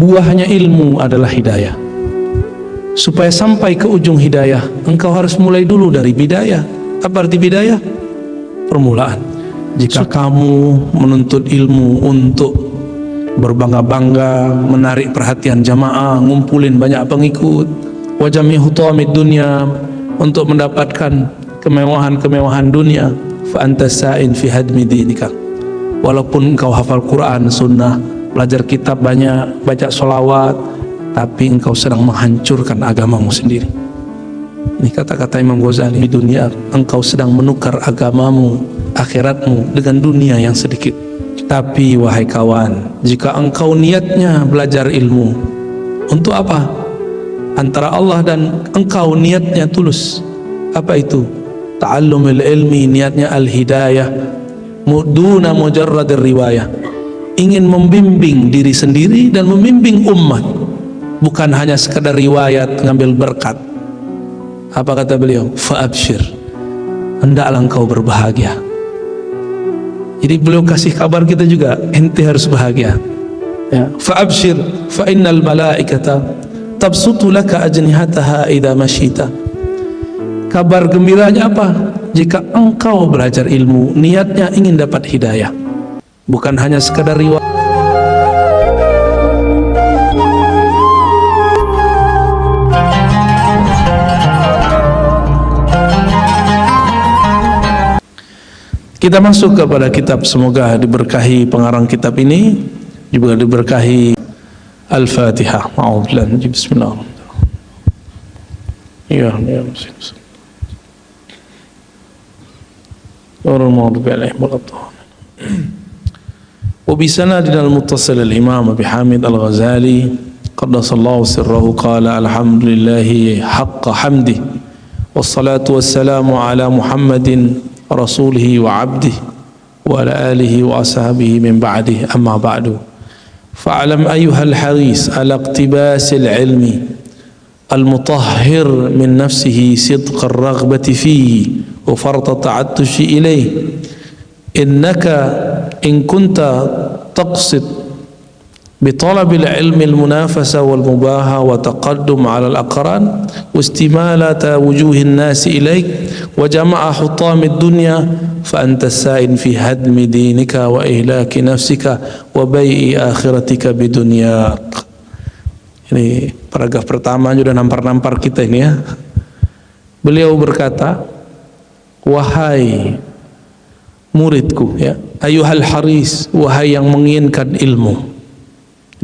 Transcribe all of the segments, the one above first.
buahnya ilmu adalah hidayah. Supaya sampai ke ujung hidayah, engkau harus mulai dulu dari bidayah. Apa arti bidayah? Permulaan. Jika kamu menuntut ilmu untuk berbangga-bangga, menarik perhatian jamaah, ngumpulin banyak pengikut, wajami hutamid dunia, untuk mendapatkan kemewahan-kemewahan dunia, fa anta sa'in fi hadmi dinika. Walaupun engkau hafal Quran, sunnah, belajar kitab banyak, baca sholawat, tapi engkau sedang menghancurkan agamamu sendiri. Ini kata-kata Imam Ghazali. Di dunia engkau sedang menukar agamamu, akhiratmu dengan dunia yang sedikit. Tapi wahai kawan, jika engkau niatnya belajar ilmu, untuk apa? Antara Allah dan engkau niatnya tulus. Apa itu? Ta'allumul ilmi, niatnya al-hidayah, duna mujarradir riwayah. Ingin membimbing diri sendiri dan membimbing umat, bukan hanya sekadar riwayat ngambil berkat. Apa kata beliau? Fa'abshir, hendaklah engkau berbahagia. Jadi beliau kasih kabar kita juga, ente harus bahagia. Ya. Fa'abshir, fa innal malaikata tabsutu laka ajnihataha idza masyita. Kabar gembiranya apa? Jika engkau belajar ilmu, niatnya ingin dapat hidayah, bukan hanya sekadar riwayat. Kita masuk kepada kitab, semoga diberkahi pengarang kitab ini, juga diberkahi Al-Fatihah. Ma'udzubillah, bismillah. Ya, ya, وبسند المتصل الإمام أبي حامد الغزالي قدس الله سره قال الحمد لله حق حمده والصلاة والسلام على محمد رسوله وعبده وعلى آله وأصحابه من بعده أما بعد فاعلم أيها الحريص على اقتباس العلم المطهر من نفسه صدق الرغبة فيه وفرط التعطش إليه إنك إن كنت تقصد بطلب العلم المنافسة والمباهة وتقدم على الأقران واستمالة وجوه الناس إليك وجمع حطام الدنيا فأنت السائن في هدم دينك وإهلاك نفسك وبيع آخرتك بدنياك. Ini paragraf pertama sudah nampar-nampar kita ini ya. Beliau berkata, wahai muridku ya, ayuhal haris, wahai yang menginginkan ilmu.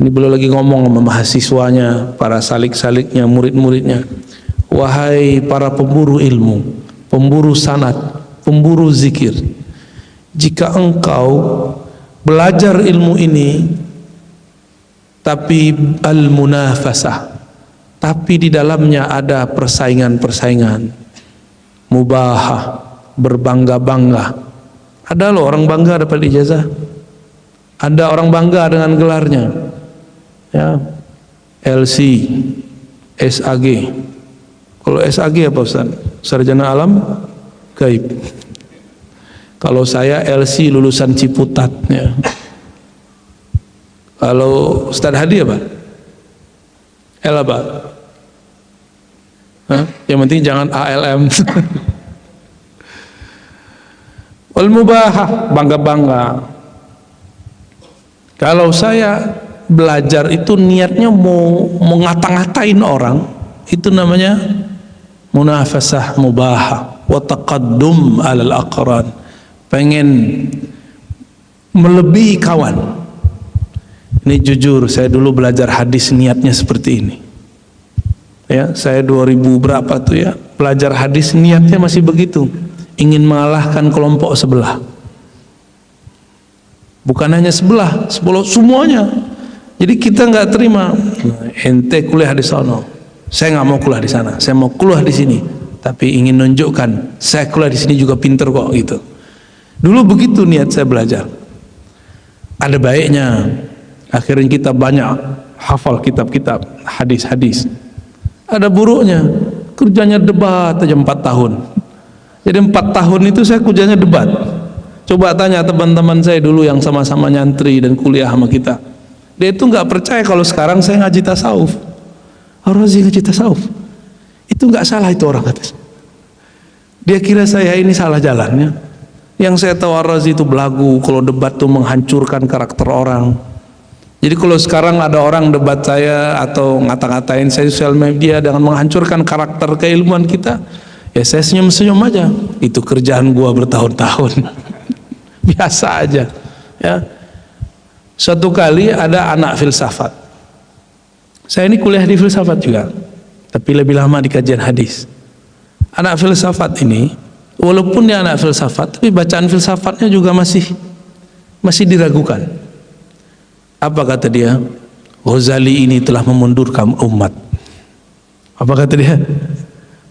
Ini beliau lagi ngomong sama mahasiswanya, para salik-saliknya, murid-muridnya. Wahai para pemburu ilmu, pemburu sanad, pemburu zikir, jika engkau belajar ilmu ini tapi al-munafasah, tapi di dalamnya ada persaingan-persaingan, mubahah, berbangga-bangga. Ada loh orang bangga dapat ijazah, ada orang bangga dengan gelarnya ya, LC, SAG. Kalau SAG apa Ustaz? Sarjana Alam Gaib. Kalau saya LC lulusan Ciputat ya. Kalau Ustaz Hadi apa? L apa? Hah? Yang penting jangan ALM. Wal mubahah, bangga-bangga. Kalau saya belajar itu niatnya mau ngata-ngatain orang, itu namanya munafasah mubahah wa taqaddum alal aqran, pengen melebihi kawan. Ini jujur, saya dulu belajar hadis niatnya seperti ini ya. Saya 2000 berapa tuh ya, belajar hadis niatnya masih begitu, ingin mengalahkan kelompok sebelah. Bukan hanya sebelah, semuanya. Jadi kita nggak terima, ente kuliah di sana, saya nggak mau kuliah di sana, saya mau kuliah di sini. Tapi ingin nunjukkan, saya kuliah di sini juga pinter kok gitu. Dulu begitu niat saya belajar. Ada baiknya, akhirnya kita banyak hafal kitab-kitab hadis-hadis. Ada buruknya, kerjanya debat aja 4 tahun. Jadi 4 tahun itu saya kerjanya debat. Coba tanya teman-teman saya dulu yang sama-sama nyantri dan kuliah sama kita, Dia itu nggak percaya kalau sekarang saya ngaji tasawuf. Ar-Razi ngaji tasawuf. Itu nggak salah itu orang kata. Dia kira saya ini salah jalannya. Yang saya tahu Ar-Razi itu belagu, kalau debat tuh menghancurkan karakter orang. Jadi kalau sekarang ada orang debat saya atau ngata-ngatain saya sosial media dengan menghancurkan karakter keilmuan kita, ya saya senyum-senyum aja. Itu kerjaan gua bertahun-tahun. Biasa aja. Ya. Suatu kali ada anak filsafat. Saya ini kuliah di filsafat juga, tapi lebih lama di kajian hadis. Anak filsafat ini, walaupun dia anak filsafat, tapi bacaan filsafatnya juga masih diragukan. Apa kata dia? Ghazali ini telah memundurkan umat. Apa kata dia?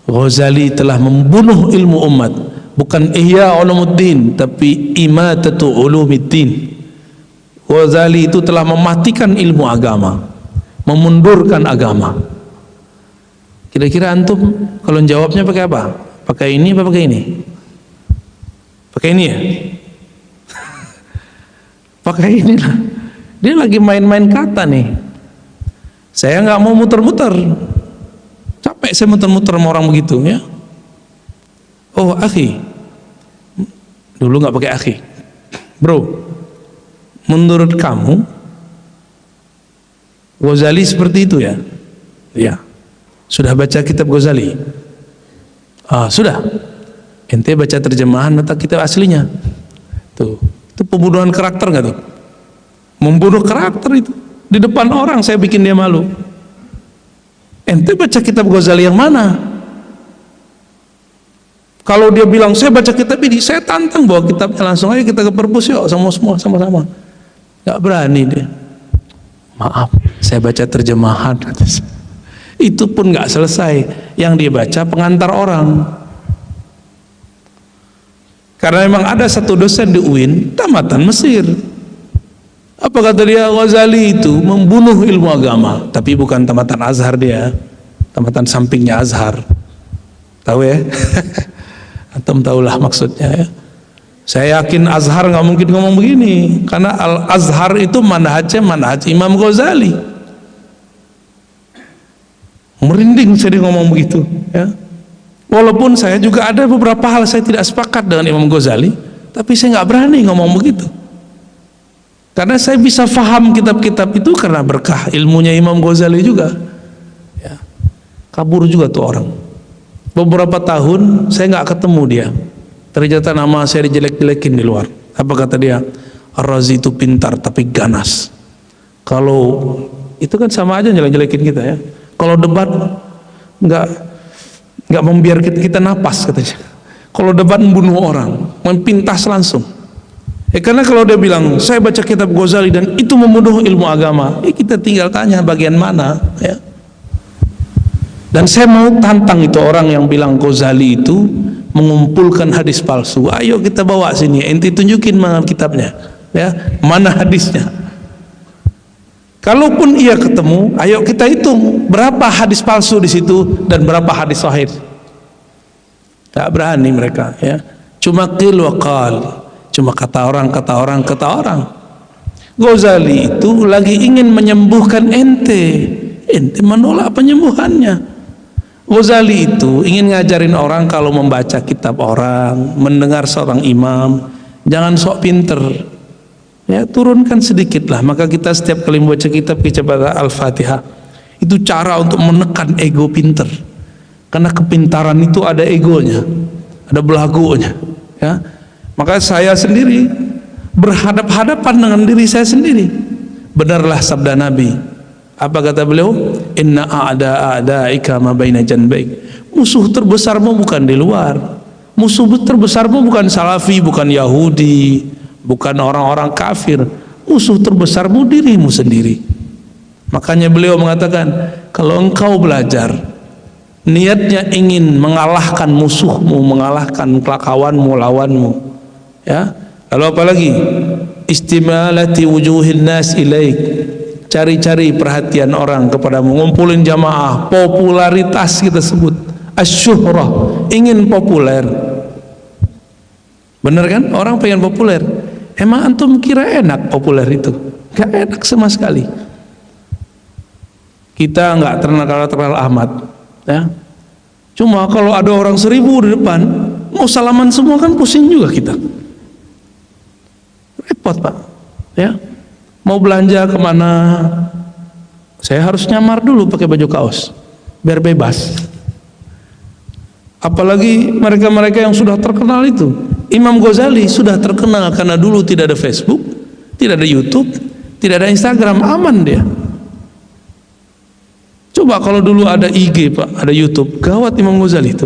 Ghazali telah membunuh ilmu umat. Bukan Ihya Ulumuddin, tapi Imatatu Ulumiddin. Ghazali itu telah mematikan ilmu agama, memundurkan agama. Kira-kira antum kalau jawabnya pakai apa? Pakai ini apa pakai ini? Pakai ini ya? Pakai ini lah. Dia lagi main-main kata nih. Saya nggak mau muter-muter. Capek saya muter-muter sama orang begitu ya. Oh akhi, dulu nggak pakai akhi, bro. Menurut kamu Ghazali seperti itu ya? Ya. Sudah baca kitab Ghazali? Sudah. Ente baca terjemahan atau kitab aslinya? Tuh, itu pembunuhan karakter nggak tuh? Membunuh karakter itu di depan orang, saya bikin dia malu. Ente baca kitab Ghazali yang mana? Kalau dia bilang saya baca kitab ini, saya tantang bawa kitabnya langsung aja kita ke perpus yuk semua sama-sama. Gak berani dia. Maaf, saya baca terjemahan. Itu pun gak selesai. Yang dia baca pengantar orang. Karena memang ada satu dosen di UIN tamatan Mesir. Apa kata dia? Ghazali itu membunuh ilmu agama. Tapi bukan tamatan Azhar dia, tamatan sampingnya Azhar. Tahu ya? Antum tahulah maksudnya ya. Saya yakin Azhar nggak mungkin ngomong begini, karena Al-Azhar itu manhaj Imam Ghazali. Merinding saya ngomong begitu ya. Walaupun saya juga ada beberapa hal saya tidak sepakat dengan Imam Ghazali, tapi saya nggak berani ngomong begitu. Karena saya bisa faham kitab-kitab itu karena berkah ilmunya Imam Ghazali juga. Ya. Kabur juga tuh orang. Beberapa tahun saya nggak ketemu dia. Ternyata nama saya dijelek-jelekin di luar. Apa kata dia? Ar-Razi itu pintar tapi ganas. Kalau itu kan sama aja jelek-jelekin kita ya. Kalau debat nggak membiarkan kita napas katanya. Kalau debat membunuh orang, mempintas langsung. Karena kalau dia bilang saya baca kitab Ghazali dan itu membunuh ilmu agama, kita tinggal tanya bagian mana ya. Dan saya mau tantang itu orang yang bilang Ghazali itu mengumpulkan hadis palsu. Ayo kita bawa sini, ente tunjukin mana kitabnya ya, mana hadisnya. Kalaupun ia ketemu, ayo kita hitung berapa hadis palsu di situ dan berapa hadis sahih. Tak berani mereka ya. Cuma qil wa qal, cuma kata orang. Ghazali itu lagi ingin menyembuhkan ente menolak penyembuhannya. Ghazali itu ingin ngajarin orang kalau membaca kitab orang, mendengar seorang imam, jangan sok pinter ya, turunkan sedikit lah. Maka kita setiap kali membaca kitab kita baca Al-Fatihah, itu cara untuk menekan ego pinter. Karena kepintaran itu ada egonya, ada belagunya ya. Maka saya sendiri berhadap-hadapan dengan diri saya sendiri. Benarlah sabda Nabi. Apa kata beliau? Inna a'da'ika ma baina janbaik. Musuh terbesarmu bukan di luar. Musuh terbesarmu bukan Salafi, bukan Yahudi, bukan orang-orang kafir. Musuh terbesarmu dirimu sendiri. Makanya beliau mengatakan, kalau engkau belajar niatnya ingin mengalahkan musuhmu, mengalahkan kawanmu, lawanmu ya. Lalu apa lagi? Istimalati wujuhin nas ilaik. Cari-cari perhatian orang kepadamu, ngumpulin jamaah, popularitas kita sebut, asyuhrah, ingin populer. Bener kan? Orang pengen populer. Emang antum kira enak populer itu? Gak enak sama sekali. Kita nggak terkenal Ahmad, ya. Cuma kalau ada orang 1000 di depan, mau salaman semua kan pusing juga kita. Repot Pak, ya. Mau belanja kemana, saya harus nyamar dulu pakai baju kaos, biar bebas. Apalagi mereka-mereka yang sudah terkenal itu. Imam Ghazali sudah terkenal karena dulu tidak ada Facebook, tidak ada YouTube, tidak ada Instagram, aman dia. Coba kalau dulu ada IG Pak, ada YouTube, gawat Imam Ghazali itu.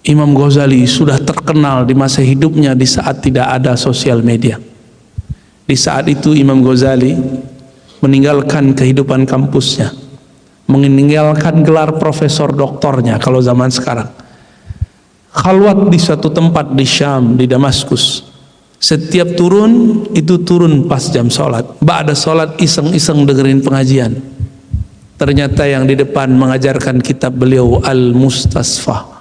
Imam Ghazali sudah terkenal di masa hidupnya di saat tidak ada sosial media. Di saat itu Imam Ghazali meninggalkan kehidupan kampusnya, meninggalkan gelar profesor doktornya kalau zaman sekarang. Khalwat di suatu tempat di Syam, di Damaskus. Setiap turun, itu turun pas jam sholat. Ba'da sholat iseng-iseng dengerin pengajian. Ternyata yang di depan mengajarkan kitab beliau Al-Mustasfa.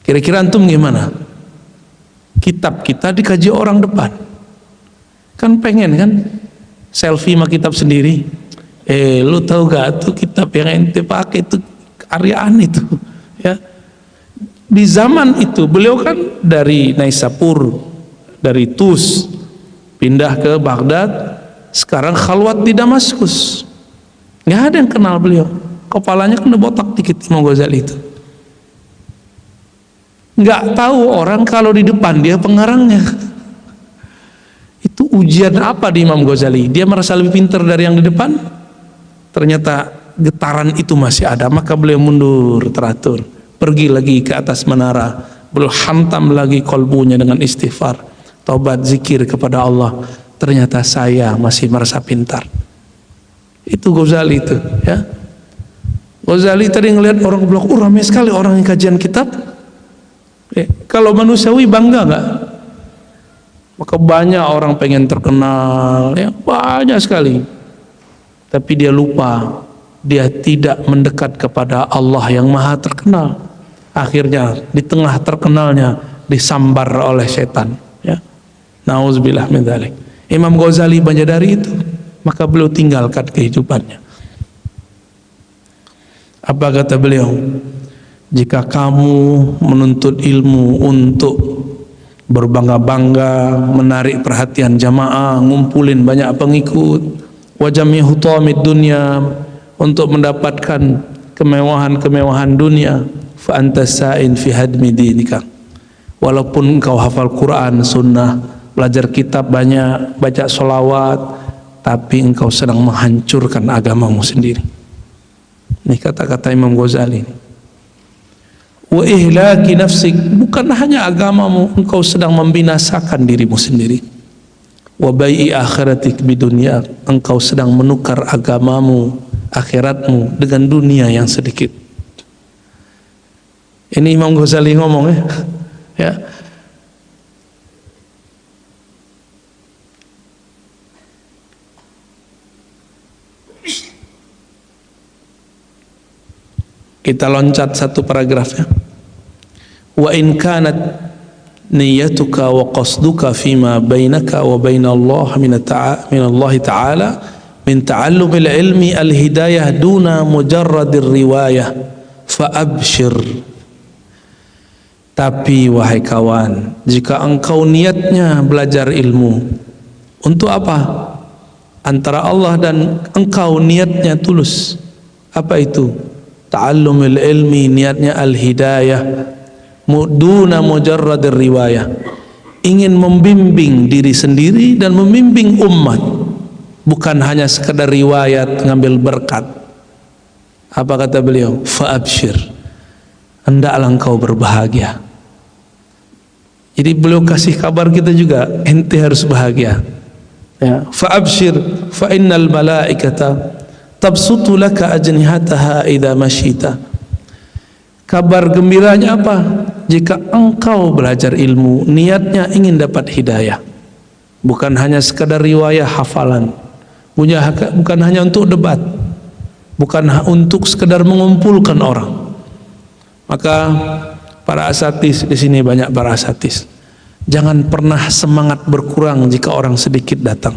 Kira-kira antum gimana? Kitab kita dikaji orang depan. Kan pengen kan selfie sama kitab sendiri. Lu tahu gak tuh kitab yang ente pakai itu karyaan itu, ya. Di zaman itu beliau kan dari Naisapur, dari Tus, pindah ke Baghdad. Sekarang khalwat di Damaskus. Nggak ada yang kenal beliau. Kepalanya kena botak dikit Imam Ghazali itu. Nggak tahu orang kalau di depan dia pengarangnya. Itu ujian apa di Imam Ghazali? Dia merasa lebih pintar dari yang di depan. Ternyata getaran itu masih ada. Maka beliau mundur teratur. Pergi lagi ke atas menara. Beliau hantam lagi kolbunya dengan istighfar, taubat, zikir kepada Allah. Ternyata saya masih merasa pintar. Itu Ghazali itu, ya. Ghazali tadi ngelihat orang bilang, ramai sekali orang yang kajian kitab. Kalau manusiawi bangga nggak? Maka banyak orang pengen terkenal, ya, banyak sekali. Tapi dia lupa, dia tidak mendekat kepada Allah yang maha terkenal. Akhirnya di tengah terkenalnya disambar oleh setan, ya. Nauzubillah min dzalik. Imam Ghazali Banjadari itu, maka beliau tinggalkan kehidupannya. Apa kata beliau? Jika kamu menuntut ilmu untuk berbangga-bangga, menarik perhatian jamaah, ngumpulin banyak pengikut, wajami hutamid dunia, untuk mendapatkan kemewahan-kemewahan dunia, fa anta sa'in fi hadmi dinika. Walaupun engkau hafal Quran, sunnah, belajar kitab banyak, baca sholawat, tapi engkau sedang menghancurkan agamamu sendiri. Ini kata-kata Imam Ghazali. Wa ihlaki nafsik, bukan hanya agamamu, engkau sedang membinasakan dirimu sendiri. Wa bai'i akhiratik bidunya, engkau sedang menukar agamamu, akhiratmu dengan dunia yang sedikit. Ini Imam Ghazali ngomong, ya. Kita loncat satu paragrafnya. Wa in kanat niyatuka wa qasduka fima bainaka wa baina Allah min Allah ta'ala min ta'allum al-ilmi al-hidayah duna mujarrad riwayah fa abshir. Tapi wahai kawan, jika engkau niatnya belajar ilmu untuk apa? Antara Allah dan engkau niatnya tulus. Apa itu? Ta'allumul ilmi, niatnya al-hidayah duna mujarrad riwayah, ingin membimbing diri sendiri dan membimbing umat, bukan hanya sekadar riwayat ngambil berkat. Apa kata beliau? Fa abshir, hendaklah engkau berbahagia. Jadi beliau kasih kabar kita juga, ente harus bahagia, ya. Fa abshir fa innal malaikata tabsutu laka ajnihataha idza masyita. Kabar gembiranya apa? Jika engkau belajar ilmu, niatnya ingin dapat hidayah, bukan hanya sekadar riwayah hafalan, bukan hanya untuk debat, bukan untuk sekadar mengumpulkan orang. Maka para asatis di sini banyak para asatis. Jangan pernah semangat berkurang jika orang sedikit datang.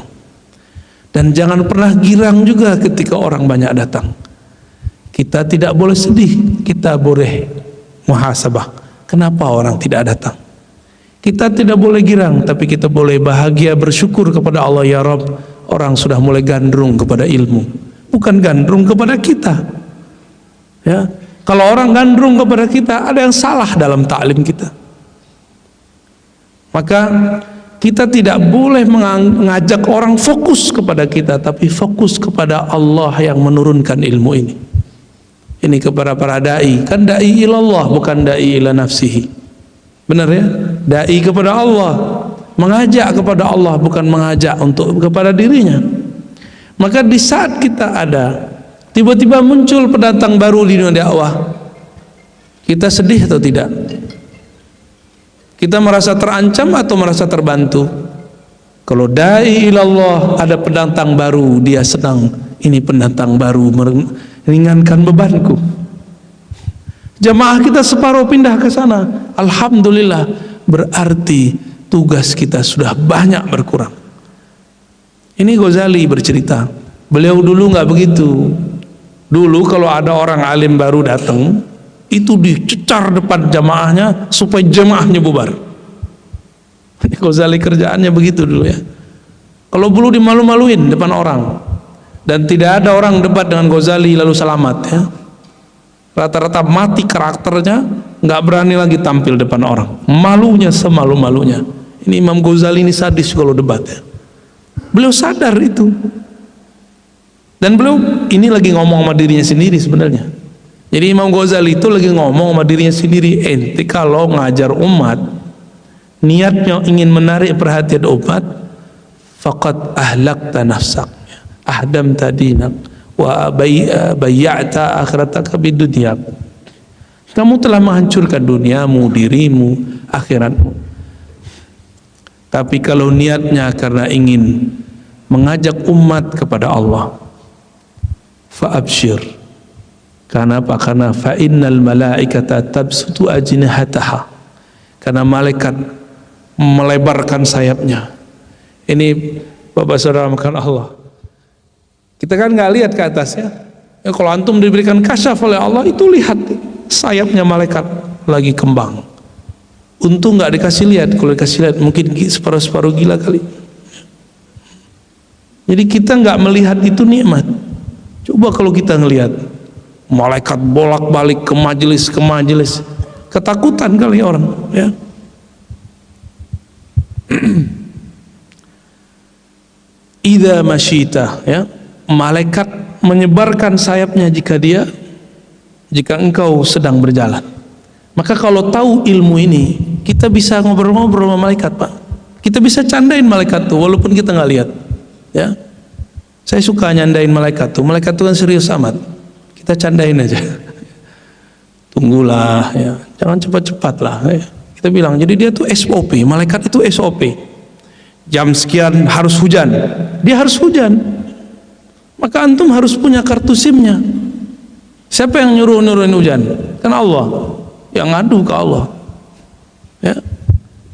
Dan jangan pernah girang juga ketika orang banyak datang. Kita tidak boleh sedih, kita boleh muhasabah. Kenapa orang tidak datang? Kita tidak boleh girang, tapi kita boleh bahagia bersyukur kepada Allah, ya Rabb, orang sudah mulai gandrung kepada ilmu, bukan gandrung kepada kita. Ya, kalau orang gandrung kepada kita, ada yang salah dalam taklim kita. Maka kita tidak boleh mengajak orang fokus kepada kita, tapi fokus kepada Allah yang menurunkan ilmu ini. Ini kepada para da'i, kan da'i ilallah bukan da'i ila nafsihi. Benar ya? Da'i kepada Allah, mengajak kepada Allah, bukan mengajak untuk kepada dirinya. Maka di saat kita ada, tiba-tiba muncul pendatang baru di dunia dakwah, kita sedih atau tidak? Kita merasa terancam atau merasa terbantu? Kalau da'i ilallah ada pendatang baru, dia senang. Ini pendatang baru meringankan bebanku. Jamaah kita separuh pindah ke sana, alhamdulillah, berarti tugas kita sudah banyak berkurang. Ini Ghazali bercerita, beliau dulu nggak begitu. Dulu kalau ada orang alim baru datang, itu dicecar depan jamaahnya supaya jamaahnya bubar. Ini Ghazali kerjaannya begitu dulu ya. Kalau dulu dimalu-maluin depan orang, dan tidak ada orang debat dengan Ghazali lalu selamat ya. Rata-rata mati karakternya, nggak berani lagi tampil depan orang, malunya semalu-malunya. Ini Imam Ghazali ini sadis kalau debat ya. Beliau sadar itu, dan beliau ini lagi ngomong sama dirinya sendiri sebenarnya. Jadi Imam Ghazali itu lagi ngomong sama dirinya sendiri, ente kalau ngajar umat niatnya ingin menarik perhatian umat, faqad ahlakta nafsak, ahdamta dinak, wa bayya'ta akhirataka bidunya. Kamu telah menghancurkan duniamu, dirimu, akhiratmu. Tapi kalau niatnya karena ingin mengajak umat kepada Allah, fa'abshir. Karena apa? Karena fa'innal malaikata tabsutu ajnihataha. Karena malaikat melebarkan sayapnya. Ini Bapak Saudara makan Allah. Kita kan nggak lihat ke atas ya. Kalau antum diberikan kasyaf oleh Allah, itu lihat sayapnya malaikat lagi kembang. Untung nggak dikasih lihat. Kalau dikasih lihat mungkin separuh-separuh gila kali. Jadi kita nggak melihat itu nikmat. Coba kalau kita ngelihat malaikat bolak-balik ke majelis, ketakutan kali orang ya. Idza masyita ya, malaikat menyebarkan sayapnya jika engkau sedang berjalan. Maka kalau tahu ilmu ini, kita bisa ngobrol-ngobrol sama malaikat, Pak. Kita bisa candain malaikat tuh walaupun kita nggak lihat ya. Saya suka nyandain malaikat tuh kan serius amat, kita candain aja. Tunggulah ya, jangan cepat-cepat lah ya. Kita bilang, jadi dia tuh SOP, malaikat itu SOP. Jam sekian harus hujan, dia harus hujan. Maka antum harus punya kartu SIM-nya. Siapa yang nyuruh-nyuruhin hujan? Kan Allah, yang ngadu ke Allah ya.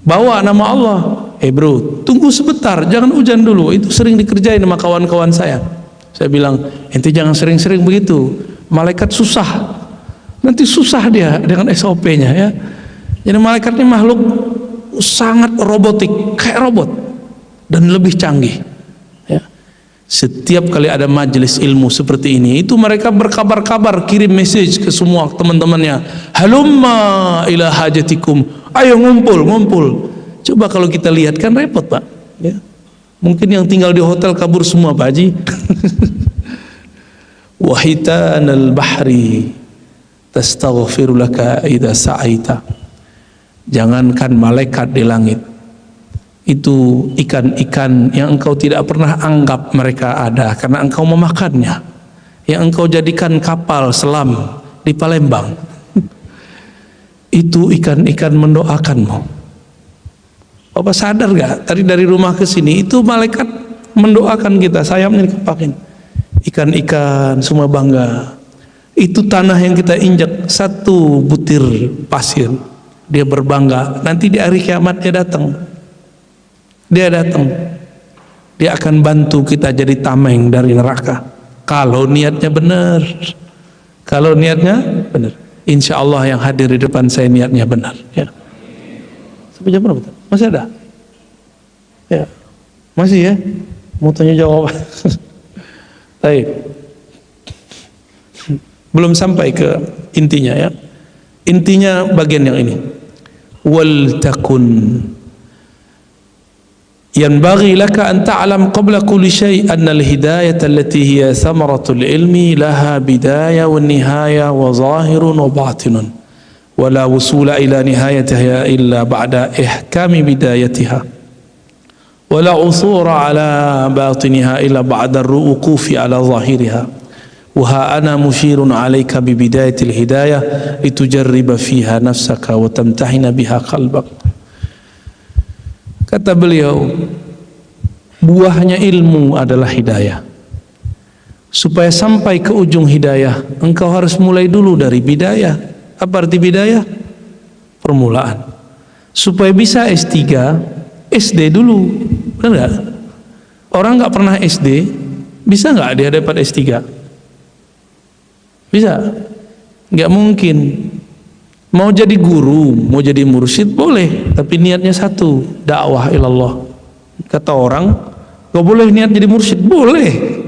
Bawa nama Allah, bro, tunggu sebentar, jangan hujan dulu. Itu sering dikerjain sama kawan-kawan saya. Saya bilang, ente jangan sering-sering begitu, malaikat susah, nanti susah dia dengan SOP-nya ya. Jadi malaikat ini makhluk sangat robotik, kayak robot, dan lebih canggih ya. Setiap kali ada majelis ilmu seperti ini, itu mereka berkabar-kabar, kirim message ke semua teman-temannya, halumma ila hajatikum, ayo ngumpul. Coba kalau kita lihat kan repot, Pak ya. Mungkin yang tinggal di hotel kabur semua, Pak Haji. Wahitanal bahri tastaghfiru laka idza sa'aita. Jangankan malaikat di langit, itu ikan-ikan yang engkau tidak pernah anggap mereka ada karena engkau memakannya, yang engkau jadikan kapal selam di Palembang, itu ikan-ikan mendoakanmu. Bapak sadar gak? Tadi dari rumah ke sini itu malaikat mendoakan kita, sayapnya dikepakin. Ikan-ikan semua bangga. Itu tanah yang kita injak, satu butir pasir, dia berbangga. Nanti di hari kiamat dia datang, Dia datang, dia akan bantu kita jadi tameng dari neraka kalau niatnya benar. Kalau niatnya benar, insya Allah yang hadir di depan saya niatnya benar ya. Sampai jam berapa? Masih ada? Ya, masih ya? Mau tanya jawab? Baik. Belum sampai ke intinya ya. Intinya bagian yang ini. Wal takun yanbaghi laka an ta'lam qabla kulli shay anna al-hidayah allati hiya thamaratul ilmi laha bidayah wa nihayah wa zahirun wa batinun wa la wusula ila nihayatiha illa ba'da ihkami bidayatiha wa la usura ala batiniha illa ba'da ar-wuqufi ala zahiriha wa ha ana mushirun 'alayka bi bidayatil hidayah litujarriba fiha nafsaka wa tamtahina biha qalbak. Kata beliau, buahnya ilmu adalah hidayah. Supaya sampai ke ujung hidayah, engkau harus mulai dulu dari bidayah. Apa arti bidayah? Permulaan. Supaya bisa S3, SD dulu. Benar nggak? Orang nggak pernah SD, bisa nggak dia dapat S3? Bisa? Nggak mungkin. Mau jadi guru, mau jadi mursyid boleh, tapi niatnya satu, dakwah ilallah. Kata orang, gak boleh niat jadi mursyid, boleh.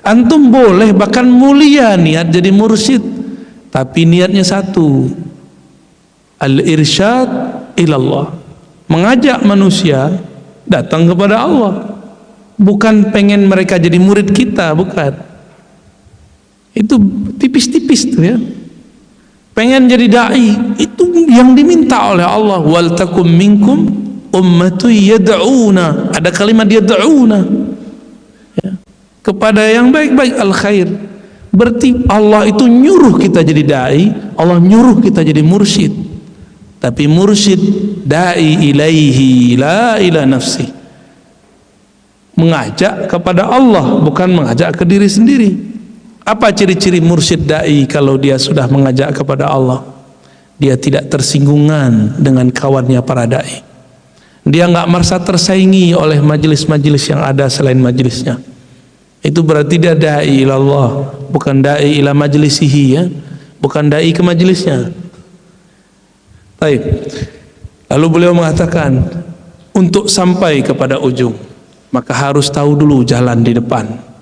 Antum boleh, bahkan mulia niat jadi mursyid, tapi niatnya satu, al-irsyad ilallah, mengajak manusia datang kepada Allah. Bukan pengen mereka jadi murid kita, bukan. Itu tipis-tipis tuh ya. Pengen jadi dai, itu yang diminta oleh Allah. Wal takum minkum ummatu yad'una, ada kalimat yad'una ya, kepada yang baik-baik, al khair. Berarti Allah itu nyuruh kita jadi dai, Allah nyuruh kita jadi mursyid. Tapi mursyid dai ilaihi la ila nafsi, mengajak kepada Allah, bukan mengajak ke diri sendiri. Apa ciri-ciri mursyid da'i kalau dia sudah mengajak kepada Allah? Dia tidak tersinggungan dengan kawannya para da'i. Dia nggak merasa tersaingi oleh majelis-majelis yang ada selain majelisnya. Itu berarti dia da'i ilallah, bukan da'i ila majlisihi ya, bukan da'i ke majelisnya. Baik. Lalu beliau mengatakan, untuk sampai kepada ujung, maka harus tahu dulu jalan di depan.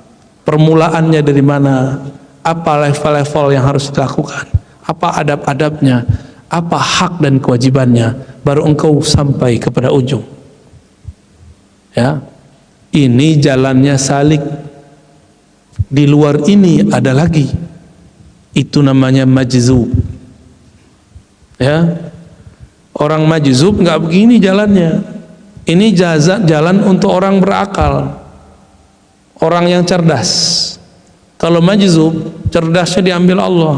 Permulaannya dari mana, apa level-level yang harus dilakukan, apa adab-adabnya, apa hak dan kewajibannya, baru engkau sampai kepada ujung ya. Ini jalannya salik. Di luar ini ada lagi, itu namanya majzub ya. Orang majzub nggak begini jalannya. Ini jalan untuk orang berakal, orang yang cerdas. Kalau majzub, cerdasnya diambil Allah.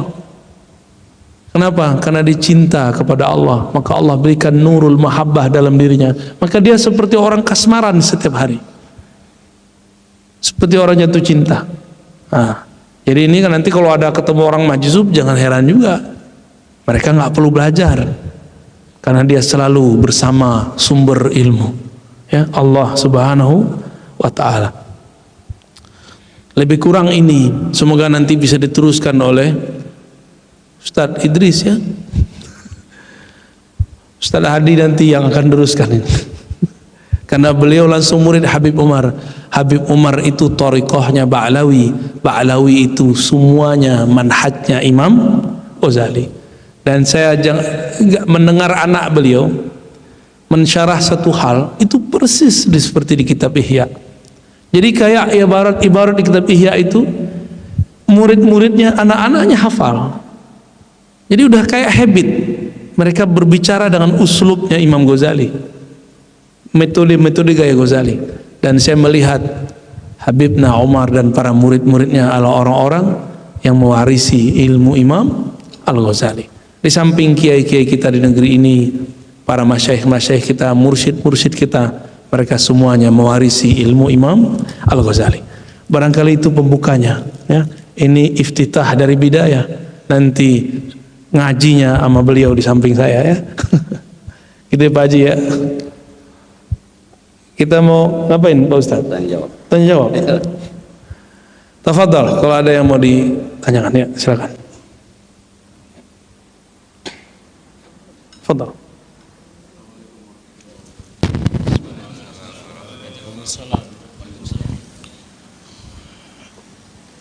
Kenapa? Karena dicinta kepada Allah, maka Allah berikan nurul mahabbah dalam dirinya. Maka dia seperti orang kasmaran setiap hari, seperti orang jatuh cinta. Nah, jadi ini kan nanti kalau ada ketemu orang majzub, jangan heran juga. Mereka nggak perlu belajar, karena dia selalu bersama sumber ilmu ya, Allah subhanahu wa ta'ala. Lebih kurang ini, semoga nanti bisa diteruskan oleh Ustadz Idris ya, Ustadz Hadi nanti yang akan teruskan ini. Karena beliau langsung murid Habib Umar. Habib Umar itu thariqahnya Ba'lawi. Ba'lawi itu semuanya manhajnya Imam Ghazali. Dan saya mendengar anak beliau mensyarah satu hal, itu persis seperti di kitab Ihya. Jadi kayak ibarat di kitab Ihya itu murid-muridnya, anak-anaknya hafal. Jadi udah kayak habit, mereka berbicara dengan uslubnya Imam Ghazali, metode gaya Ghazali. Dan saya melihat Habibna Umar dan para murid-muridnya adalah orang-orang yang mewarisi ilmu Imam Al-Ghazali. Di samping kiai-kiai kita di negeri ini, para masyaikh-masyaikh kita, mursyid-mursyid kita, mereka semuanya mewarisi ilmu Imam Al-Ghazali. Barangkali itu pembukanya ya. Ini iftitah dari bidayah. Nanti ngajinya sama beliau di samping saya ya. Gitu ya Pak Haji ya. Kita mau ngapain Pak Ustaz? Tanya jawab. Tafadhal, kalau ada yang mau ditanyakan ya silakan. Tafadhal.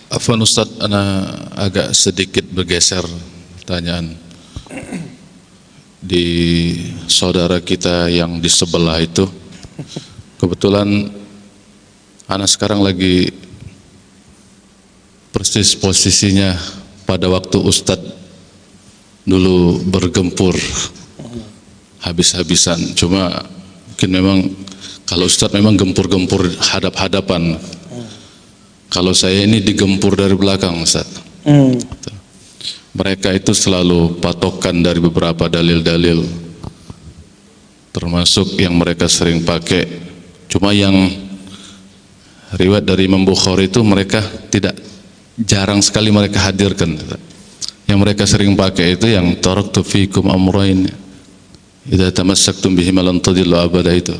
Afwan Ustaz, ana agak sedikit bergeser pertanyaan di saudara kita yang di sebelah itu. Kebetulan ana sekarang lagi persis posisinya pada waktu Ustadz dulu bergempur habis-habisan. Cuma mungkin memang kalau Ustadz memang gempur-gempur hadap-hadapan. Kalau saya ini digempur dari belakang, Ustadz. Mereka itu selalu patokan dari beberapa dalil-dalil, termasuk yang mereka sering pakai. Cuma yang riwayat dari Imam Bukhari itu mereka jarang sekali mereka hadirkan. Yang mereka sering pakai itu yang taraktu fikum amrayn idza tamassaktum bihima lan tadillu abada itu.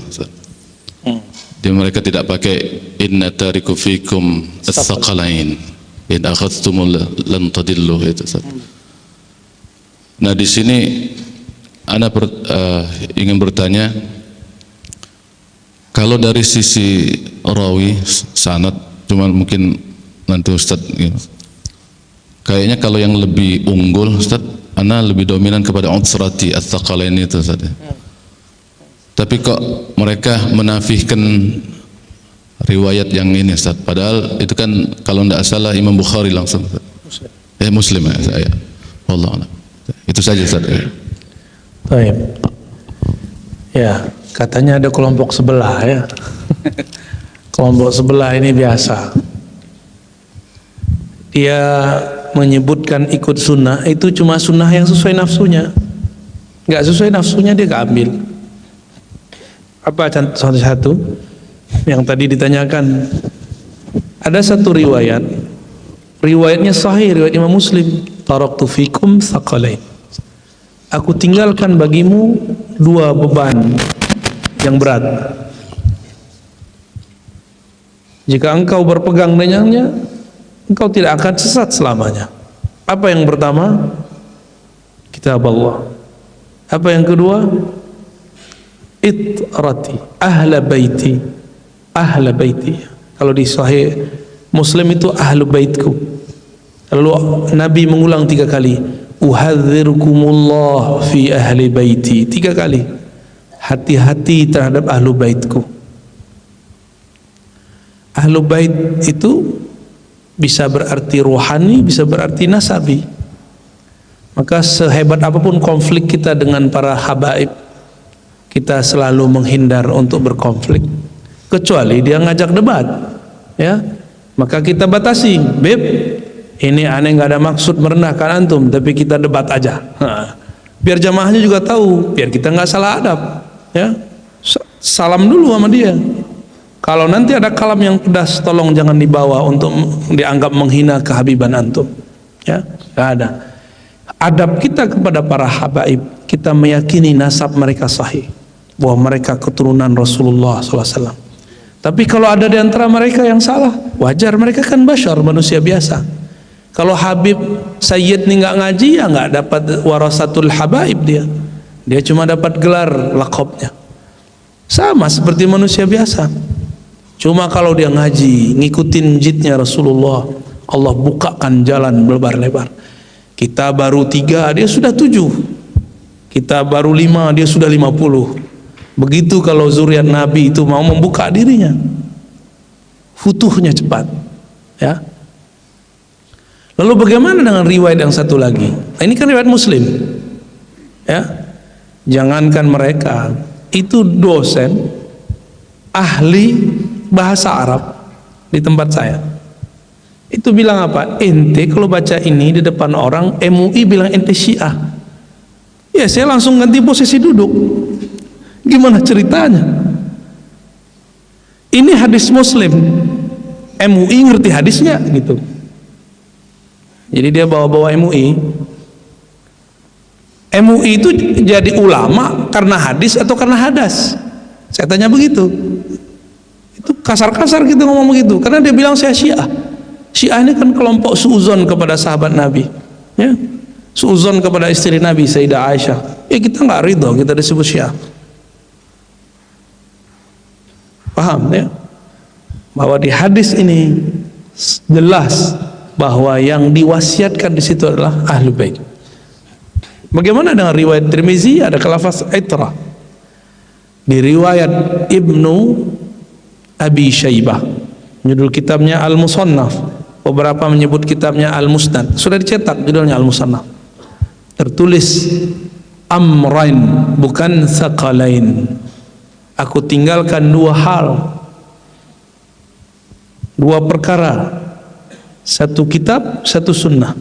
Dia mereka tidak pakai inna tariku fikum ats-tsaqalain in akhadhtum lan tadillu itu. Nah, di sini ana ingin bertanya, kalau dari sisi rawi sanad, cuman mungkin nanti Ustaz kayaknya kalau yang lebih unggul Ustaz, ana lebih dominan kepada utsrati ats-tsaqalain itu Ustaz. Tapi kok mereka menafihkan riwayat yang ini Ustaz, padahal itu kan kalau tidak salah Imam Bukhari langsung Muslim ya saya. Wallahu a'lam. Itu saja Ustaz. Baik. Ya, katanya ada kelompok sebelah ya. Kelompok sebelah ini biasa. Dia menyebutkan ikut sunnah itu cuma sunnah yang sesuai nafsunya. Nggak sesuai nafsunya dia nggak ambil. Apa satu-satu yang tadi ditanyakan? Ada satu riwayat, riwayatnya sahih, riwayat Imam Muslim. Taraktu fikum tsaqalain. Aku tinggalkan bagimu dua beban yang berat. Jika engkau berpegang dengannya, engkau tidak akan sesat selamanya. Apa yang pertama? Kitab Allah. Apa yang kedua? Itrati ahla baiti. Ahla baiti. Kalau di sahih Muslim itu ahlu baitku. Lalu Nabi mengulang 3 kali, uhadzirukumullah fi ahli baiti, 3 kali. Hati-hati terhadap ahlu baitku. Ahlu bait itu bisa berarti rohani, bisa berarti nasabi. Maka sehebat apapun konflik kita dengan para habaib, kita selalu menghindar untuk berkonflik, kecuali dia ngajak debat, ya. Maka kita batasi, beb, ini aneh nggak ada maksud merendahkan antum, tapi kita debat aja. Biar jamaahnya juga tahu, biar kita nggak salah adab, ya. Salam dulu sama dia. Kalau nanti ada kalam yang pedas, tolong jangan dibawa untuk dianggap menghina kehabiban antum, ya. Nggak ada. Adab kita kepada para habaib, kita meyakini nasab mereka sahih, bahwa mereka keturunan Rasulullah SAW. Tapi kalau ada di antara mereka yang salah, wajar, mereka kan bashar, manusia biasa. Kalau Habib Sayyid ini nggak ngaji, ya nggak dapat warasatul habaib dia. Dia cuma dapat gelar lakopnya. Sama seperti manusia biasa. Cuma kalau dia ngaji, ngikutin jidnya Rasulullah, Allah bukakan jalan lebar-lebar. Kita baru 3, dia sudah 7. Kita baru 5, dia sudah 50. Begitu kalau zuriat Nabi itu mau membuka dirinya, futuhnya cepat, ya. Lalu bagaimana dengan riwayat yang satu lagi? Nah, ini kan riwayat Muslim, ya. Jangankan mereka, itu dosen ahli bahasa Arab di tempat saya. Itu bilang apa? Ente kalau baca ini di depan orang, MUI bilang ente Syiah. Ya, saya langsung ganti posisi duduk. Gimana ceritanya? Ini hadis Muslim, MUI ngerti hadisnya gitu. Jadi dia bawa-bawa MUI. MUI itu jadi ulama karena hadis atau karena hadas? Saya tanya begitu. Itu kasar-kasar kita ngomong begitu, karena dia bilang saya Syiah. Syiah ini kan kelompok suuzon kepada sahabat Nabi, ya, suuzon kepada istri Nabi Sayyidah Aisyah. Ya kita nggak ridho kita disebut Syiah. Paham ya? Bahwa di hadis ini jelas bahwa yang diwasiatkan di situ adalah Ahlul Bait. Bagaimana dengan riwayat Tirmizi? Ada lafaz Itra. Di riwayat Ibnu Abi Syaibah, judul kitabnya Al-Musannaf, beberapa menyebut kitabnya Al-Musnad, sudah dicetak judulnya Al-Musannaf, tertulis amrain bukan tsaqalain, aku tinggalkan dua hal, dua perkara, satu kitab, satu sunnah.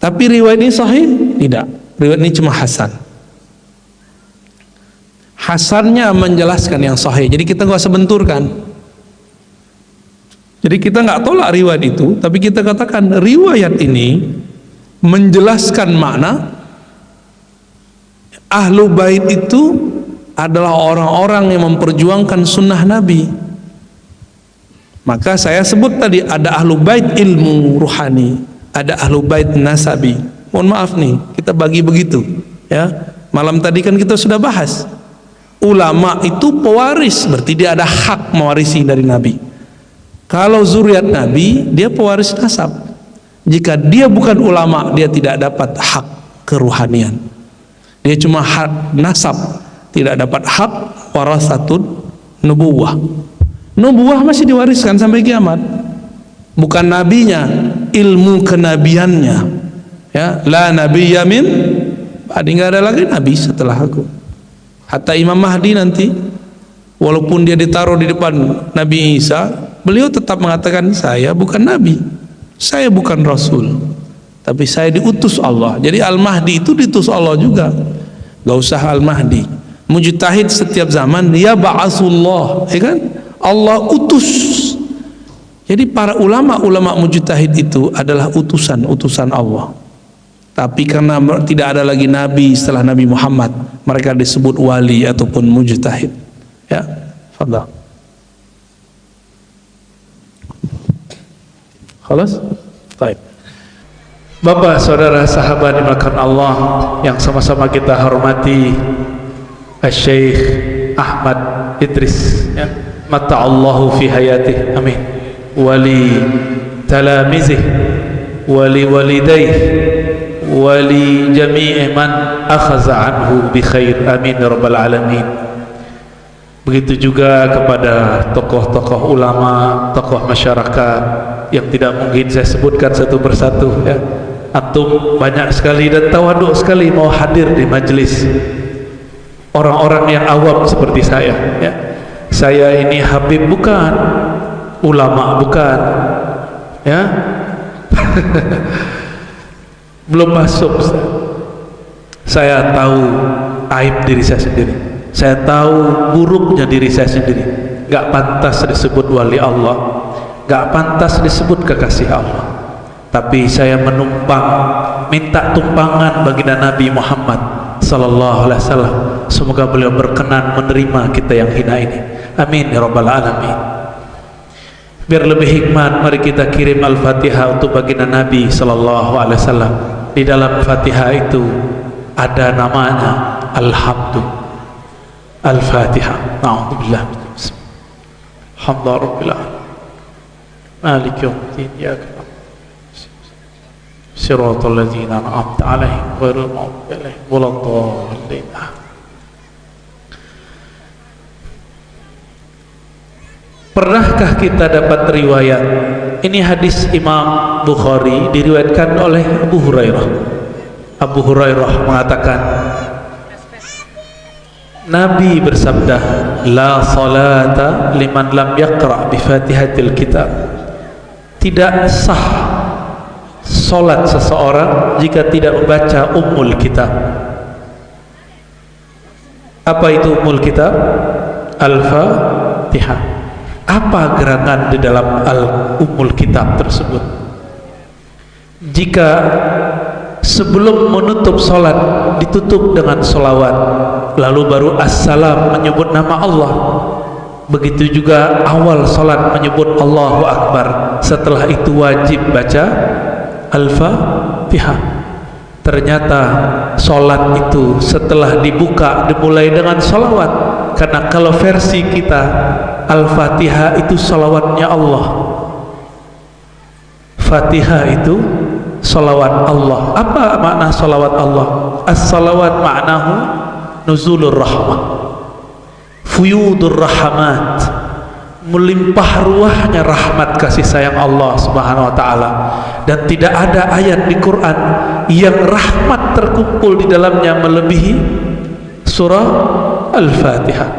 Tapi riwayat ini sahih? Tidak, riwayat ini cuma hasan. Hasannya menjelaskan yang sahih, jadi kita nggak usah benturkan. Jadi kita nggak tolak riwayat itu, tapi kita katakan riwayat ini menjelaskan makna Ahlu Bait itu adalah orang-orang yang memperjuangkan sunnah Nabi. Maka saya sebut tadi ada Ahlu Bait ilmu ruhani, ada Ahlu Bait nasabi. Mohon maaf nih, kita bagi begitu ya. Malam tadi kan kita sudah bahas, ulama itu pewaris, berarti dia ada hak mewarisi dari Nabi. Kalau zuriat Nabi, dia pewaris nasab. Jika dia bukan ulama, dia tidak dapat hak keruhanian. Dia cuma hak nasab, tidak dapat hak warasatul nubuwah. Nubuwah masih diwariskan sampai kiamat. Bukan nabinya, ilmu kenabiannya. Ya, la nabiyya min ba'di, enggak ada lagi nabi setelah aku. Hatta Imam Mahdi nanti, walaupun dia ditaruh di depan Nabi Isa, beliau tetap mengatakan saya bukan nabi, saya bukan rasul, tapi saya diutus Allah. Jadi Al-Mahdi itu diutus Allah juga. Gak usah Al-Mahdi, mujtahid setiap zaman ya ba'asullah, ya kan? Allah utus. Jadi para ulama-ulama mujtahid itu adalah utusan Allah. Tapi karena tidak ada lagi nabi setelah Nabi Muhammad, mereka disebut wali ataupun mujtahid. Ya, fadhal. Khalas? Baik. Bapak, saudara, sahabat dimuliakan Allah yang sama-sama kita hormati, Syekh Ahmad Idris, ya. Mata'allahu fi hayatih, amin. Wali talamizih, wali walidaih, wali jami'i man akhaza anhu bi khair, amin ya rabbal alamin. Begitu juga kepada tokoh-tokoh ulama, tokoh masyarakat yang tidak mungkin saya sebutkan satu persatu, ya. Antum banyak sekali dan tawaduk sekali mau hadir di majelis orang-orang yang awam seperti saya, ya. Saya ini habib bukan, ulama bukan, ya. Belum masuk. Saya tahu aib diri saya sendiri, saya tahu buruknya diri saya sendiri. Gak pantas disebut wali Allah, gak pantas disebut kekasih Allah. Tapi saya menumpang, minta tumpangan baginda Nabi Muhammad sallallahu alaihi wasallam. Semoga beliau berkenan menerima kita yang hina ini, amin ya rabbal alamin. Biar lebih hikmat, mari kita kirim Al-Fatihah untuk baginda Nabi sallallahu alaihi wasallam. Di dalam Fatihah itu ada namanya Alhamdu. Al-Fatihah. A'udzubillah. Alhamdulillah. Malik yaumiddin. Ya Allah. Siratal ladzina an'amta 'alaihim ghairil maghdubi 'alaihim waladdallin. Pernahkah kita dapat riwayat? Ini hadis Imam Bukhari, diriwayatkan oleh Abu Hurairah. Abu Hurairah mengatakan, Nabi bersabda, la salata liman lam yaqra bi Fatihatil Kitab. Tidak sah salat seseorang jika tidak membaca Ummul Kitab. Apa itu Ummul Kitab? Al-Fatihah. Apa gerangan di dalam Ummul Kitab tersebut? Jika sebelum menutup salat ditutup dengan sholawat, lalu baru assalam menyebut nama Allah, Begitu juga awal salat menyebut Allahu Akbar. Setelah itu wajib baca Al-Fatihah. Ternyata salat itu setelah dibuka dimulai dengan salawat. Karena kalau versi kita Al-Fatihah itu salawatnya Allah, Fatihah itu salawat Allah. Apa makna salawat Allah? As-salawat ma'nahu nuzulur rahmah, fuyudur rahmat, melimpah ruahnya rahmat kasih sayang Allah Subhanahu wa taala. Dan tidak ada ayat di Quran yang rahmat terkumpul di dalamnya melebihi surah Al-Fatihah.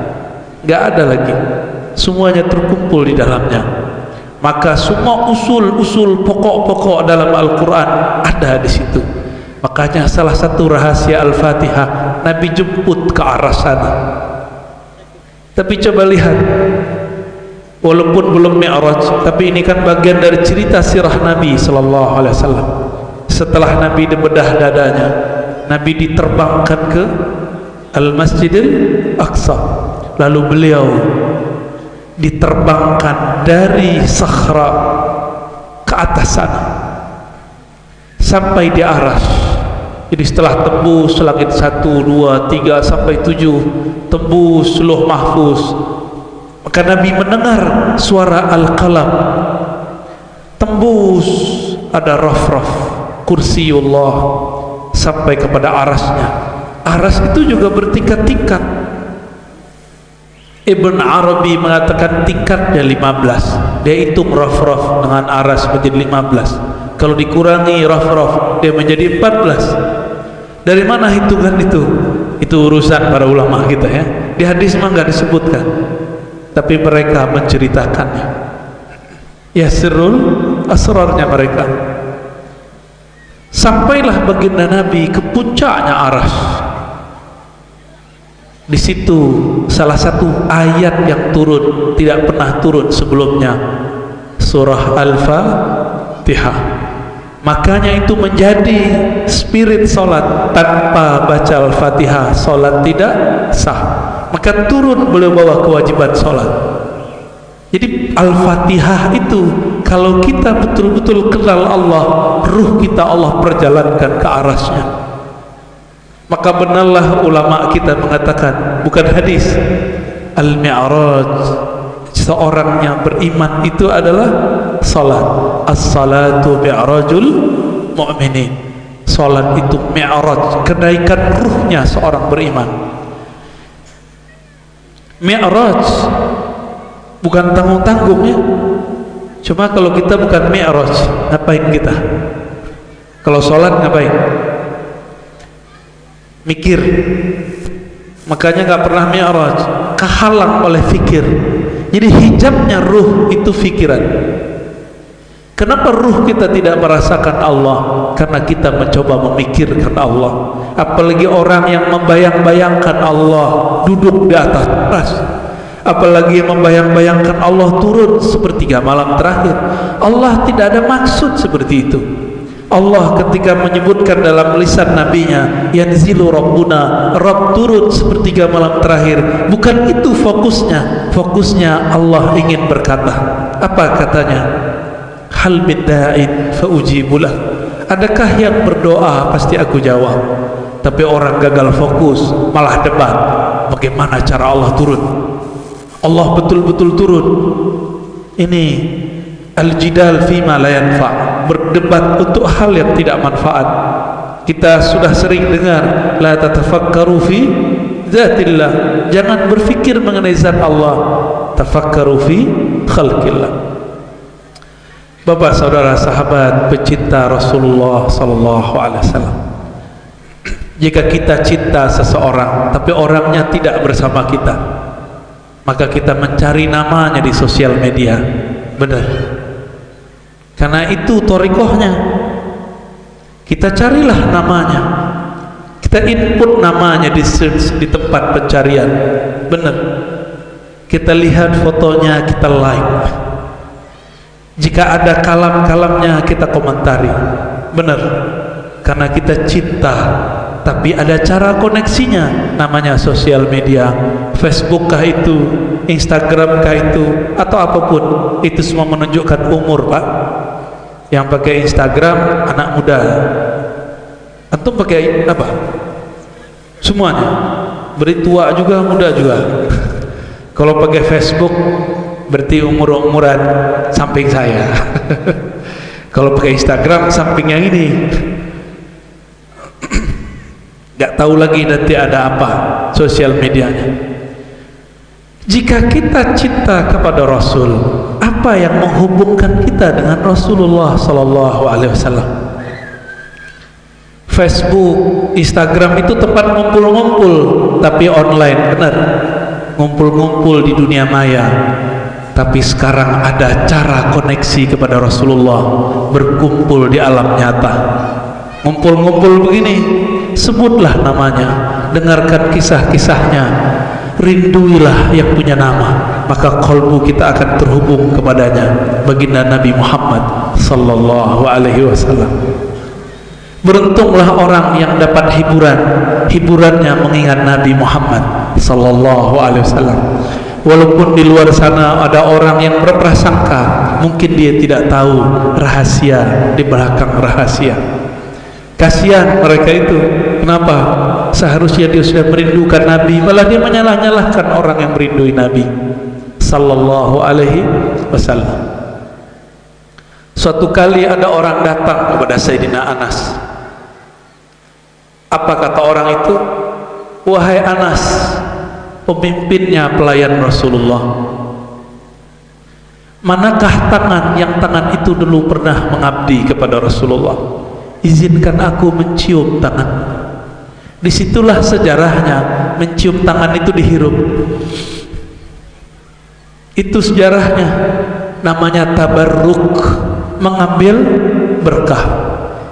Enggak ada lagi. Semuanya terkumpul di dalamnya. Maka semua usul-usul pokok-pokok dalam Al-Quran ada di situ. Makanya salah satu rahasia Al-Fatihah Nabi jemput ke arah sana. Tapi coba lihat, walaupun belum Mi'raj, tapi ini kan bagian dari cerita sirah Nabi sallallahu alaihi wasallam. Setelah Nabi dibedah dadanya, Nabi diterbangkan ke Al-Masjidil Aqsa. Lalu beliau diterbangkan dari Sakhra ke atas sana sampai di Arash. Jadi setelah tembus langit 1, 2, 3 sampai 7, tembus Lauh Mahfuz, maka Nabi mendengar suara Al-Qalam, tembus ada raf-raf kursiullah sampai kepada Arasnya. Aras itu juga bertingkat-tingkat. Ibn Arabi mengatakan tingkatnya 15. Dia hitung raf-raf dengan aras menjadi 15. Kalau dikurangi raf-raf dia menjadi 14. Dari mana hitungan itu? Itu urusan para ulama kita ya. Di hadis mah enggak disebutkan, tapi mereka menceritakannya. Ya sirrul asrarnya mereka. Sampailah baginda Nabi ke puncaknya Aras. Di situ salah satu ayat yang turun tidak pernah turun sebelumnya, surah Al-Fatihah. Makanya itu menjadi spirit salat. Tanpa baca Al-Fatihah salat tidak sah. Maka turun beliau bawa kewajiban salat. Jadi Al-Fatihah itu kalau kita betul-betul kenal Allah, ruh kita Allah perjalankan ke arasnya. Maka benarlah ulama kita mengatakan, bukan hadis, Al-Mi'raj, seorang yang beriman itu adalah salat. As-salatu mi'rajul mu'minin. Salat itu mi'raj, kenaikan ruhnya seorang beriman. Mi'raj bukan tanggung-tanggung ya. Cuma kalau kita bukan mi'raj, ngapain kita? Kalau salat ngapain? Mikir. Makanya nggak pernah mi'raj, kehalang oleh fikir. Jadi hijabnya ruh itu fikiran. Kenapa ruh kita tidak merasakan Allah? Karena kita mencoba memikirkan Allah. Apalagi orang yang membayang-bayangkan Allah duduk di atas aras, apalagi membayang-bayangkan Allah turun sepertiga malam terakhir. Allah tidak ada maksud seperti itu. Allah ketika menyebutkan dalam lisan nabinya, yanzilu rabbuna, Rabb turun sepertiga malam terakhir, bukan itu fokusnya. Fokusnya Allah ingin berkata, apa katanya? Hal min da'in fa ujibulah. Adakah yang berdoa pasti aku jawab. Tapi orang gagal fokus malah debat, bagaimana cara Allah turun. Allah betul-betul turun. Ini al-jidal fima la yanfa, berdebat untuk hal yang tidak manfaat. Kita sudah sering dengar la tatafakkaru fi dzatillah, jangan berfikir mengenai zat Allah, tafakkaru fi khalqillah. Bapak, saudara, sahabat pecinta Rasulullah sallallahu alaihi wasallam, jika kita cinta seseorang tapi orangnya tidak bersama kita, maka kita mencari namanya di sosial media. Benar, karena itu thariqahnya. Kita carilah namanya, kita input namanya di search, di tempat pencarian. Benar, kita lihat fotonya, kita like. Jika ada kalam-kalamnya kita komentari. Benar, karena kita cinta. Tapi ada cara koneksinya, namanya sosial media, Facebook kah itu, Instagram kah itu, atau apapun, itu semua menunjukkan umur, Pak. Yang pakai Instagram anak muda, antum pakai apa? Semuanya, beri tua juga, muda juga. Kalau pakai Facebook berarti umur-umuran samping saya. Kalau pakai Instagram samping yang ini. Gak tahu lagi nanti ada apa sosial medianya. Jika kita cinta kepada Rasul, apa yang menghubungkan kita dengan Rasulullah sallallahu alaihi wasallam? Facebook, Instagram itu tempat ngumpul-ngumpul, tapi online, benar. Ngumpul-ngumpul di dunia maya. Tapi sekarang ada cara koneksi kepada Rasulullah, berkumpul di alam nyata. Ngumpul-ngumpul begini, sebutlah namanya, dengarkan kisah-kisahnya, rinduilah yang punya nama, maka kalbu kita akan terhubung kepadanya. Baginda Nabi Muhammad sallallahu alaihi wasallam. Beruntunglah orang yang dapat hiburannya mengingat Nabi Muhammad sallallahu alaihi wasallam. Walaupun di luar sana ada orang yang berprasangka mungkin dia tidak tahu rahasia di belakang rahasia. Kasihan mereka itu. Kenapa? Seharusnya dia sudah merindukan Nabi, malah dia menyalah-nyalahkan orang yang merindui Nabi sallallahu alaihi wasallam. Suatu kali ada orang datang kepada Sayyidina Anas. Apa kata orang itu? Wahai Anas, pemimpinnya pelayan Rasulullah, manakah tangan yang tangan itu dulu pernah mengabdi kepada Rasulullah? Izinkan aku mencium tangan. Disitulah sejarahnya, mencium tangan itu dihirup. Itu sejarahnya, namanya tabarruk, mengambil berkah.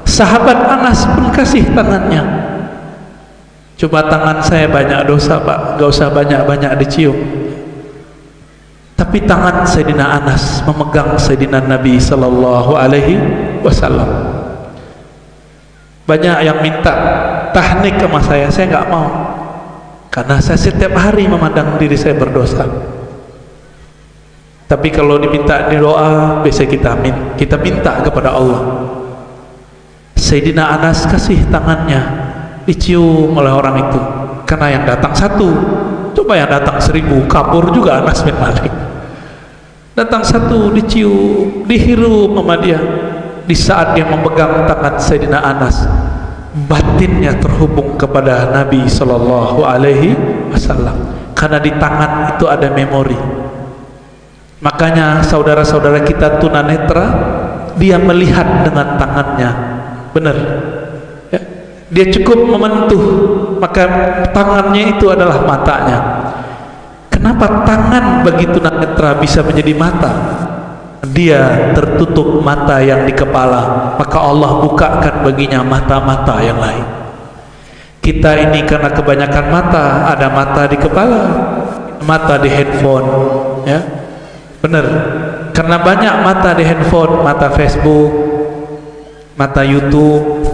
Sahabat Anas pun kasih tangannya. Coba tangan saya banyak dosa, Pak, gak usah banyak-banyak dicium. Tapi tangan Sayyidina Anas memegang Sayyidina Nabi sallallahu alaihi wasallam. Banyak yang minta tahnik sama saya nggak mau, karena saya setiap hari memandang diri saya berdosa. Tapi kalau diminta di doa, biasa kita minta kepada Allah. Sayyidina Anas kasih tangannya, dicium oleh orang itu. Karena yang datang satu, coba yang datang 1000, kabur juga Anas bin Malik. Datang satu, dicium, dihirup sama dia. Di saat dia memegang tangan Sayyidina Anas, batinnya terhubung kepada Nabi sallallahu alaihi wasallam. Karena di tangan itu ada memori. Makanya saudara-saudara kita tunanetra, dia melihat dengan tangannya, benar ya? Dia cukup mementuh, maka tangannya itu adalah matanya. Kenapa tangan bagi tunanetra bisa menjadi mata? Dia tertutup mata yang di kepala, maka Allah bukakan baginya mata-mata yang lain. Kita ini karena kebanyakan mata, ada mata di kepala, mata di handphone, ya benar. Karena banyak mata di handphone, mata Facebook, mata YouTube,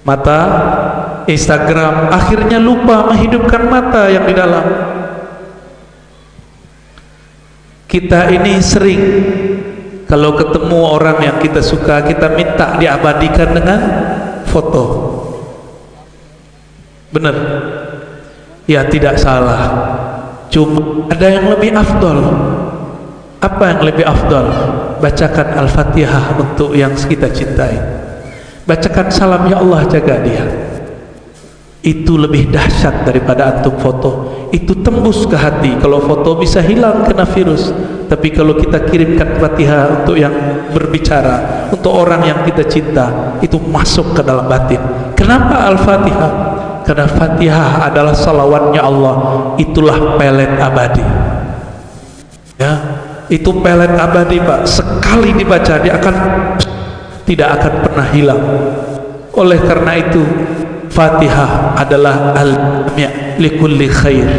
mata Instagram, akhirnya lupa menghidupkan mata yang di dalam. Kita ini sering kalau ketemu orang yang kita suka, kita minta diabadikan dengan foto. Benar? Ya tidak salah. Cuma ada yang lebih afdol. Apa yang lebih afdol? Bacakan Al-Fatihah untuk yang kita cintai. Bacakan salam, ya Allah jaga dia. Itu lebih dahsyat daripada antum foto. Itu tembus ke hati. Kalau foto bisa hilang kena virus, tapi kalau kita kirimkan Fatihah untuk yang berbicara, untuk orang yang kita cinta, itu masuk ke dalam batin. Kenapa Al-Fatihah? Karena Fatihah adalah salawatnya Allah. Itulah pelet abadi, ya, itu pelet abadi, Pak. Sekali dibaca dia akan tidak akan pernah hilang. Oleh karena itu Fatihah adalah al-jami' likulli khair.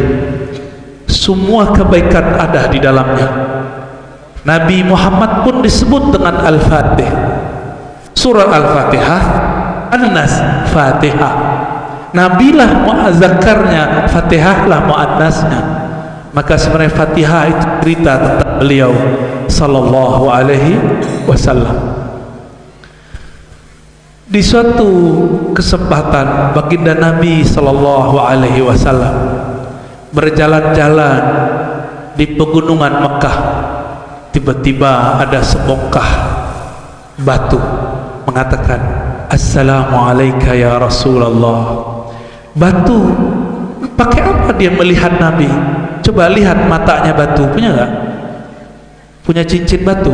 Semua kebaikan ada di dalamnya. Nabi Muhammad pun disebut dengan Al-Fatih. Surah Al-Fatihah, An-Nas, Fatihah. Nabilah mu'azzakarnya, Fatihahlah mu'annasnya. Maka sebenarnya Fatihah itu cerita tentang beliau sallallahu alaihi wasallam. Di suatu kesempatan baginda Nabi sallallahu alaihi wasallam berjalan-jalan di pegunungan Mekah. Tiba-tiba ada sebongkah batu mengatakan, "Assalamualaikum ya Rasulullah." Batu pakai apa dia melihat Nabi? Coba lihat matanya batu, punya nggak? Punya cincin batu?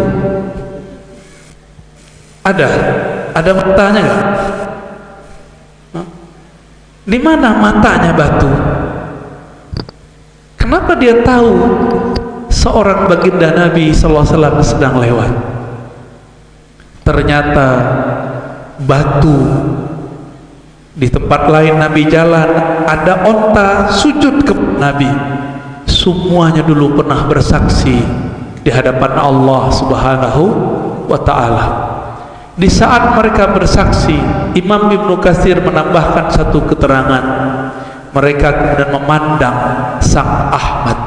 Ada matanya nggak? Di mana matanya batu? Kenapa dia tahu seorang baginda Nabi sallallahu alaihi wasallam sedang lewat? Ternyata batu di tempat lain Nabi jalan, ada onta sujud ke Nabi. Semuanya dulu pernah bersaksi di hadapan Allah Subhanahu wa ta'ala. Di saat mereka bersaksi, Imam Ibnu Katsir menambahkan satu keterangan. Mereka kemudian memandang Sang Ahmad.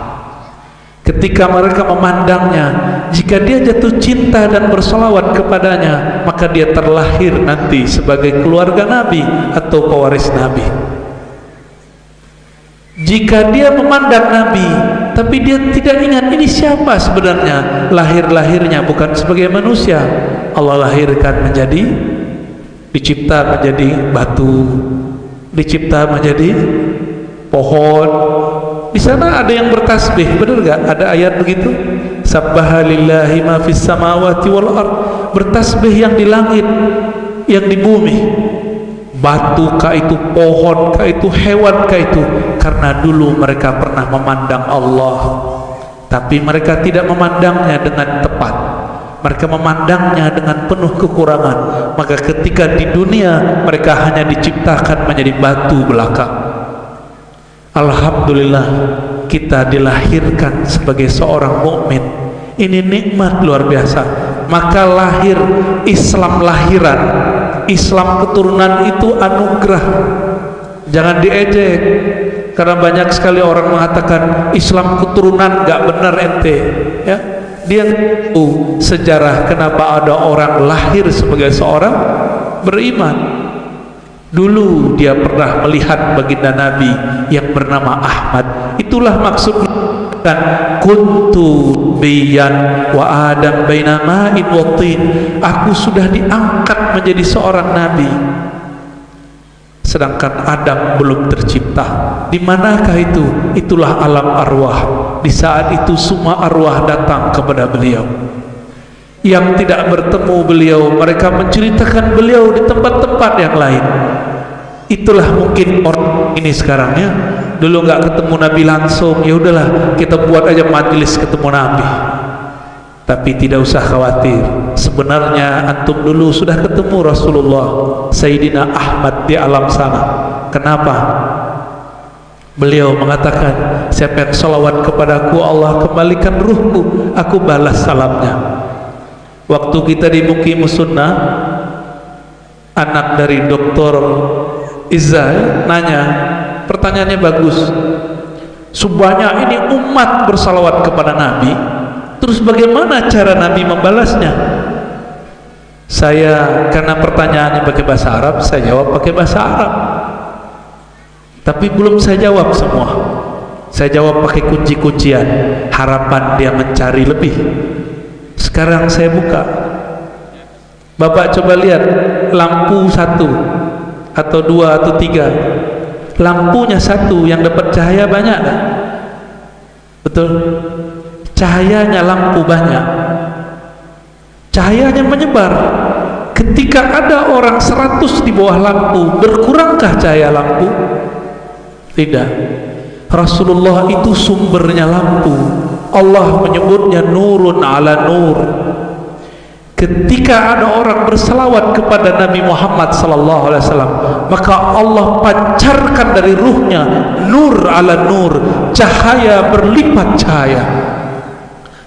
Ketika mereka memandangnya, jika dia jatuh cinta dan bersolawat kepadanya, maka dia terlahir nanti sebagai keluarga Nabi atau pewaris Nabi. Jika dia memandang Nabi, tapi dia tidak ingat ini siapa sebenarnya, lahir-lahirnya bukan sebagai manusia, Allah lahirkan menjadi, dicipta menjadi batu, dicipta menjadi pohon. Di sana ada yang bertasbih, benar gak? Ada ayat begitu. Sabbaha lillahi ma fis samawati wal ard. Bertasbih yang di langit, yang di bumi. Batu kah itu, pohon kah itu, hewan kah itu. Karena dulu mereka pernah memandang Allah, tapi mereka tidak memandangnya dengan tepat. Mereka memandangnya dengan penuh kekurangan. Maka ketika di dunia mereka hanya diciptakan menjadi batu belaka. Alhamdulillah kita dilahirkan sebagai seorang mukmin. Ini nikmat luar biasa. Maka lahir Islam lahiran, Islam keturunan itu anugerah. Jangan diejek. Karena banyak sekali orang mengatakan Islam keturunan gak benar ente, ya. Dia tahu sejarah kenapa ada orang lahir sebagai seorang beriman. Dulu dia pernah melihat baginda Nabi yang bernama Ahmad. Itulah maksudnya kan kuntu biyan wa adam baina ma'in wa tin. Aku sudah diangkat menjadi seorang nabi, sedangkan Adam belum tercipta. Di manakah itu? Itulah alam arwah. Di saat itu semua arwah datang kepada beliau. Yang tidak bertemu beliau, mereka menceritakan beliau di tempat-tempat yang lain. Itulah mungkin orang ini sekarang, ya. Dulu nggak ketemu Nabi langsung, ya udahlah kita buat aja majelis ketemu Nabi. Tapi tidak usah khawatir. Sebenarnya antum dulu sudah ketemu Rasulullah Sayyidina Ahmad di alam sana. Kenapa? Beliau mengatakan, siapa yang salawat kepadaku, Allah kembalikan ruhku, aku balas salamnya. Waktu kita di Muqimus Sunnah, anak dari Dr. Izza nanya, pertanyaannya bagus. Sebanyak ini umat bersalawat kepada Nabi, terus bagaimana cara Nabi membalasnya? Saya, karena pertanyaannya pakai bahasa Arab, saya jawab pakai bahasa Arab. Tapi belum saya jawab semua. Saya jawab pakai kunci-kuncian, harapan dia mencari lebih. Sekarang saya buka. Bapak coba lihat lampu satu atau dua atau tiga. Lampunya satu, yang dapat cahaya banyak kan? Betul? Cahayanya lampu banyak, cahayanya menyebar. Ketika ada orang 100 di bawah lampu, berkurangkah cahaya lampu? Tidak. Rasulullah itu sumbernya lampu. Allah menyebutnya nurun ala nur. Ketika ada orang berselawat kepada Nabi Muhammad sallallahu alaihi wasallam, maka Allah pancarkan dari ruhnya nur ala nur, cahaya berlipat cahaya,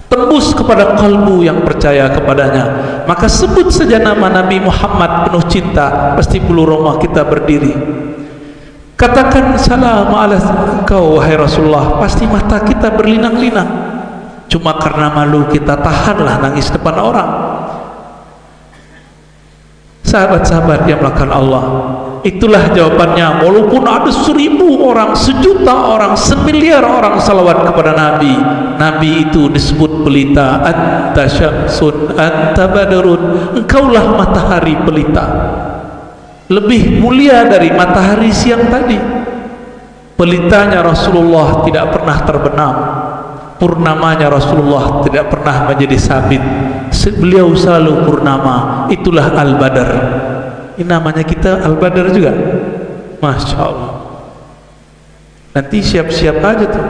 tembus kepada kalbu yang percaya kepadanya. Maka sebut saja nama Nabi Muhammad penuh cinta, pasti bulu roma kita berdiri. Katakan salam ala engkau wahai Rasulullah, pasti mata kita berlinang-linang. Cuma karena malu kita tahanlah nangis depan orang. Sahabat-sahabat yang melakukan Allah, itulah jawabannya. Walaupun ada 1000 orang, 1.000.000 orang, 1.000.000.000 orang salawat kepada Nabi, Nabi itu disebut pelita. Anta syamsun anta badrun, engkaulah matahari pelita, lebih mulia dari matahari siang tadi. Pelitanya Rasulullah tidak pernah terbenam, purnamanya Rasulullah tidak pernah menjadi sabit. Beliau selalu purnama. Itulah Al-Badar. Ini namanya kita Al-Badar juga. Masya Allah. Nanti siap-siap aja tuh,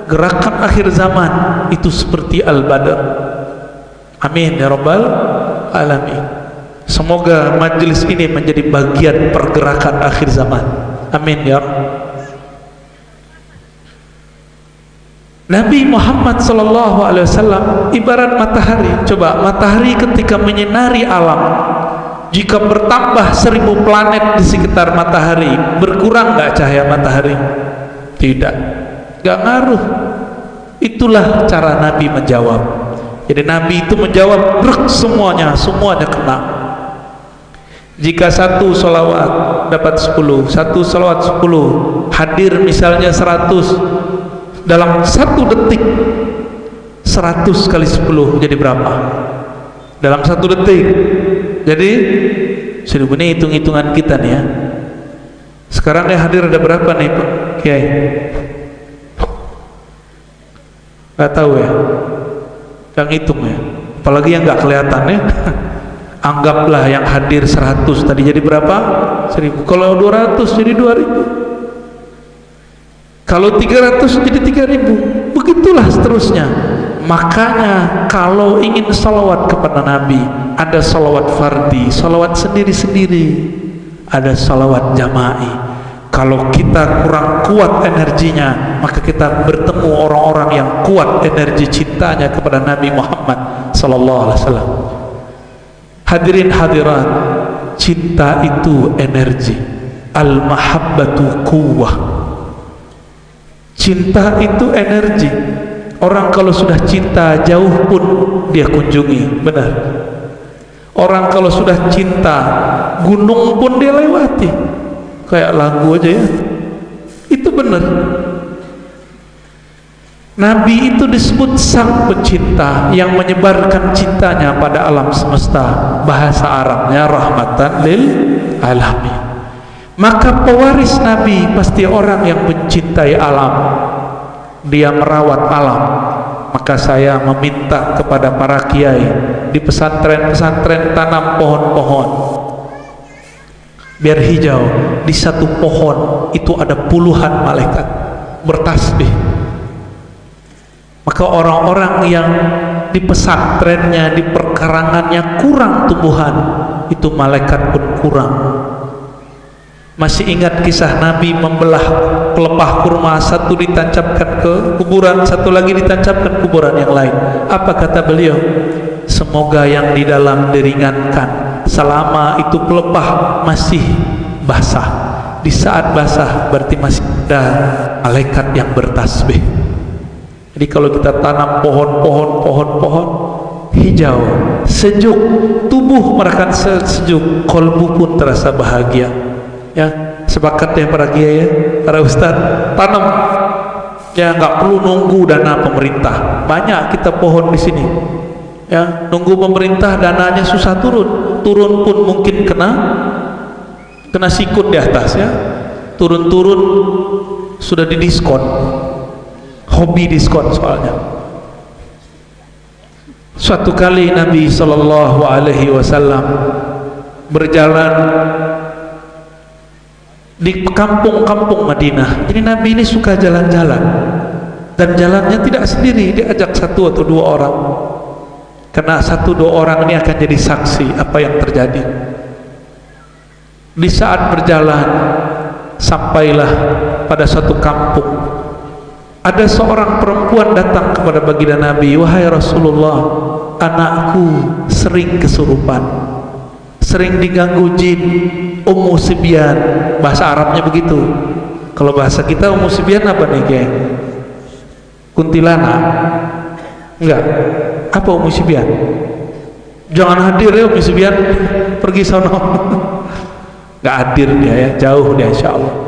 gerakan akhir zaman itu seperti Al-Badar. Amin ya Rabbal Alamin. Semoga majelis ini menjadi bagian pergerakan akhir zaman. Amin ya Rabb. Nabi Muhammad SAW ibarat matahari. Coba matahari ketika menyinari alam, jika bertambah 1000 planet di sekitar matahari, berkurang nggak cahaya matahari? Tidak, nggak ngaruh. Itulah cara Nabi menjawab. Jadi Nabi itu menjawab semuanya kena. Jika satu salawat dapat 10, satu salawat 10, hadir misalnya 100, dalam 1 detik 100 kali 10 jadi berapa? Dalam 1 detik. Jadi ini hitung-hitungan kita nih ya. Sekarang yang hadir ada berapa nih Pak Kiai? Gak tahu ya, yang hitung ya, apalagi yang gak kelihatan ya. Anggaplah yang hadir 100 tadi jadi berapa? 1000. Kalau 200 jadi 2000. Kalau 300 jadi 3000. Begitulah seterusnya. Makanya kalau ingin salawat kepada Nabi, ada salawat fardi, salawat sendiri-sendiri, ada salawat jama'i. Kalau kita kurang kuat energinya, maka kita bertemu orang-orang yang kuat energi cintanya kepada Nabi Muhammad sallallahu alaihi wasallam. Hadirin hadirat, cinta itu energi. Al-mahabbatu quwwah. Cinta itu energi. Orang kalau sudah cinta, jauh pun dia kunjungi. Benar. Orang kalau sudah cinta, gunung pun dia lewati. Kayak lagu aja ya. Itu benar. Nabi itu disebut sang pecinta yang menyebarkan cintanya pada alam semesta. Bahasa Arabnya rahmatan lil alamin. Maka pewaris Nabi pasti orang yang mencintai alam. Dia merawat alam. Maka saya meminta kepada para kiai di pesantren-pesantren, tanam pohon-pohon biar hijau. Di satu pohon itu ada puluhan malaikat bertasbih. Maka orang-orang yang di pesantrennya, di perkarangannya kurang tumbuhan, itu malaikat pun kurang. Masih ingat kisah Nabi membelah pelepah kurma, satu ditancapkan ke kuburan, satu lagi ditancapkan kuburan yang lain. Apa kata beliau? Semoga yang di dalam diringankan selama itu pelepah masih basah. Di saat basah berarti masih ada malaikat yang bertasbih. Jadi kalau kita tanam pohon-pohon hijau, sejuk, tubuh merasakan sejuk, kolbu pun terasa bahagia. Ya, sepakat ya para kiai ya, para ustadz, tanam. Ya, nggak perlu nunggu dana pemerintah. Banyak kita pohon di sini. Ya, nunggu pemerintah dananya susah turun. Turun pun mungkin kena sikut di atas ya. Turun-turun sudah didiskon. Hobi diskon soalnya. Suatu kali Nabi sallallahu alaihi wasallam berjalan di kampung-kampung Madinah. Jadi Nabi ini suka jalan-jalan, dan jalannya tidak sendiri, diajak 1 atau 2 orang. Karena 1-2 orang ini akan jadi saksi apa yang terjadi. Di saat berjalan, sampailah pada suatu kampung. Ada seorang perempuan datang kepada baginda Nabi, "Wahai Rasulullah, anakku sering kesurupan, sering diganggu jin, Ummu Sibyan," bahasa Arabnya begitu. Kalau bahasa kita Ummu Sibyan apa nih, geng? Kuntilanak? Enggak. Apa Ummu Sibyan? Jangan hadir ya Ummu Sibyan, pergi sono. Enggak hadir dia ya, jauh dia insyaallah.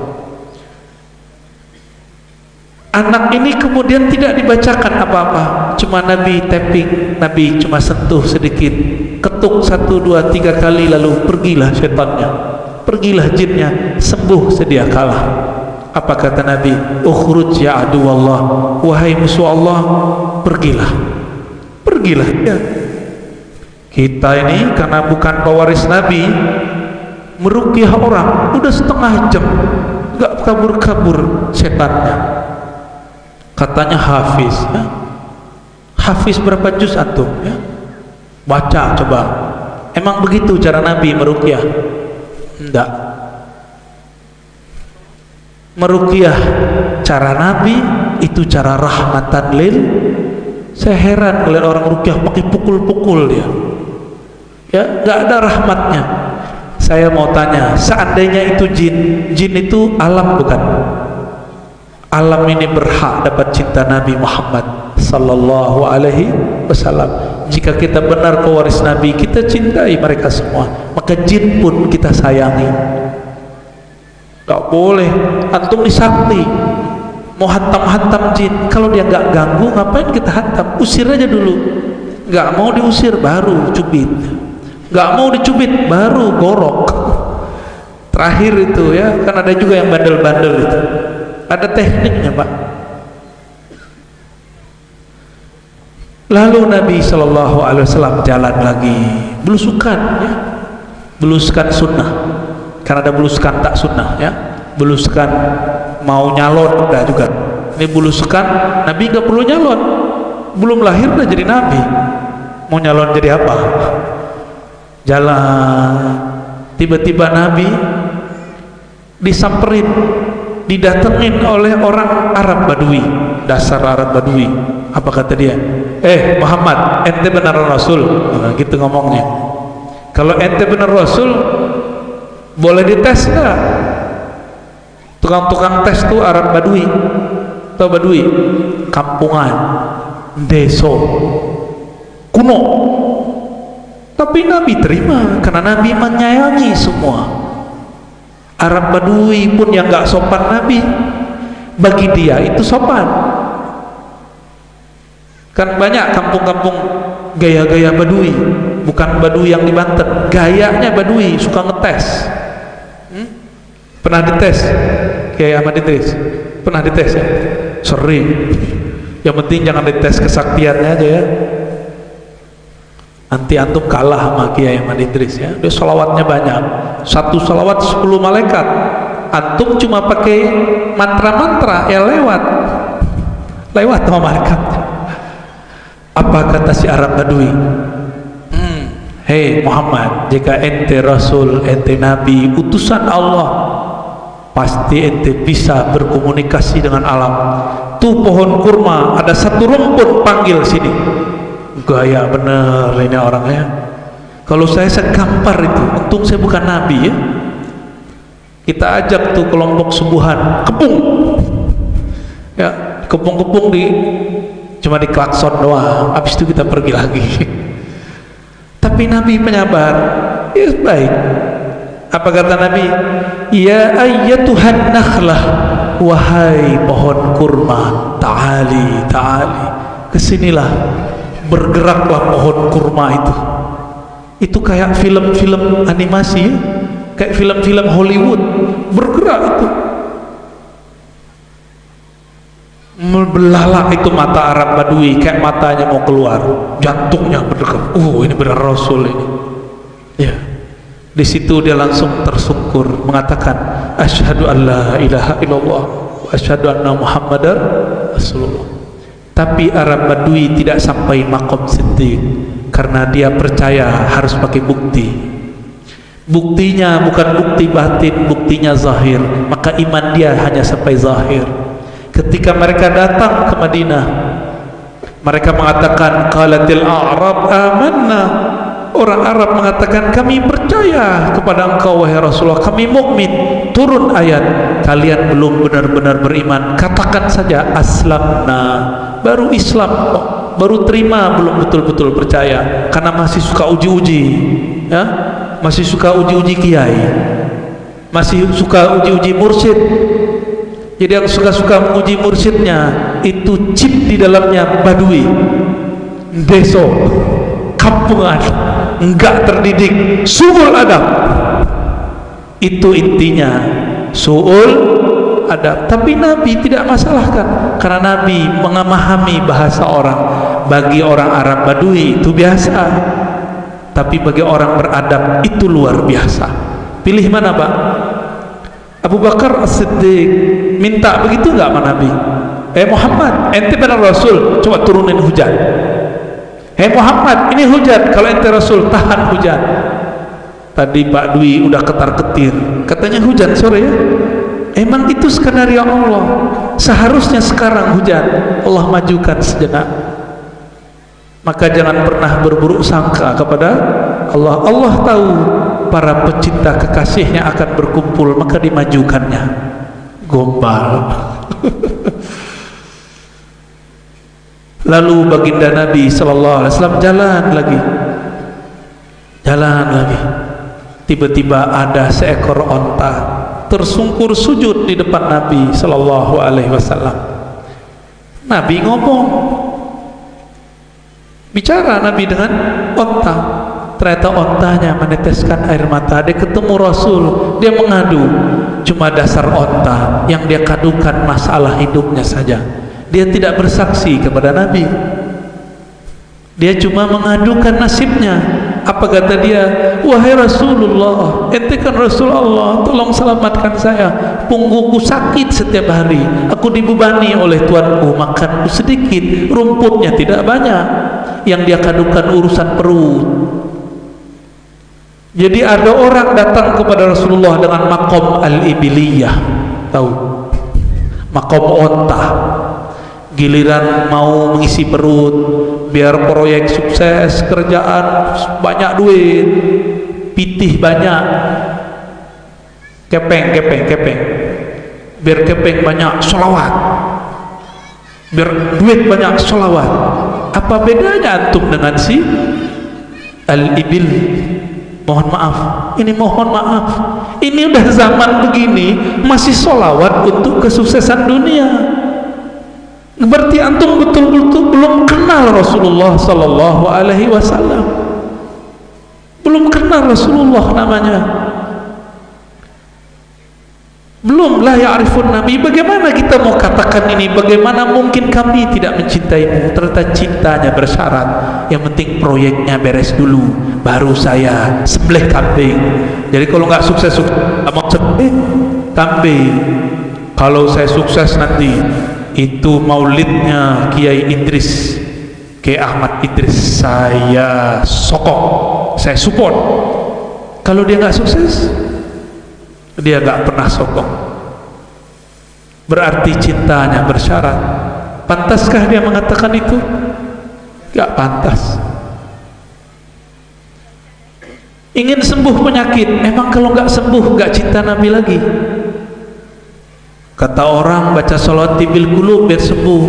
Anak ini kemudian tidak dibacakan apa-apa, cuma Nabi tapping, Nabi cuma sentuh sedikit, ketuk 1, 2, 3 kali, lalu pergilah setannya, pergilah jinnya, sembuh sedia kalah. Apa kata Nabi? Ukhruj ya aduwallah, wahai musuh Allah, pergilah, pergilah ya. Kita ini karena bukan pewaris Nabi, meruqyah orang udah setengah jam nggak kabur-kabur setannya. Katanya hafiz ya. Hafiz berapa juz antum ya? Baca coba. Emang begitu cara Nabi meruqyah? Enggak. Meruqyah cara Nabi itu cara rahmatan lil. Saya heran melihat orang ruqyah pakai pukul-pukul dia. Ya, enggak ada rahmatnya. Saya mau tanya, seandainya itu jin, jin itu alam bukan? Alam ini berhak dapat cinta Nabi Muhammad sallallahu alaihi wasallam. Jika kita benar pewaris Nabi, kita cintai mereka semua, maka jin pun kita sayangi. Gak boleh antum disakti mau hantam-hantam jin, kalau dia gak ganggu ngapain kita hantam? Usir aja dulu. Gak mau diusir baru cubit, gak mau dicubit baru gorok. Terakhir itu ya, kan ada juga yang bandel-bandel itu, ada tekniknya Pak. Lalu Nabi SAW jalan lagi, belusukan ya, belusukan sunnah, karena ada belusukan tak sunnah ya. Belusukan mau nyalon udah juga, ini belusukan Nabi nggak perlu nyalon, belum lahir udah jadi Nabi, mau nyalon jadi apa? Jalan, tiba-tiba Nabi disamperin, didatengin oleh orang Arab Badui, dasar Arab Badui. Apa kata dia? Muhammad, ente benar Rasul? Nah, gitu ngomongnya. Kalau ente benar Rasul, boleh dites nggak? Tukang-tukang tes tuh Arab Badui. Tahu Badui? Kampungan, deso, kuno. Tapi Nabi terima karena Nabi menyayangi semua. Arab Badui pun yang gak sopan Nabi, bagi dia itu sopan. Kan banyak kampung-kampung gaya-gaya Badui, bukan Badui yang di Banten, gayanya Badui, suka ngetes. Pernah dites? Kayak Ahmad Idris pernah dites ya? Sering. Yang penting jangan dites kesaktiannya aja ya, nanti antum kalah sama Kiai Ahmad Idris ya. Dia salawatnya banyak, satu salawat 10 malaikat. Antum cuma pakai mantra-mantra ya lewat sama malaikat. Apa kata si Arab Badui? Hei Muhammad, jika ente Rasul, ente Nabi, utusan Allah, pasti ente bisa berkomunikasi dengan alam. Tuh pohon kurma, ada satu rumput, panggil sini. Gaya bener ini orangnya. Kalau saya gampar itu, untung saya bukan Nabi ya. Kita ajak tuh kelompok subuhan, kepung ya, kepung-kepung cuma di klakson doang, habis itu kita pergi lagi. Tapi Nabi penyabar ya, baik. Apa kata Nabi? Ya ayyatuhan nakhlah, wahai pohon kurma, ta'ali, kesinilah, bergeraklah pohon kurma itu. Itu kayak film-film animasi ya? Kayak film-film Hollywood, bergerak itu. Belalak itu mata Arab Badui, kayak matanya mau keluar, jantungnya berdebar. Ini benar Rasul ini ya. Di situ dia langsung tersungkur mengatakan asyhadu an la ilaha illallah wa asyhadu anna muhammadar rasulullah. Tapi Arab Badui tidak sampai maqam siddiq karena dia percaya harus pakai bukti. Buktinya bukan bukti batin, buktinya zahir, maka iman dia hanya sampai zahir. Ketika mereka datang ke Madinah, mereka mengatakan qalatil a'rab amanna, orang Arab mengatakan, kami percaya kepada engkau wahai Rasulullah, kami mukmin. Turun ayat, kalian belum benar-benar beriman, katakan saja aslamna, baru Islam kok, baru terima, belum betul-betul percaya, karena masih suka uji-uji, ya, masih suka uji-uji kiai, masih suka uji-uji mursyid. Jadi yang suka-suka menguji mursyidnya itu chip di dalamnya badui, deso, kampungan, enggak terdidik, suul adab. Itu intinya, suul adab. Tapi Nabi tidak masalahkan, karena Nabi memahami bahasa orang. Bagi orang Arab badui itu biasa, tapi bagi orang beradab itu luar biasa. Pilih mana Pak? Abu Bakar As-Siddiq minta begitu enggak sama Nabi? Muhammad, ente benar Rasul, coba turunin hujan. Muhammad, ini hujan, kalau ente Rasul tahan hujan. Tadi Pak Dwi udah ketar-ketir, katanya hujan sore ya. Emang itu skenario Allah. Seharusnya sekarang hujan, Allah majukan sejenak. Maka jangan pernah berburuk sangka kepada Allah. Allah tahu para pecinta kekasihnya akan berkumpul, maka dimajukannya. Gombal. Lalu baginda Nabi sallallahu alaihi wasallam jalan lagi. Tiba-tiba ada seekor onta tersungkur sujud di depan Nabi sallallahu alaihi wasallam. Nabi ngomong, bicara Nabi dengan onta. Ternyata ontanya meneteskan air mata. Dia ketemu Rasul, dia mengadu. Cuma dasar onta yang dia kadukan masalah hidupnya saja. Dia tidak bersaksi kepada Nabi. Dia cuma mengadukan nasibnya. Apa kata dia? Wahai Rasulullah, ente kan Rasul Allah, tolong selamatkan saya. Punggungku sakit setiap hari. Aku dibebani oleh tuanku, makanku sedikit, rumputnya tidak banyak. Yang dia kadukan urusan perut. Jadi ada orang datang kepada Rasulullah dengan makom al-ibiliyah, tahu? Makom onta. Giliran mau mengisi perut, biar proyek sukses, kerjaan banyak duit, pitih banyak, kepeng. Biar kepeng banyak, sholawat. Biar duit banyak, sholawat. Apa bedanya antum dengan si al-ibil? Mohon maaf, ini mohon maaf, ini udah zaman begini masih sholawat untuk kesuksesan dunia. Berarti antum betul-betul belum kenal Rasulullah sallallahu alaihi wasallam, belum kenal Rasulullah namanya, belum la ya'rifun Nabi. Bagaimana kita mau katakan ini? Bagaimana mungkin kami tidak mencintaimu? Ternyata cintanya bersyarat. Yang penting proyeknya beres dulu, baru saya sembelih kambing. Jadi kalau nggak sukses mau sembelih kambing. Kalau saya sukses nanti itu maulidnya Kiai Idris, Kiai Ahmad Idris, saya sokong, saya support. Kalau dia nggak sukses, dia nggak pernah sokong. Berarti cintanya bersyarat. Pantaskah dia mengatakan itu? Nggak pantas. Ingin sembuh penyakit, emang kalau nggak sembuh nggak cinta Nabi lagi. Kata orang baca sholawat tibil qulub biar sembuh.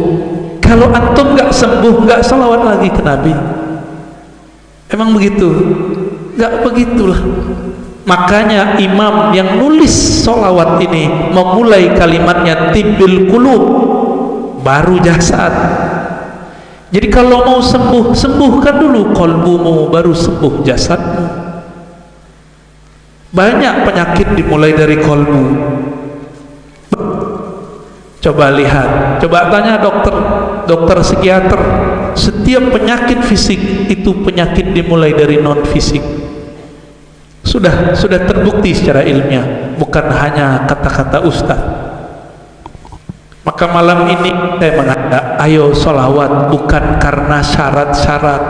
Kalau antum nggak sembuh, nggak sholawat lagi ke Nabi. Emang begitu? Nggak begitulah. Makanya imam yang nulis sholawat ini memulai kalimatnya tibil qulub, baru jasad. Jadi kalau mau sembuh, sembuhkan dulu qalbumu, baru sembuh jasadmu. Banyak penyakit dimulai dari qalbu. Coba lihat, coba tanya dokter psikiater, setiap penyakit fisik itu penyakit dimulai dari non fisik. Sudah terbukti secara ilmiah, bukan hanya kata-kata ustaz. Maka malam ini saya mengajak, ayo sholawat bukan karena syarat-syarat,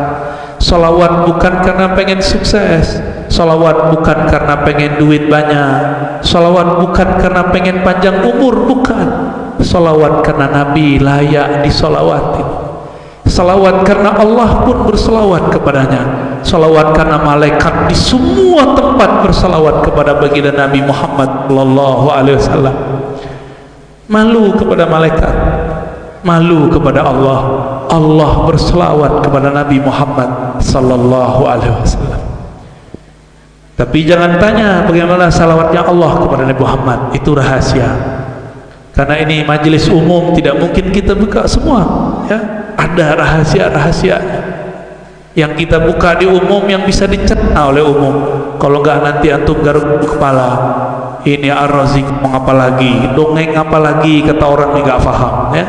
sholawat bukan karena pengen sukses, sholawat bukan karena pengen duit banyak, sholawat bukan karena pengen panjang umur, bukan. Sholawat karena Nabi layak disolawatin. Salawat karena Allah pun berselawat kepadanya. salawat karena malaikat di semua tempat bersalawat kepada baginda Nabi Muhammad sallallahu alaihi wasallam. Malu kepada malaikat, malu kepada Allah. Allah berselawat kepada Nabi Muhammad sallallahu alaihi wasallam. Tapi jangan tanya bagaimana salawatnya Allah kepada Nabi Muhammad, itu rahasia. Karena ini majelis umum, tidak mungkin kita buka semua, ya. Ada rahasia-rahasianya yang kita buka di umum yang bisa dicerna oleh umum. Kalau enggak nanti antum garuk kepala. Ini Ar-Razi ngomong apa lagi, dongeng apa lagi, kata orang yang enggak paham, ya.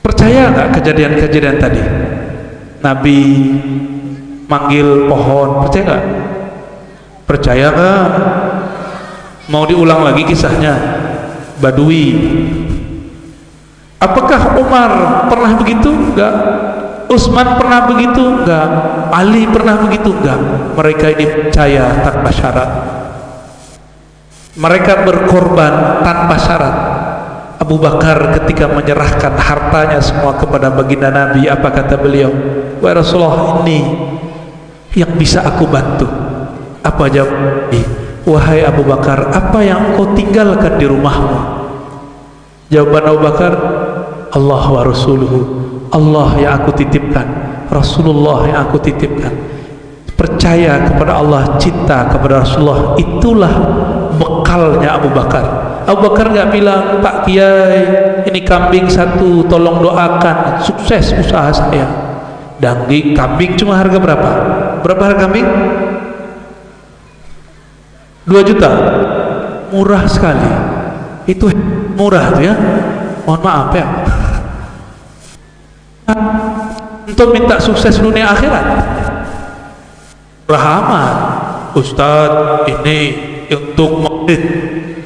Percaya enggak kejadian-kejadian tadi? Nabi manggil pohon, percaya enggak? Percaya enggak? Mau diulang lagi kisahnya? Badui. Apakah Umar pernah begitu? Enggak. Utsman pernah begitu? Enggak. Ali pernah begitu? Enggak. Mereka ini percaya tanpa syarat. Mereka berkorban tanpa syarat. Abu Bakar ketika menyerahkan hartanya semua kepada baginda Nabi, apa kata beliau? Wahai Rasulullah, ini yang bisa aku bantu. Apa jawab? Wahai Abu Bakar, apa yang engkau tinggalkan di rumahmu? Jawaban Abu Bakar, Allah wa Rasuluhu. Allah yang aku titipkan, Rasulullah yang aku titipkan. Percaya kepada Allah, cinta kepada Rasulullah, itulah bekalnya Abu Bakar. Abu Bakar enggak bilang, Pak Kiai, ini kambing satu, tolong doakan sukses usaha saya. Daging kambing cuma harga berapa? Berapa harga kambing? 2 juta. Murah sekali. Itu murah tuh ya. Mohon maaf ya. Untuk minta sukses dunia akhirat. Rahmat. Ustadz, ini untuk maulid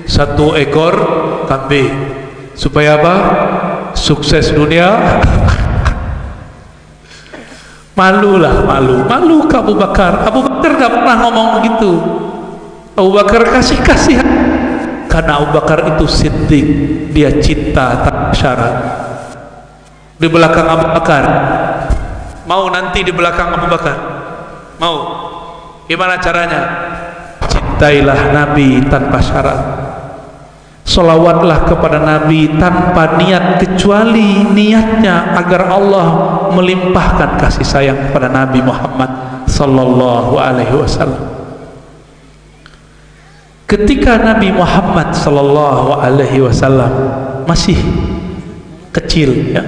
1 ekor kambing. Supaya apa? Sukses dunia. Malulah, malu ke Abu Bakar. Abu Bakar gak pernah ngomong begitu. Abu Bakar kasih karena Abu Bakar itu siddiq, dia cinta tanpa syarat. Di belakang Abu Bakar, mau nanti di belakang Abu Bakar, mau gimana caranya? Cintailah Nabi tanpa syarat, sholawatlah kepada Nabi tanpa niat, kecuali niatnya agar Allah melimpahkan kasih sayang kepada Nabi Muhammad sallallahu alaihi wasallam. Ketika Nabi Muhammad sallallahu alaihi wasallam masih kecil, ya,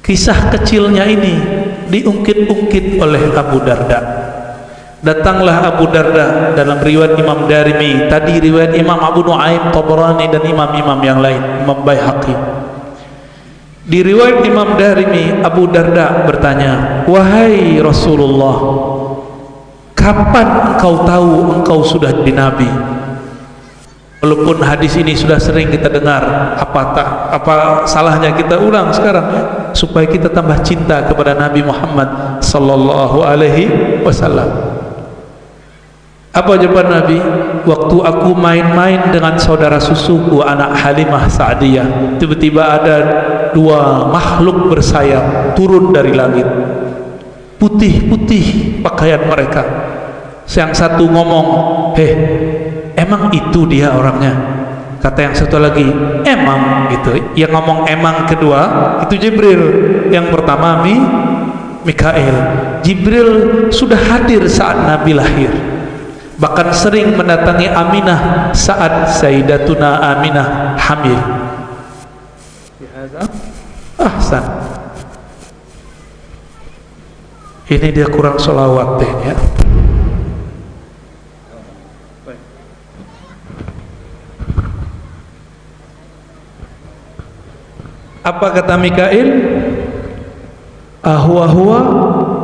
kisah kecilnya ini diungkit-ungkit oleh Abu Darda. Datanglah Abu Darda dalam riwayat Imam Darimi, tadi riwayat Imam Abu Nuaim, Tabrani dan imam-imam yang lain, Imam Baihaqi. Di riwayat Imam Darimi, Abu Darda bertanya, wahai Rasulullah, kapan engkau tahu engkau sudah jadi Nabi? Walaupun hadis ini sudah sering kita dengar, apa salahnya kita ulang sekarang, ya, supaya kita tambah cinta kepada Nabi Muhammad sallallahu alaihi wasallam. Apa jawaban Nabi? Waktu aku main-main dengan saudara susuku anak Halimah Sa'diyah, tiba-tiba ada 2 makhluk bersayap turun dari langit, putih-putih pakaian mereka. Yang satu ngomong, emang itu dia orangnya? Kata yang satu lagi, emang gitu. Yang ngomong emang kedua itu Jibril, yang pertama Mikail. Jibril sudah hadir saat Nabi lahir, bahkan sering mendatangi Aminah saat Sayyidatuna Aminah hamil. Ahsan. Ini dia kurang sholawat deh, ya. Apa kata Mikail? Huwa,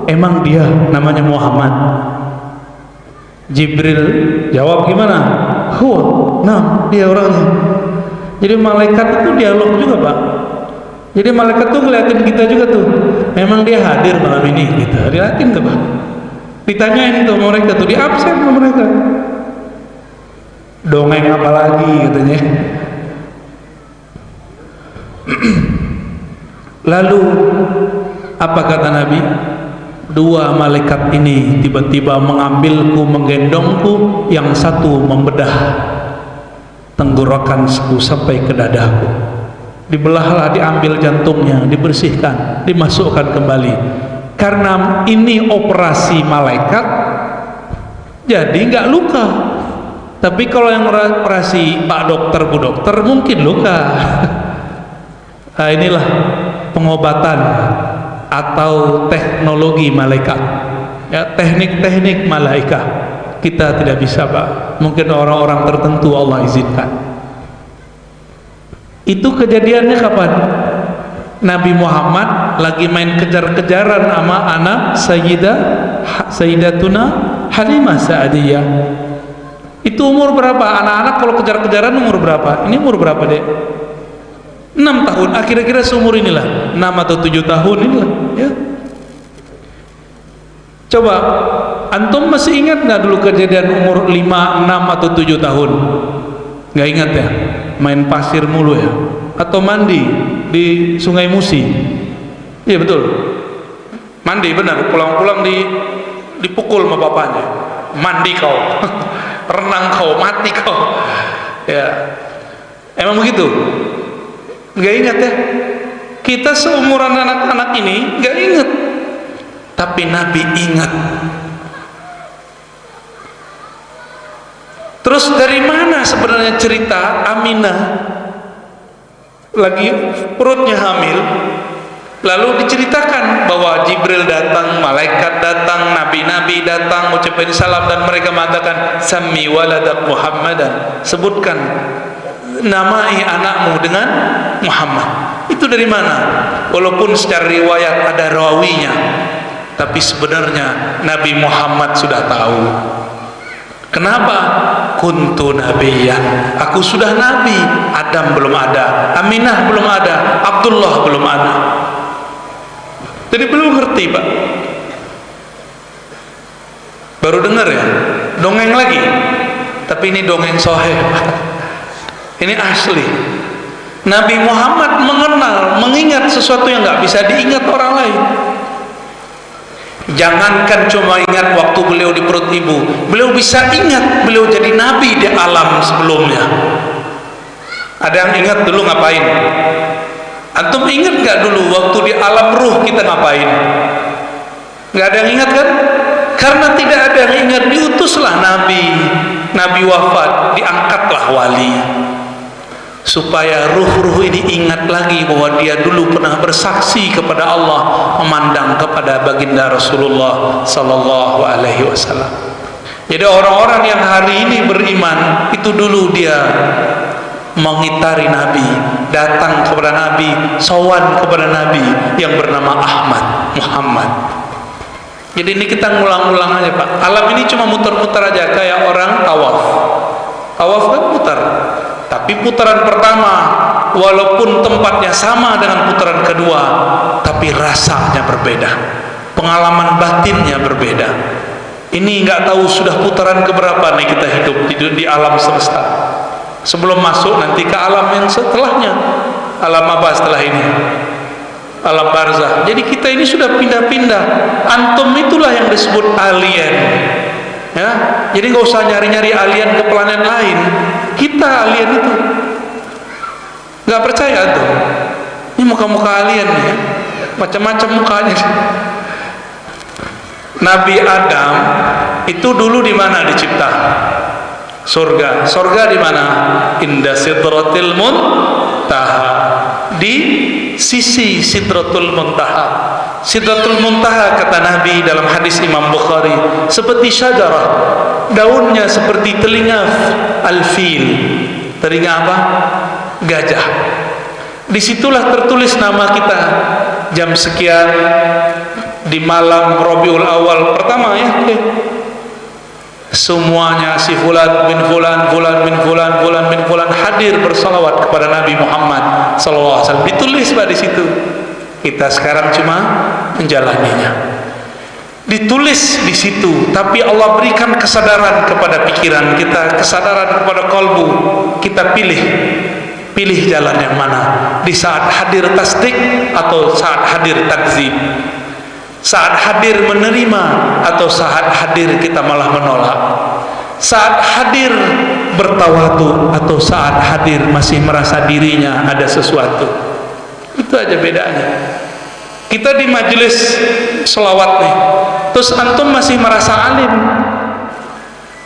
emang dia namanya Muhammad. Jibril jawab gimana? Huwa, nah dia orangnya. Jadi malaikat itu dialog juga, Pak. Jadi malaikat tuh ngeliatin kita juga tuh. Memang dia hadir malam ini, gitu. Diliatin tuh, Pak. Ditanyain tuh mereka tuh, di absen sama mereka. Dongeng apa lagi katanya. Lalu Apa kata Nabi? Dua malaikat ini tiba-tiba mengambilku, menggendongku, yang satu membedah tenggorokanku sampai ke dadaku. Dibelahlah, diambil jantungnya, dibersihkan, dimasukkan kembali. Karena ini operasi malaikat, jadi nggak luka. Tapi kalau yang operasi Pak Dokter, Bu Dokter, mungkin luka. Nah, inilah pengobatan atau teknologi malaikat, ya, teknik-teknik malaikat. Kita tidak bisa, Pak. Mungkin orang-orang tertentu Allah izinkan. Itu kejadiannya kapan? Nabi Muhammad lagi main kejar-kejaran sama anak Sayyidatuna Halimah Sa'diyah. Itu umur berapa? Anak-anak kalau kejar-kejaran umur berapa? Ini umur berapa, Dek? 6 tahun. Kira-kira seumur inilah, 6 atau 7 tahun inilah, ya. Coba antum masih ingat nggak dulu kejadian umur 5, 6 atau 7 tahun? Nggak ingat ya? Main pasir mulu ya? Atau mandi di Sungai Musi? Iya betul. Mandi benar. Pulang-pulang dipukul sama bapaknya. Mandi kau, renang kau, mati kau. Ya, emang begitu. Nggak ingat ya? Kita seumuran anak-anak ini nggak ingat, tapi Nabi ingat. Terus dari mana sebenarnya cerita Aminah lagi perutnya hamil, lalu diceritakan bahwa Jibril datang, malaikat datang, nabi-nabi datang mengucapkan salam, dan mereka mengatakan sammi waladak Muhammadan, sebutkan namai anakmu dengan Muhammad. Itu dari mana? Walaupun secara riwayat ada rawinya, tapi sebenarnya Nabi Muhammad sudah tahu. Kenapa? Kuntu nabiyyan, aku sudah nabi. Adam belum ada, Aminah belum ada, Abdullah belum ada. Jadi belum ngerti, Pak. Baru dengar ya, dongeng lagi. Tapi ini dongeng sahih. Ini asli. Nabi Muhammad mengenal, mengingat sesuatu yang nggak bisa diingat orang lain. Jangankan cuma ingat waktu beliau di perut ibu, beliau bisa ingat beliau jadi nabi di alam sebelumnya. Ada yang ingat dulu ngapain? Antum ingat nggak dulu waktu di alam ruh kita ngapain? Nggak ada yang ingat kan? Karena tidak ada yang ingat, diutuslah nabi. Nabi wafat, diangkatlah wali, supaya ruh-ruh ini ingat lagi bahwa dia dulu pernah bersaksi kepada Allah, memandang kepada baginda Rasulullah sallallahu alaihi wasallam. Jadi orang-orang yang hari ini beriman itu dulu dia mengitari Nabi, datang kepada Nabi, sowan kepada Nabi yang bernama Ahmad Muhammad. Jadi ini kita ngulang-ulang aja, Pak. Alam ini cuma muter-muter aja kayak orang tawaf. Tawaf kan muter. Tapi putaran pertama, walaupun tempatnya sama dengan putaran kedua, tapi rasanya berbeda, pengalaman batinnya berbeda. Ini nggak tahu sudah putaran keberapa nih kita hidup di alam semesta. Sebelum masuk nanti ke alam yang setelahnya. Alam apa setelah ini? Alam barzah. Jadi kita ini sudah pindah-pindah. Antum itulah yang disebut alien. Ya, jadi nggak usah nyari-nyari alien ke planet lain. Kita alien itu. Nggak percaya tuh? Ini muka-muka alien nih, ya? Macam-macam mukanya. Nabi Adam itu dulu di mana dicipta? Surga. Surga di mana? Inda sidratil muntaha. Di sisi sidratul muntaha. Sidratul muntaha kata Nabi dalam hadis Imam Bukhari seperti syajarah, daunnya seperti telinga al-fil. Telinga apa? Gajah. Disitulah tertulis nama kita jam sekian di malam Rabiul Awal pertama ya. Semuanya si fulan bin fulan, fulan bin fulan, fulan bin fulan hadir bersalawat kepada Nabi Muhammad sallallahu alaihi wasallam. Ditulis Pak di situ. Kita sekarang cuma menjalaninya. Ditulis di situ, tapi Allah berikan kesadaran kepada pikiran kita, kesadaran kepada kalbu. Kita pilih Pilih jalan yang mana? Di saat hadir tasdik atau saat hadir takzib? Saat hadir menerima atau saat hadir kita malah menolak? Saat hadir bertawadu atau saat hadir masih merasa dirinya ada sesuatu? Itu aja bedanya. Kita di majelis selawat nih, terus antum masih merasa alim.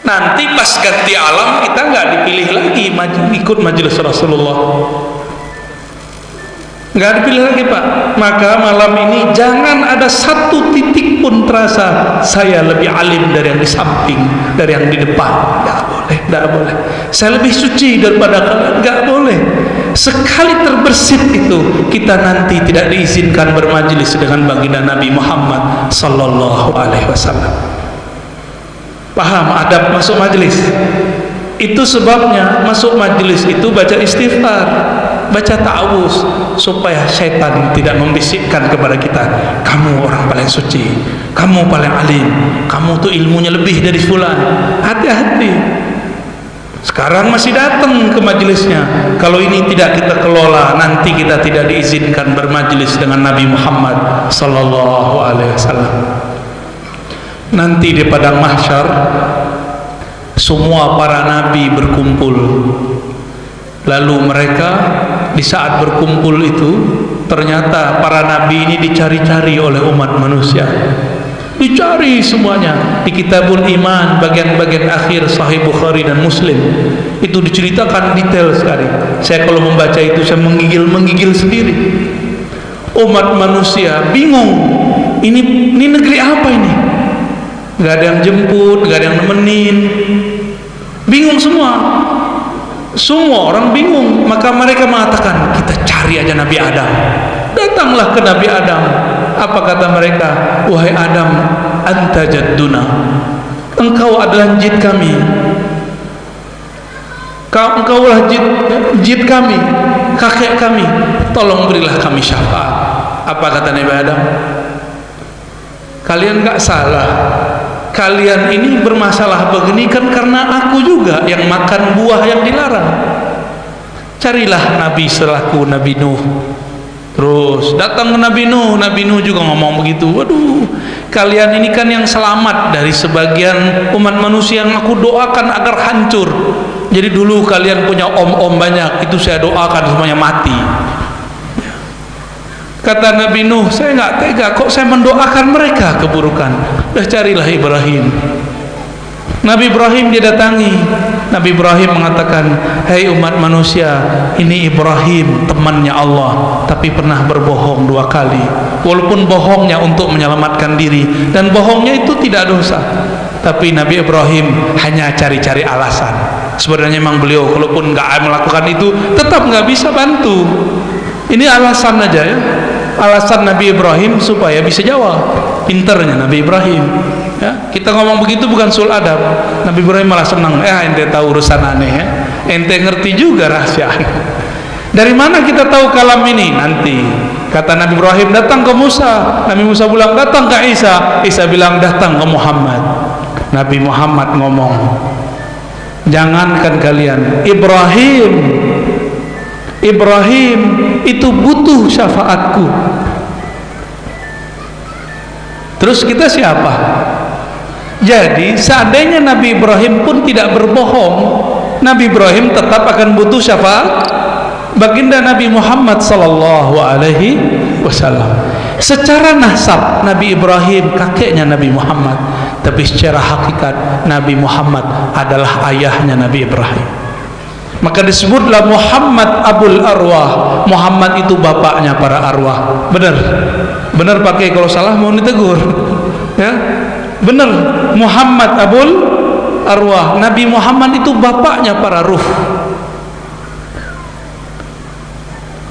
Nanti pas ganti alam kita nggak dipilih lagi ikut majelis Rasulullah, nggak dipilih lagi Pak. Maka malam ini jangan ada satu titik pun terasa saya lebih alim dari yang di samping, dari yang di depan. Nggak boleh, nggak boleh. Saya lebih suci daripada kalian, nggak boleh. Sekali terbersit itu kita nanti tidak diizinkan bermajelis dengan baginda Nabi Muhammad sallallahu alaihi wasallam. Paham adab masuk majelis? Itu sebabnya masuk majelis itu baca istighfar, baca ta'awuz, supaya syaitan tidak membisikkan kepada kita, kamu orang paling suci, kamu paling alim, kamu tuh ilmunya lebih dari fulan. Hati-hati. Sekarang masih datang ke majelisnya. Kalau ini tidak kita kelola, nanti kita tidak diizinkan bermajelis dengan Nabi Muhammad sallallahu alaihi wasallam. Nanti di padang mahsyar semua para nabi berkumpul. Lalu mereka di saat berkumpul itu ternyata para nabi ini dicari-cari oleh umat manusia. Dicari semuanya. Di Kitabul Iman bagian-bagian akhir Sahih Bukhari dan Muslim itu diceritakan detail sekali. Saya kalau membaca itu saya menggigil sendiri. Umat manusia bingung. Ini negeri apa ini? Gak ada yang jemput, gak ada yang nemenin, bingung semua orang bingung. Maka mereka mengatakan, kita cari aja Nabi Adam. Datanglah ke Nabi Adam. Apa kata mereka? Wahai Adam, anta jadduna, engkau adalah jid kami, engkaulah jid kami, kakek kami, tolong berilah kami syafaat. Apa kata Nabi Adam? Kalian gak salah. Kalian ini bermasalah begini kan karena aku juga yang makan buah yang dilarang. Carilah Nabi selaku Nabi Nuh. Terus datang ke Nabi Nuh juga ngomong begitu. Waduh, kalian ini kan yang selamat dari sebagian umat manusia yang aku doakan agar hancur. Jadi dulu kalian punya om-om banyak, itu saya doakan semuanya mati. Kata Nabi Nuh, saya nggak tega, kok saya mendoakan mereka keburukan. Carilah Ibrahim. Nabi Ibrahim didatangi. Nabi Ibrahim mengatakan, hei umat manusia, ini Ibrahim temannya Allah, tapi pernah berbohong 2 kali. Walaupun bohongnya untuk menyelamatkan diri, dan bohongnya itu tidak dosa, tapi Nabi Ibrahim hanya cari-cari alasan. Sebenarnya memang beliau kalaupun nggak melakukan itu tetap nggak bisa bantu. Ini alasan aja ya, alasan Nabi Ibrahim supaya bisa jawab. Pinternya Nabi Ibrahim ya. Kita ngomong begitu bukan sul adab. Nabi Ibrahim malah senang, ente tahu urusan aneh ya, ente ngerti juga rahasia. Dari mana kita tahu kalam ini? Nanti kata Nabi Ibrahim, datang ke Musa. Nabi Musa bilang datang ke Isa. Isa bilang datang ke Muhammad. Nabi Muhammad ngomong, jangankan kalian, Ibrahim itu butuh syafaatku. Terus kita siapa? Jadi seandainya Nabi Ibrahim pun tidak berbohong, Nabi Ibrahim tetap akan butuh syafaat baginda Nabi Muhammad sallallahu alaihi wasallam. Secara nasab Nabi Ibrahim kakeknya Nabi Muhammad, tapi secara hakikat Nabi Muhammad adalah ayahnya Nabi Ibrahim. Maka disebutlah Muhammad Abul Arwah. Muhammad itu bapaknya para arwah. Benar pakai, kalau salah mau ditegur ya. Benar, Muhammad Abul Arwah. Nabi Muhammad itu bapaknya para ruh.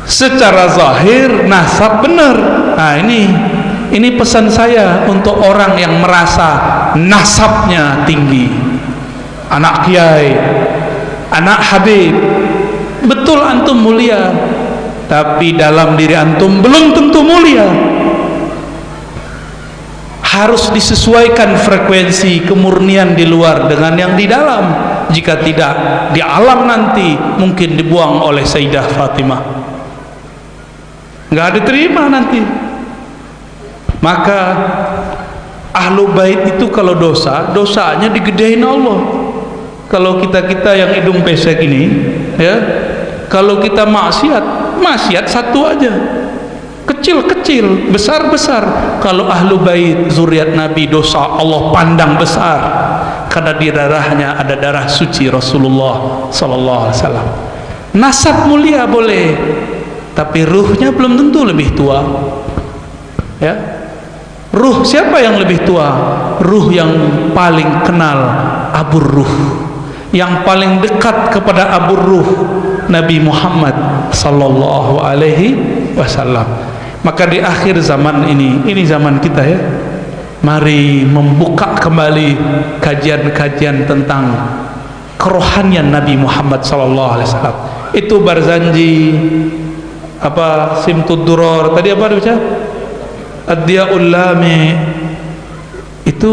Secara zahir nasab benar. Nah ini pesan saya untuk orang yang merasa nasabnya tinggi, anak kiai, anak habib. Betul antum mulia, tapi dalam diri antum belum tentu mulia. Harus disesuaikan frekuensi kemurnian di luar dengan yang di dalam. jika tidak di alam nanti mungkin dibuang oleh Sayyidah Fatimah, nggak diterima nanti. Maka ahlu bait itu kalau dosa, dosanya digedein Allah. Kalau kita yang hidung pesek ini, ya, kalau kita maksiat satu aja, kecil-kecil, besar-besar. Kalau ahlu bait zuriat Nabi, dosa Allah pandang besar, karena di darahnya ada darah suci Rasulullah sallallahu alaihi wasallam. Nasab mulia boleh, tapi ruhnya belum tentu lebih tua. Ya, ruh siapa yang lebih tua? Ruh yang paling kenal abur ruh, yang paling dekat kepada abur ruh, Nabi Muhammad sallallahu alaihi wasallam. Maka di akhir zaman ini zaman kita ya, mari membuka kembali kajian-kajian tentang kerohanian Nabi Muhammad sallallahu alaihi wasallam. Itu Barzanji, apa Simtud Duror, tadi apa baca? Ad-Diyaul Lami. Itu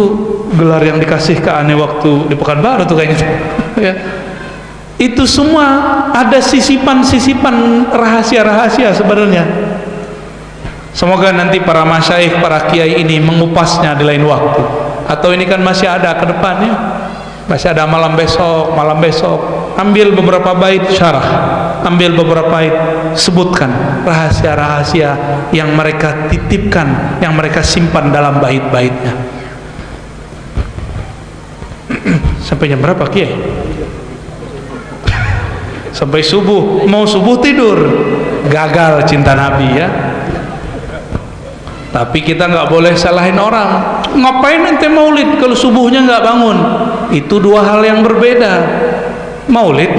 gelar yang dikasih ke Ane waktu di Pekanbaru tuh kayaknya. Ya. Itu semua ada sisipan-sisipan rahasia-rahasia sebenarnya. Semoga nanti para masyaikh, para kiai ini mengupasnya di lain waktu. Atau ini kan masih ada ke depannya, masih ada malam besok. Ambil beberapa bait syarah, ambil beberapa bait, sebutkan rahasia-rahasia yang mereka titipkan, yang mereka simpan dalam bait-baitnya. Sampai jam berapa kiai? Sampai subuh. Mau subuh tidur, gagal cinta Nabi ya. Tapi kita nggak boleh salahin orang. Ngapain ente maulid kalau subuhnya nggak bangun? Itu dua hal yang berbeda. Maulid,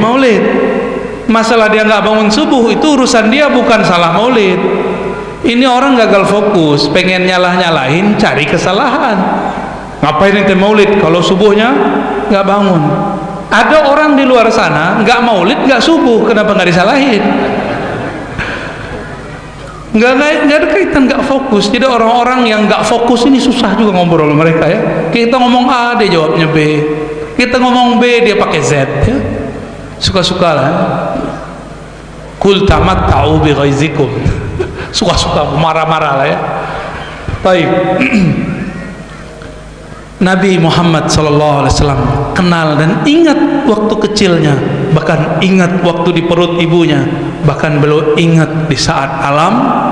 masalah dia nggak bangun subuh itu urusan dia, bukan salah maulid. Ini orang gagal fokus, pengen nyalahin, cari kesalahan. Ngapain ente maulid kalau subuhnya nggak bangun? Ada orang di luar sana nggak maulid, nggak subuh, kenapa nggak disalahin? Nggak ada kaitan, nggak fokus. Jadi orang-orang yang nggak fokus ini susah juga ngobrol sama mereka ya. Kita ngomong A, dia jawabnya B. Kita ngomong B, dia pakai Z ya. Suka-suka lah. Kul tamatta'u bi ghaizikum. Suka-suka, marah-marah lah ya. Baik. Nabi Muhammad sallallahu alaihi wasallam kenal dan ingat waktu kecilnya, bahkan ingat waktu di perut ibunya, bahkan beliau ingat di saat alam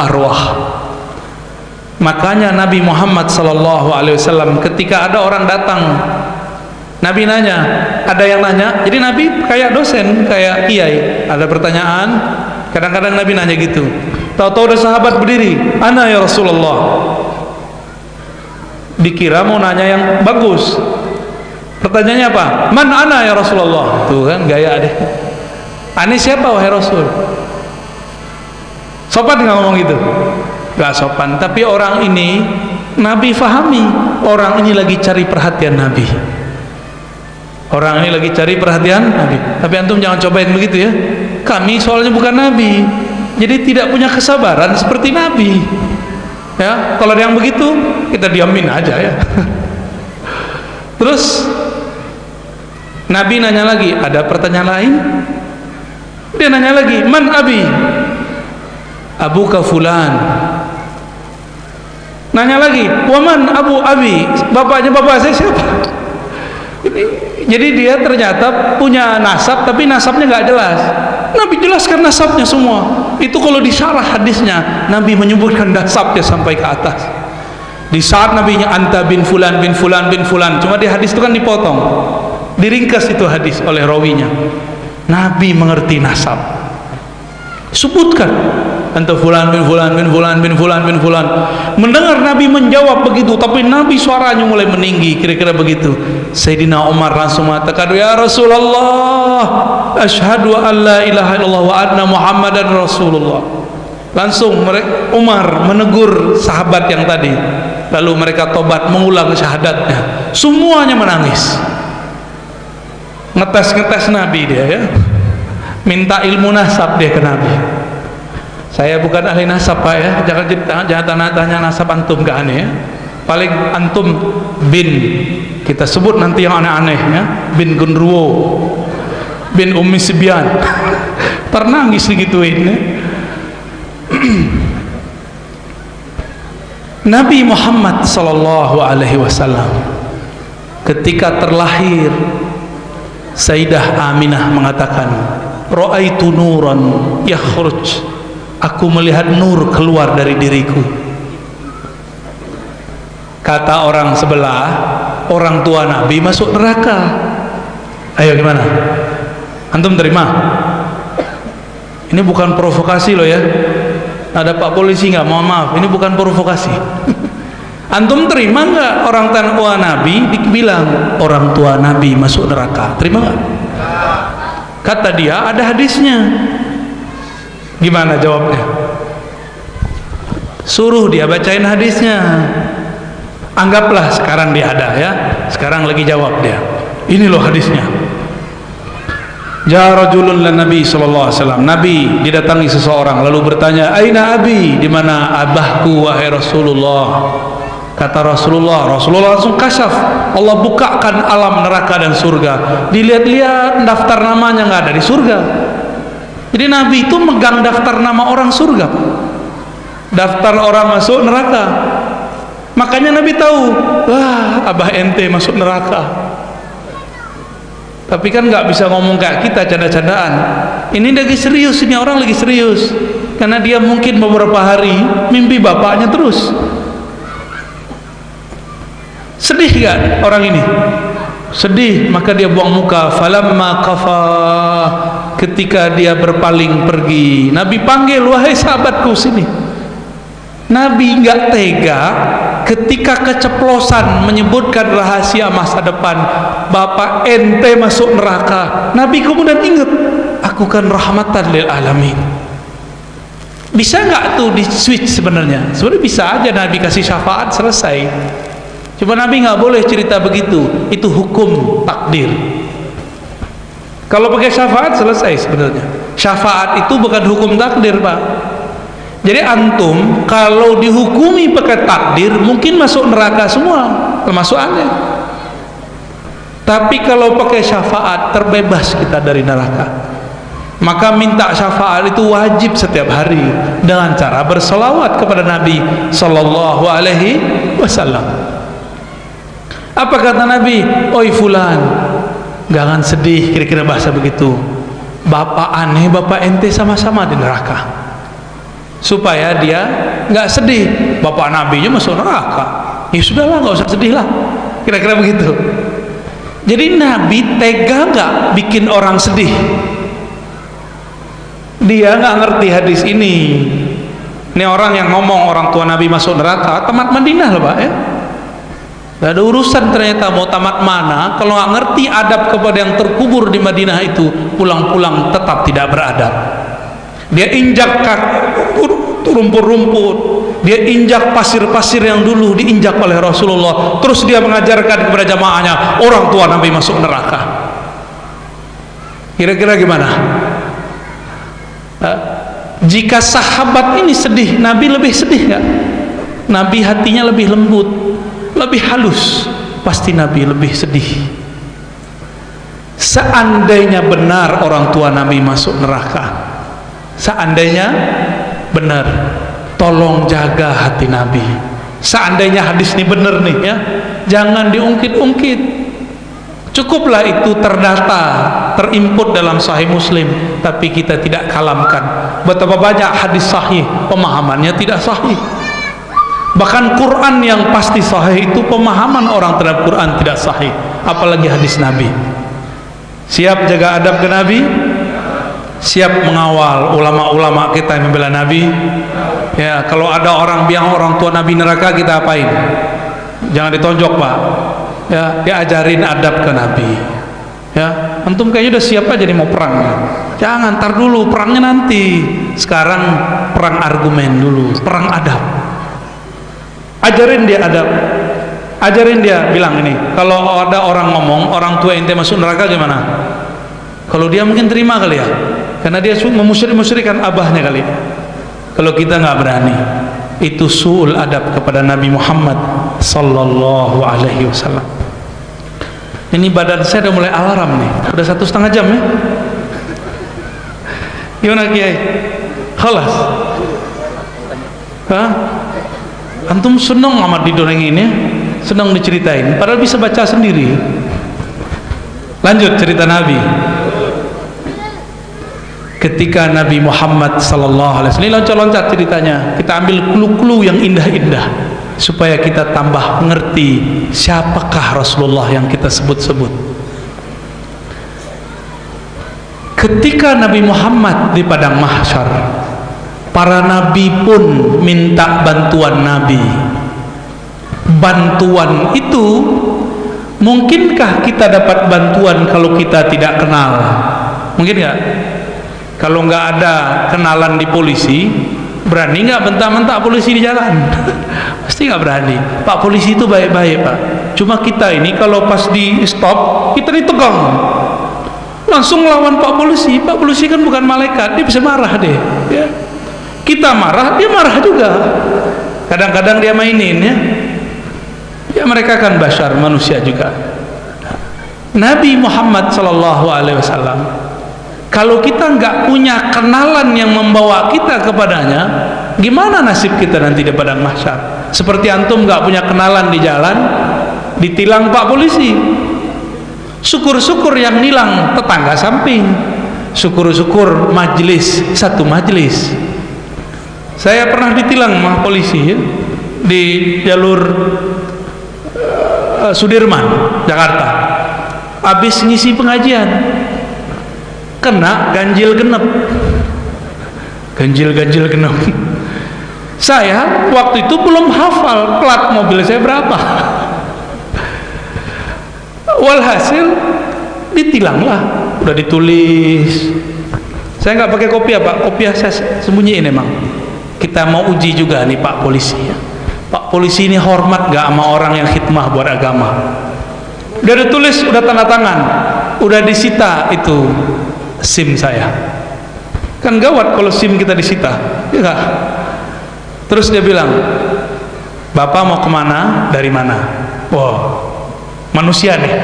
arwah. Makanya Nabi Muhammad sallallahu alaihi wasallam ketika ada orang datang, Nabi nanya, ada yang nanya, jadi Nabi kayak dosen, kayak kiai, ada pertanyaan, kadang-kadang Nabi nanya gitu. Tahu-tahu ada sahabat berdiri, ana ya Rasulullah. Dikira mau nanya yang bagus. Pertanyaannya apa? Man ana ya Rasulullah. Tuh kan gaya deh. Ani siapa wahai Rasul? Sopan nggak ngomong gitu? Gak sopan. Tapi orang ini Nabi fahami, orang ini lagi cari perhatian Nabi. Orang ini lagi cari perhatian Nabi. Tapi antum jangan cobain begitu ya. Kami soalnya bukan Nabi, jadi tidak punya kesabaran seperti Nabi. Ya, kalau ada yang begitu kita diamin aja ya. Terus Nabi nanya lagi, ada pertanyaan lain? Dia nanya lagi, man abi? Abuka fulan. Nanya lagi, waman abu abi? Bapaknya bapak saya siapa? Jadi dia ternyata punya nasab, tapi nasabnya nggak jelas. Nabi jelaskan nasabnya semua. Itu kalau disyarah hadisnya, Nabi menyebutkan nasabnya sampai ke atas. Di saat Nabinya anta bin fulan bin fulan bin fulan, cuma di hadis itu kan dipotong, diringkas itu hadis oleh rawinya. Nabi mengerti nasab. Sebutkan anta fulan bin fulan bin fulan bin fulan bin fulan. Mendengar Nabi menjawab begitu, tapi Nabi suaranya mulai meninggi, kira-kira begitu. Sayyidina Umar langsung mengatakan, ya Rasulullah, asyhadu an la ilaha illallah wa anna Muhammadan Rasulullah. Langsung Umar menegur sahabat yang tadi. Lalu mereka tobat, mengulang syahadatnya. Semuanya menangis. Ngetes Nabi dia ya. Minta ilmu nasab dia ke Nabi. Saya bukan ahli nasab Pak ya. Jangan tanya nasab antum ke aneh ya. paling antum bin, kita sebut nanti yang aneh-aneh ya, bin Gendruwo, bin Umi Sibyan. Ternangis digituin ya. Nabi Muhammad sallallahu alaihi wasallam ketika terlahir, Sayyidah Aminah mengatakan, ra'aitu nuran yakhruj, aku melihat nur keluar dari diriku. Kata orang sebelah, orang tua Nabi masuk neraka. Ayo gimana? Antum terima? Ini bukan provokasi loh ya. Ada Pak Polisi nggak? Mohon maaf, ini bukan provokasi. Antum terima nggak orang tua Nabi dibilang orang tua Nabi masuk neraka? Terima nggak? Kata dia ada hadisnya. Gimana jawabnya? Suruh dia bacain hadisnya. Anggaplah sekarang dia ada ya. Sekarang lagi jawab dia. Ini loh hadisnya. Ja rajulun lan Nabi sallallahu alaihi wasallam. Nabi didatangi seseorang lalu bertanya, "Aina abi?" Di mana abahku wahai Rasulullah? Kata Rasulullah langsung kasyaf. Allah bukakan alam neraka dan surga. Dilihat-lihat daftar namanya nggak ada di surga. Jadi Nabi itu megang daftar nama orang surga, daftar orang masuk neraka. Makanya Nabi tahu, wah abah ente masuk neraka. Tapi kan nggak bisa ngomong kayak kita canda-candaan. Ini lagi serius, ini orang lagi serius. Karena dia mungkin beberapa hari mimpi bapaknya terus. Sedih gak orang ini? Sedih, maka dia buang muka. Falamma qafa, ketika dia berpaling pergi, Nabi panggil, wahai sahabatku sini. Nabi nggak tega ketika keceplosan menyebutkan rahasia masa depan, bapak ente masuk neraka. Nabi kemudian ingat, aku kan rahmatan lil alamin. Bisa nggak tuh di switch sebenarnya? Sebenarnya bisa aja Nabi kasih syafaat selesai. Cuma Nabi nggak boleh cerita begitu. Itu hukum takdir. Kalau pakai syafaat selesai sebenarnya. Syafaat itu bukan hukum takdir, Pak. Jadi antum kalau dihukumi pakai takdir mungkin masuk neraka semua, termasuk Anda. Tapi kalau pakai syafaat terbebas kita dari neraka. Maka minta syafaat itu wajib setiap hari dengan cara berselawat kepada Nabi sallallahu alaihi wasallam. Apa kata Nabi? Oi fulan, jangan sedih, kira-kira bahasa begitu. Bapak aneh, bapak ente sama-sama di neraka. Supaya dia nggak sedih, bapak nabinya masuk neraka, ya sudahlah nggak usah sedih lah, kira-kira begitu. Jadi Nabi tega nggak bikin orang sedih. Dia nggak ngerti hadis ini. Ini orang yang ngomong orang tua Nabi masuk neraka tamat Madinah loh Pak ya. Gak ada urusan ternyata mau tamat mana, kalau nggak ngerti adab kepada yang terkubur di Madinah itu, pulang-pulang tetap tidak beradab. Dia injak rumput-rumput, dia injak pasir-pasir yang dulu diinjak oleh Rasulullah. Terus dia mengajarkan kepada jamaahnya, orang tua Nabi masuk neraka. Kira-kira gimana? Jika sahabat ini sedih, Nabi lebih sedih nggak? Nabi hatinya lebih lembut, lebih halus. Pasti Nabi lebih sedih. Seandainya benar orang tua Nabi masuk neraka, seandainya benar, tolong jaga hati Nabi. Seandainya hadis ini benar nih ya, jangan diungkit-ungkit. Cukuplah itu terdata, terinput dalam Sahih Muslim, tapi kita tidak kalamkan. Betapa banyak hadis sahih pemahamannya tidak sahih. Bahkan Quran yang pasti sahih itu pemahaman orang terhadap Quran tidak sahih, apalagi hadis Nabi. Siap jaga adab ke Nabi? Siap mengawal ulama-ulama kita yang membela Nabi? Ya, kalau ada orang bilang orang tua Nabi neraka, kita apain? Jangan ditonjok Pak. Ya, diajarin adab ke Nabi. Ya, antum kayaknya udah siap aja nih mau perang. Jangan, ntar dulu perangnya nanti. Sekarang perang argumen dulu, perang adab. Ajarin dia adab. Ajarin dia, bilang ini, kalau ada orang ngomong orang tua ente masuk neraka gimana? Kalau dia mungkin terima kali ya, karena dia memusyrik-musyrikan abahnya kali. Kalau kita nggak berani, itu su'ul adab kepada Nabi Muhammad sallallahu alaihi wasallam. Ini badan saya udah mulai alarm nih, udah 1,5 jam ya. Gimana Kiai? Khalas? Hah? Antum senang amat didongengin ya, senang diceritain, padahal bisa baca sendiri. Lanjut cerita Nabi. Ketika Nabi Muhammad sallallahu alaihi wasallam, ini loncat-loncat ceritanya, kita ambil clue-clue yang indah-indah supaya kita tambah mengerti siapakah Rasulullah yang kita sebut-sebut. Ketika Nabi Muhammad di padang mahsyar, para nabi pun minta bantuan Nabi. Bantuan itu, mungkinkah kita dapat bantuan kalau kita tidak kenal? Mungkin nggak? Kalau nggak ada kenalan di polisi, berani nggak bentak-bentak polisi di jalan? Pasti nggak berani. Pak polisi itu baik-baik Pak, cuma kita ini kalau pas di stop kita ditegang, langsung lawan Pak polisi. Pak polisi kan bukan malaikat, dia bisa marah deh ya. Kita marah, dia marah juga. Kadang-kadang dia mainin ya. Ya mereka kan bashar, manusia juga. Nabi Muhammad sallallahu alaihi wasallam, kalau kita nggak punya kenalan yang membawa kita kepadanya, gimana nasib kita nanti di padang mahsyar? Seperti antum nggak punya kenalan di jalan, ditilang Pak polisi. Syukur-syukur yang nilang tetangga samping, syukur-syukur majelis, satu majelis. Saya pernah ditilang sama polisi ya, di jalur Sudirman, Jakarta. Habis ngisi pengajian, kena ganjil genep. Ganjil genep. Saya waktu itu belum hafal plat mobil saya berapa. Walhasil ditilang lah, udah ditulis. Saya nggak pakai kopiah Pak, kopiah saya sembunyiin emang. Kita mau uji juga nih Pak polisi ya. Pak polisi ini hormat gak sama orang yang khidmah buat agama? Udah ditulis, udah tanda tangan, udah disita itu SIM saya. Kan gawat kalau SIM kita disita ya gak? Terus dia bilang, Bapak mau kemana, dari mana? Wow, manusia nih,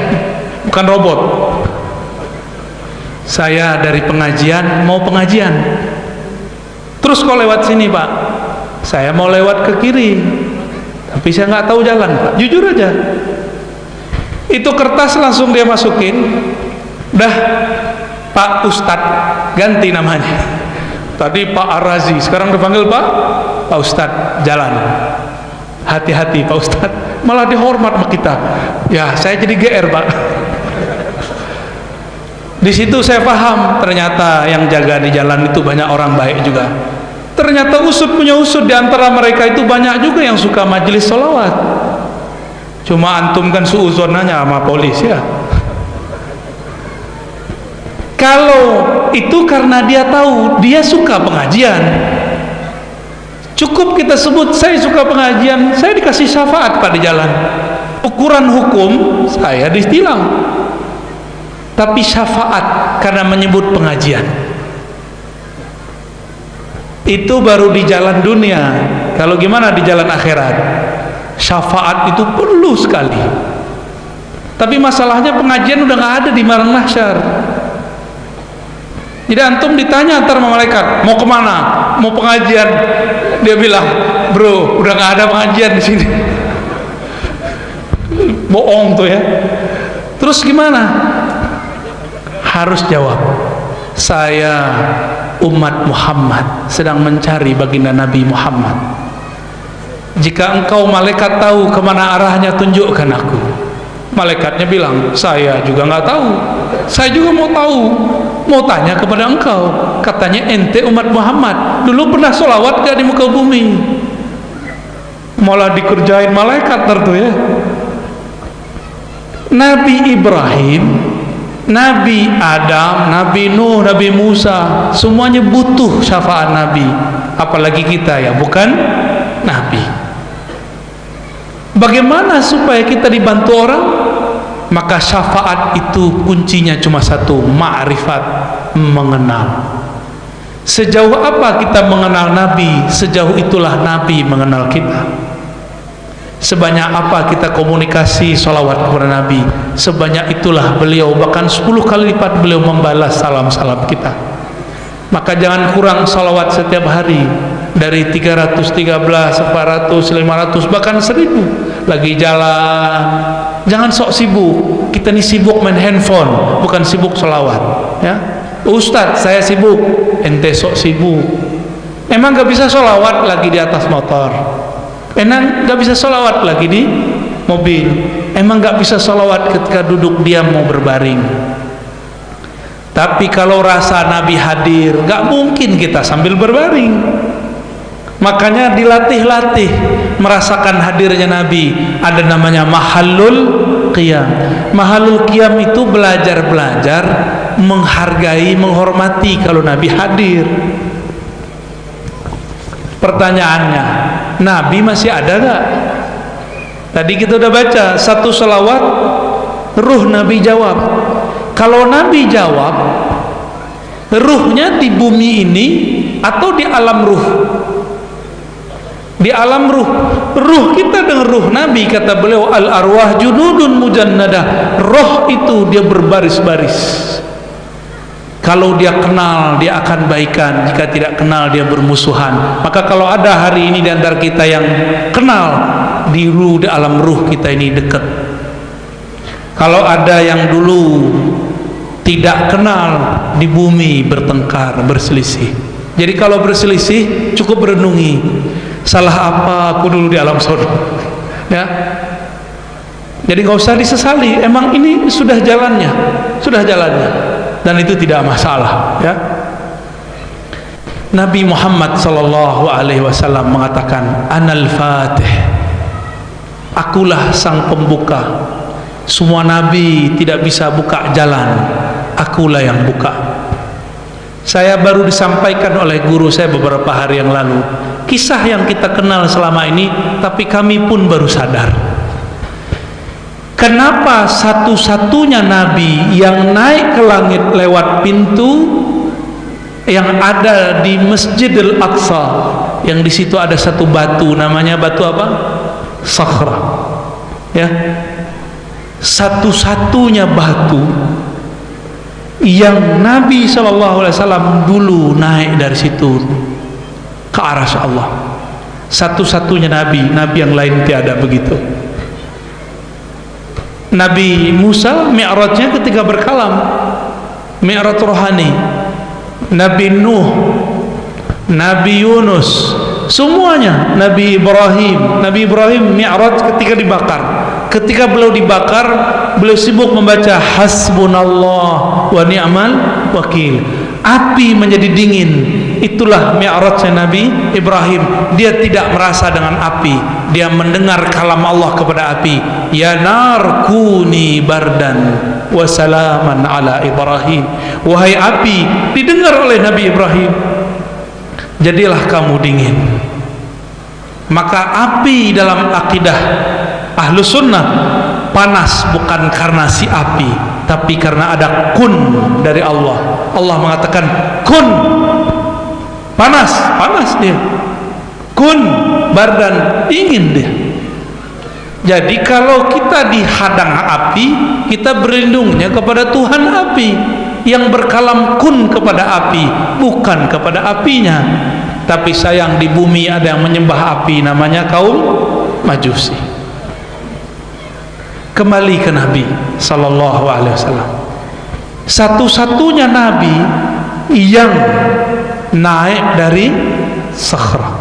bukan robot. Saya dari pengajian, mau pengajian. Terus kok lewat sini Pak? Saya mau lewat ke kiri, tapi saya nggak tahu jalan Pak, jujur aja. Itu kertas langsung dia masukin, dah Pak Ustadz, ganti namanya. Tadi Pak Ar-Razi, sekarang dipanggil Pak Ustadz, jalan. Hati-hati Pak Ustadz, malah dihormat sama kita. Ya saya jadi GR Pak. Di situ saya paham, ternyata yang jaga di jalan itu banyak orang baik juga. Ternyata usut punya usut, di antara mereka itu banyak juga yang suka majelis sholawat. Cuma antum kan suuzonanya sama polis ya. Kalau itu karena dia tahu dia suka pengajian, cukup kita sebut saya suka pengajian, saya dikasih syafaat Pak di jalan. Ukuran hukum saya ditilang, tapi syafaat karena menyebut pengajian. Itu baru di jalan dunia. Kalau gimana di jalan akhirat? Syafaat itu perlu sekali. Tapi masalahnya pengajian udah nggak ada di padang mahsyar. Jadi antum ditanya antar malaikat, mau kemana? Mau pengajian. Dia bilang, bro, udah nggak ada pengajian di sini. Bohong tuh ya. Terus gimana? Harus jawab, saya umat Muhammad sedang mencari baginda Nabi Muhammad. Jika engkau malaikat tahu kemana arahnya, tunjukkan aku. Malaikatnya bilang, saya juga nggak tahu, saya juga mau tahu, mau tanya kepada engkau. Katanya ente umat Muhammad dulu pernah sholawat gak di muka bumi? Malah dikerjain malaikat tertu ya. Nabi Ibrahim, Nabi Adam, Nabi Nuh, Nabi Musa, semuanya butuh syafaat Nabi. Apalagi kita ya, bukan Nabi. Bagaimana supaya kita dibantu orang? Maka syafaat itu kuncinya cuma satu, ma'rifat, mengenal. Sejauh apa kita mengenal Nabi, sejauh itulah Nabi mengenal kita. Sebanyak apa kita komunikasi salawat kepada Nabi, sebanyak itulah beliau, bahkan 10 kali lipat beliau membalas salam-salam kita. Maka jangan kurang salawat setiap hari, dari 313, 400, 500, bahkan 1000. Lagi jalan, jangan sok sibuk. Kita ini sibuk main handphone, bukan sibuk salawat, ya. Ustadz, saya sibuk. Ente sok sibuk. Emang gak bisa salawat lagi di atas motor? Emang gak bisa salawat lagi di mobil? Emang gak bisa salawat ketika duduk diam mau berbaring? Tapi kalau rasa Nabi hadir, gak mungkin kita sambil berbaring. Makanya dilatih-latih merasakan hadirnya Nabi. Ada namanya mahallul qiyam. Mahallul qiyam itu belajar-belajar menghargai, menghormati kalau Nabi hadir. Pertanyaannya, Nabi masih ada gak? Tadi kita udah baca satu selawat, ruh Nabi jawab. Kalau Nabi jawab, ruhnya di bumi ini atau di alam ruh? Di alam ruh. Ruh kita dengan ruh Nabi, kata beliau, al arwah junudun mujannadah. Roh itu dia berbaris-baris. Kalau dia kenal, dia akan baikan. Jika tidak kenal, dia bermusuhan. Maka kalau ada hari ini di antara kita yang kenal, di alam ruh kita ini dekat. Kalau ada yang dulu tidak kenal, di bumi bertengkar, berselisih. Jadi kalau berselisih, cukup renungi, salah apa aku dulu di alam surga, ya. Jadi nggak usah disesali. Emang ini sudah jalannya, dan itu tidak masalah, ya. Nabi Muhammad sallallahu alaihi wasallam mengatakan, Anal Fatih, akulah sang pembuka. Semua nabi tidak bisa buka jalan, akulah yang buka. Saya baru disampaikan oleh guru saya beberapa hari yang lalu, kisah yang kita kenal selama ini, tapi kami pun baru sadar. Kenapa satu-satunya nabi yang naik ke langit lewat pintu yang ada di Masjidil Aqsa, yang di situ ada satu batu, namanya batu apa? Sakhra. Ya. Satu-satunya batu yang Nabi SAW dulu naik dari situ ke arsy Allah. Satu-satunya nabi yang lain tiada begitu. Nabi Musa mi'rajnya ketika berkalam, mi'raj rohani. Nabi Nuh, Nabi Yunus, semuanya. Nabi Ibrahim mi'raj ketika dibakar. Ketika beliau dibakar, beliau sibuk membaca hasbunallah wa ni'mal wakil. Api menjadi dingin. Itulah mi'rajnya Nabi Ibrahim. Dia tidak merasa dengan api, dia mendengar kalam Allah kepada api, ya nar kuni bardan wa salaman ala Ibrahim. Wahai api, didengar oleh Nabi Ibrahim, jadilah kamu dingin. Maka api dalam akidah Ahlus Sunnah panas bukan karena si api, tapi karena ada kun dari Allah. Allah mengatakan kun, panas dia. Kun bardan, dingin dia. Jadi kalau kita dihadang api, kita berlindungnya kepada Tuhan api yang berkalam kun kepada api, bukan kepada apinya. Tapi sayang di bumi ada yang menyembah api, namanya kaum Majusi. Kembali ke Nabi sallallahu alaihi wasallam. Satu-satunya nabi yang naik dari Sakhra,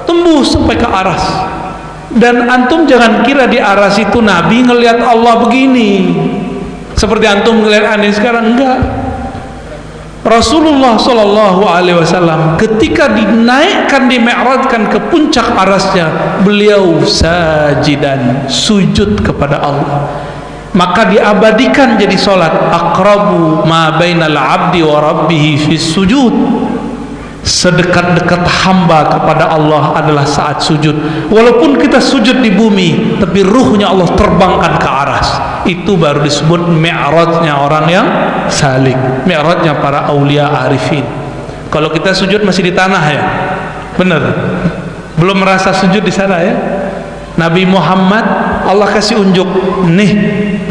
tembus sampai ke aras. Dan antum jangan kira di aras itu Nabi ngelihat Allah begini seperti antum ngelihat aneh sekarang, enggak. Rasulullah sallallahu alaihi wasallam ketika dinaikkan, dimi'rajkan ke puncak arasnya, beliau sajidan, sujud kepada Allah. Maka diabadikan jadi salat, aqrabu ma bainal abdi wa rabbih fis sujud. Sedekat-dekat hamba kepada Allah adalah saat sujud. Walaupun kita sujud di bumi, tapi ruhnya Allah terbangkan ke aras. Itu baru disebut mi'rajnya orang yang salik, mi'rajnya para aulia arifin. Kalau kita sujud masih di tanah, ya benar, belum merasa sujud di sana, ya. Nabi Muhammad Allah kasih unjuk, nih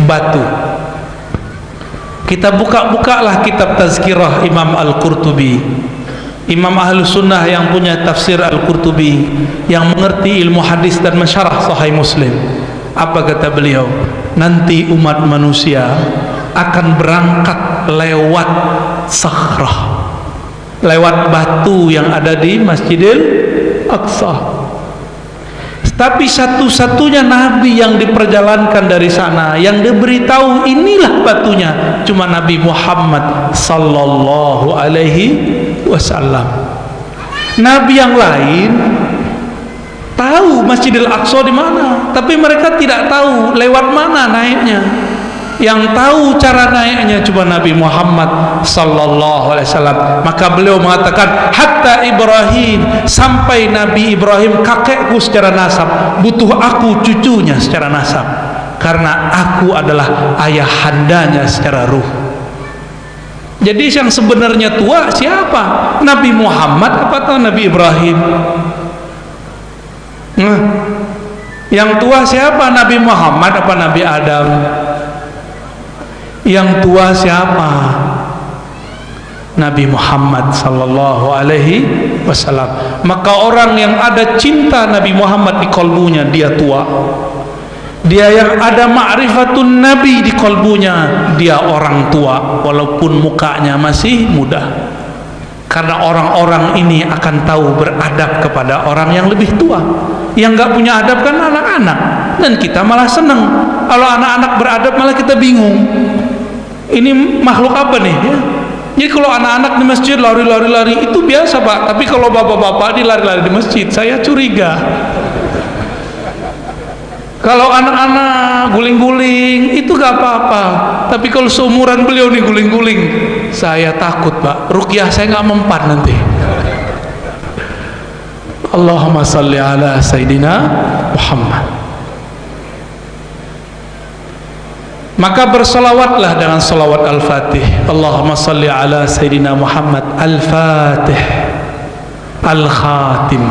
batu. Kita buka-bukalah kitab Tazkirah Imam Al-Qurtubi, Imam Ahlus Sunnah yang punya tafsir Al-Qurtubi, yang mengerti ilmu hadis dan mensyarah Sahih Muslim. Apa kata beliau? Nanti umat manusia akan berangkat lewat sakhrah, lewat batu yang ada di Masjidil Aqsa. Tapi satu-satunya Nabi yang diperjalankan dari sana, yang diberitahu inilah batunya, cuma Nabi Muhammad sallallahu alaihi wasallam. Nabi yang lain tahu Masjidil Aqsa di mana, tapi mereka tidak tahu lewat mana naiknya. Yang tahu cara naiknya cuma Nabi Muhammad sallallahu alaihi wasallam. Maka beliau mengatakan, hatta Ibrahim, sampai Nabi Ibrahim kakekku secara nasab, butuh aku cucunya secara nasab, karena aku adalah ayahandanya secara ruh. Jadi yang sebenarnya tua siapa? Nabi Muhammad apa Nabi Ibrahim? Yang tua siapa? Nabi Muhammad apa Nabi Adam? Yang tua siapa? Nabi Muhammad sallallahu alaihi wasallam. Maka orang yang ada cinta Nabi Muhammad di kalbunya, dia tua. Dia yang ada ma'rifatun Nabi di kalbunya, dia orang tua walaupun mukanya masih muda. Karena orang-orang ini akan tahu beradab kepada orang yang lebih tua. Yang nggak punya adab kan anak-anak, dan kita malah senang kalau anak-anak beradab, malah kita bingung. Ini makhluk apa nih ya? Jadi kalau anak-anak di masjid lari-lari itu biasa Pak, tapi kalau bapak-bapak di lari-lari di masjid saya curiga. Kalau anak-anak guling-guling itu gak apa-apa, tapi kalau seumuran beliau nih guling-guling, saya takut Pak, ruqyah saya gak mempan nanti. Allahumma salli ala Sayyidina Muhammad. Maka bersolawatlah dengan solawat Al-Fatih. Allahumma salli ala Sayyidina Muhammad Al-Fatih Al-Khatim.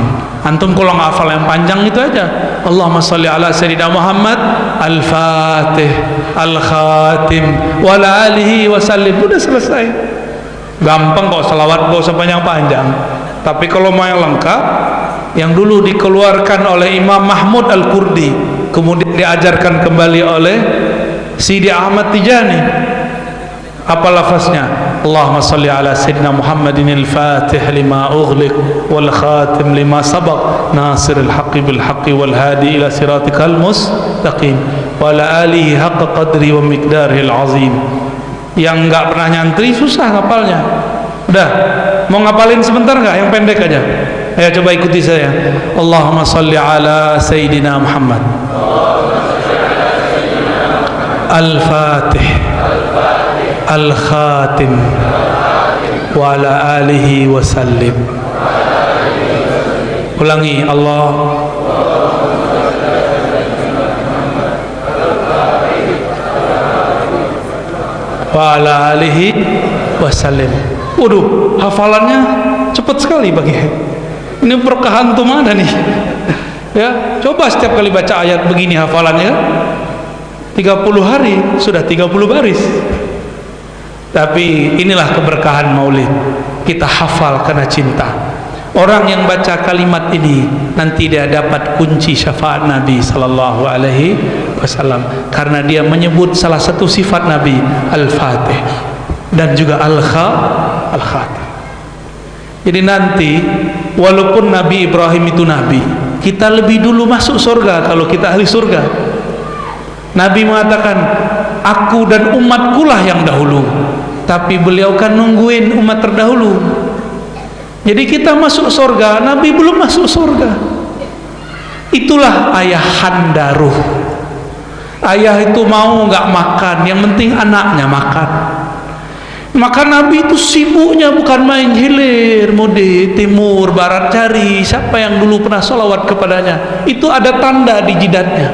Antum kalau ngafal yang panjang itu aja, Allahumma salli ala Sayyidina Muhammad Al-Fatih Al-Khatim wa ala alihi wa sallim. Udah selesai. Gampang kok selawat, gak usah panjang-panjang. Tapi kalau mau yang lengkap, yang dulu dikeluarkan oleh Imam Mahmud Al-Kurdi, kemudian diajarkan kembali oleh Sidi Ahmad Tijani, apa lafaznya? Allahumma salli ala Sayyidina Muhammadin al-Fatih lima ughliq wal khatim lima sabaq nasiril haqqi bil haqqi wal hadi ila siratikal mustaqim wa ala alihi haqqa qadri wa miqdarihil azim. Yang enggak pernah nyantri susah ngapalnya. Udah, mau ngapalin sebentar enggak? Yang pendek aja. Ayo coba ikuti saya. Allahumma salli ala Sayyidina Muhammad Al-Fatih Al-Khatim wa ala alihi wa sallim. Ulangi. Allah wa ala alihi wa sallim. Waduh, hafalannya cepat sekali bagi. Ini berkahan tuh mana nih? Ya, coba setiap kali baca ayat begini hafalannya 30 hari sudah 30 baris. Tapi inilah keberkahan maulid, kita hafal karena cinta. Orang yang baca kalimat ini nanti dia dapat kunci syafaat Nabi sallallahu alaihi wasallam, karena dia menyebut salah satu sifat Nabi, Al-Fatih dan juga Al-Khatim. Jadi nanti walaupun Nabi Ibrahim itu nabi, kita lebih dulu masuk surga kalau kita ahli surga. Nabi mengatakan, aku dan umatku lah yang dahulu, tapi beliau kan nungguin umat terdahulu. Jadi kita masuk surga, Nabi belum masuk surga. Itulah ayahanda ruh. Ayah itu mau nggak makan, yang penting anaknya makan. Maka Nabi itu sibuknya bukan main hilir, mudi, timur, barat cari siapa yang dulu pernah sholawat kepadanya. Itu ada tanda di jidatnya.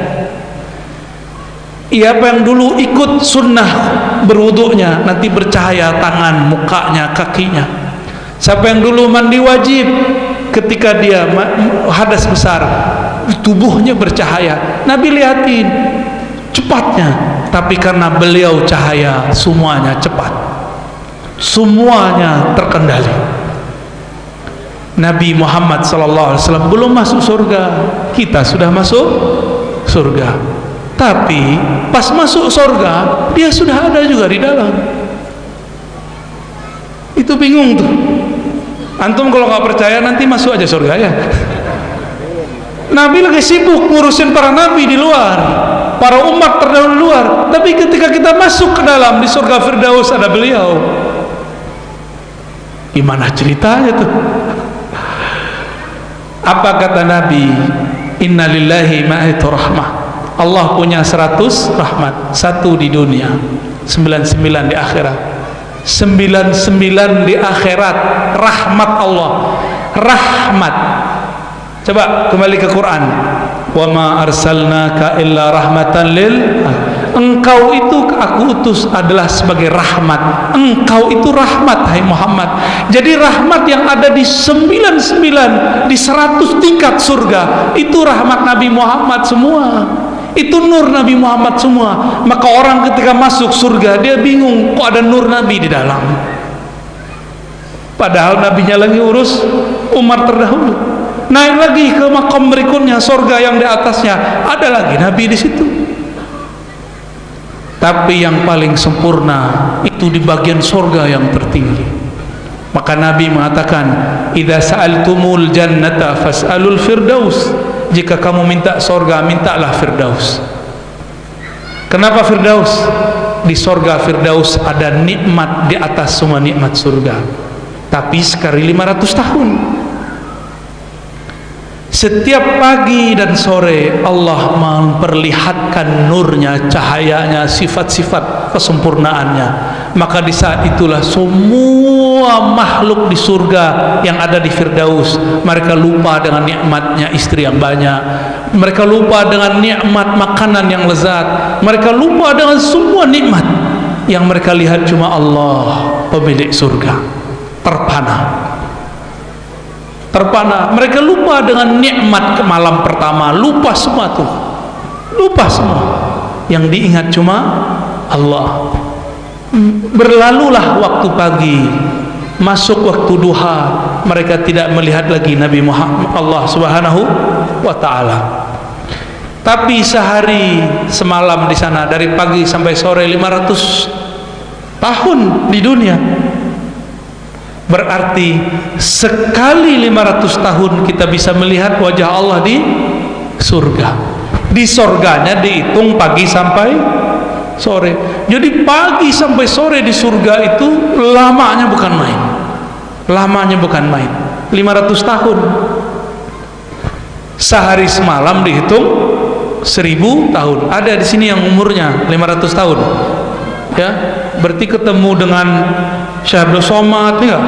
Siapa yang dulu ikut sunnah berwuduknya, nanti bercahaya tangan, mukanya, kakinya. Siapa yang dulu mandi wajib, ketika dia hadas besar, tubuhnya bercahaya. Nabi lihatin cepatnya, tapi karena beliau cahaya, semuanya cepat, semuanya terkendali. Nabi Muhammad SAW belum masuk surga, kita sudah masuk surga. Tapi pas masuk surga, dia sudah ada juga di dalam. Itu bingung tuh. Antum kalau nggak percaya nanti masuk aja surga ya. Nabi lagi sibuk ngurusin para nabi di luar, para umat terdahulu di luar. Tapi ketika kita masuk ke dalam, di surga Firdaus ada beliau. Gimana ceritanya tuh? Apa kata Nabi? Inna lillahi ma'aitu rahmah. Allah punya 100 rahmat, 1 di dunia, 99 di akhirat. 99 di akhirat, rahmat Allah. Rahmat. Coba kembali ke Quran. Wa ma arsalnaka illa rahmatan lil. Engkau itu aku utus adalah sebagai rahmat. Engkau itu rahmat, hai Muhammad. Jadi rahmat yang ada di 99, di 100 tingkat surga, itu rahmat Nabi Muhammad semua. Itu nur Nabi Muhammad semua. Maka orang ketika masuk surga, dia bingung, kok ada nur Nabi di dalam. Padahal Nabinya lagi urus umat terdahulu. Naik lagi ke makom berikutnya, surga yang di atasnya, ada lagi Nabi di situ. Tapi yang paling sempurna itu di bagian surga yang tertinggi. Maka Nabi mengatakan, idza sa'altumul jannata fas'alul firdaus. Jika kamu minta surga, mintalah firdaus. Kenapa firdaus? Di surga firdaus ada nikmat di atas semua nikmat surga, tapi sekali 500 tahun. Setiap pagi dan sore Allah memperlihatkan nurnya, cahayanya, sifat-sifat kesempurnaannya. Maka di saat itulah semua makhluk di surga yang ada di Firdaus, mereka lupa dengan nikmatnya istri yang banyak, mereka lupa dengan nikmat makanan yang lezat, mereka lupa dengan semua nikmat. Yang mereka lihat cuma Allah, pemilik surga, terpana. Mereka lupa dengan nikmat ke malam pertama, lupa semua tuh, lupa semua. Yang diingat cuma Allah. Berlalulah waktu pagi, masuk waktu duha, mereka tidak melihat lagi Nabi Muhammad, Allah Subhanahu wa Ta'ala. Tapi sehari semalam di sana, dari pagi sampai sore, 500 tahun di dunia. Berarti sekali 500 tahun kita bisa melihat wajah Allah di surga. Di surganya dihitung pagi sampai sore. Jadi pagi sampai sore di surga itu lamanya bukan main. Lamanya bukan main. 500 tahun. Sehari semalam dihitung 1000 tahun. Ada di sini yang umurnya 500 tahun. Ya, berarti ketemu dengan Syekh Abdul Somad ya,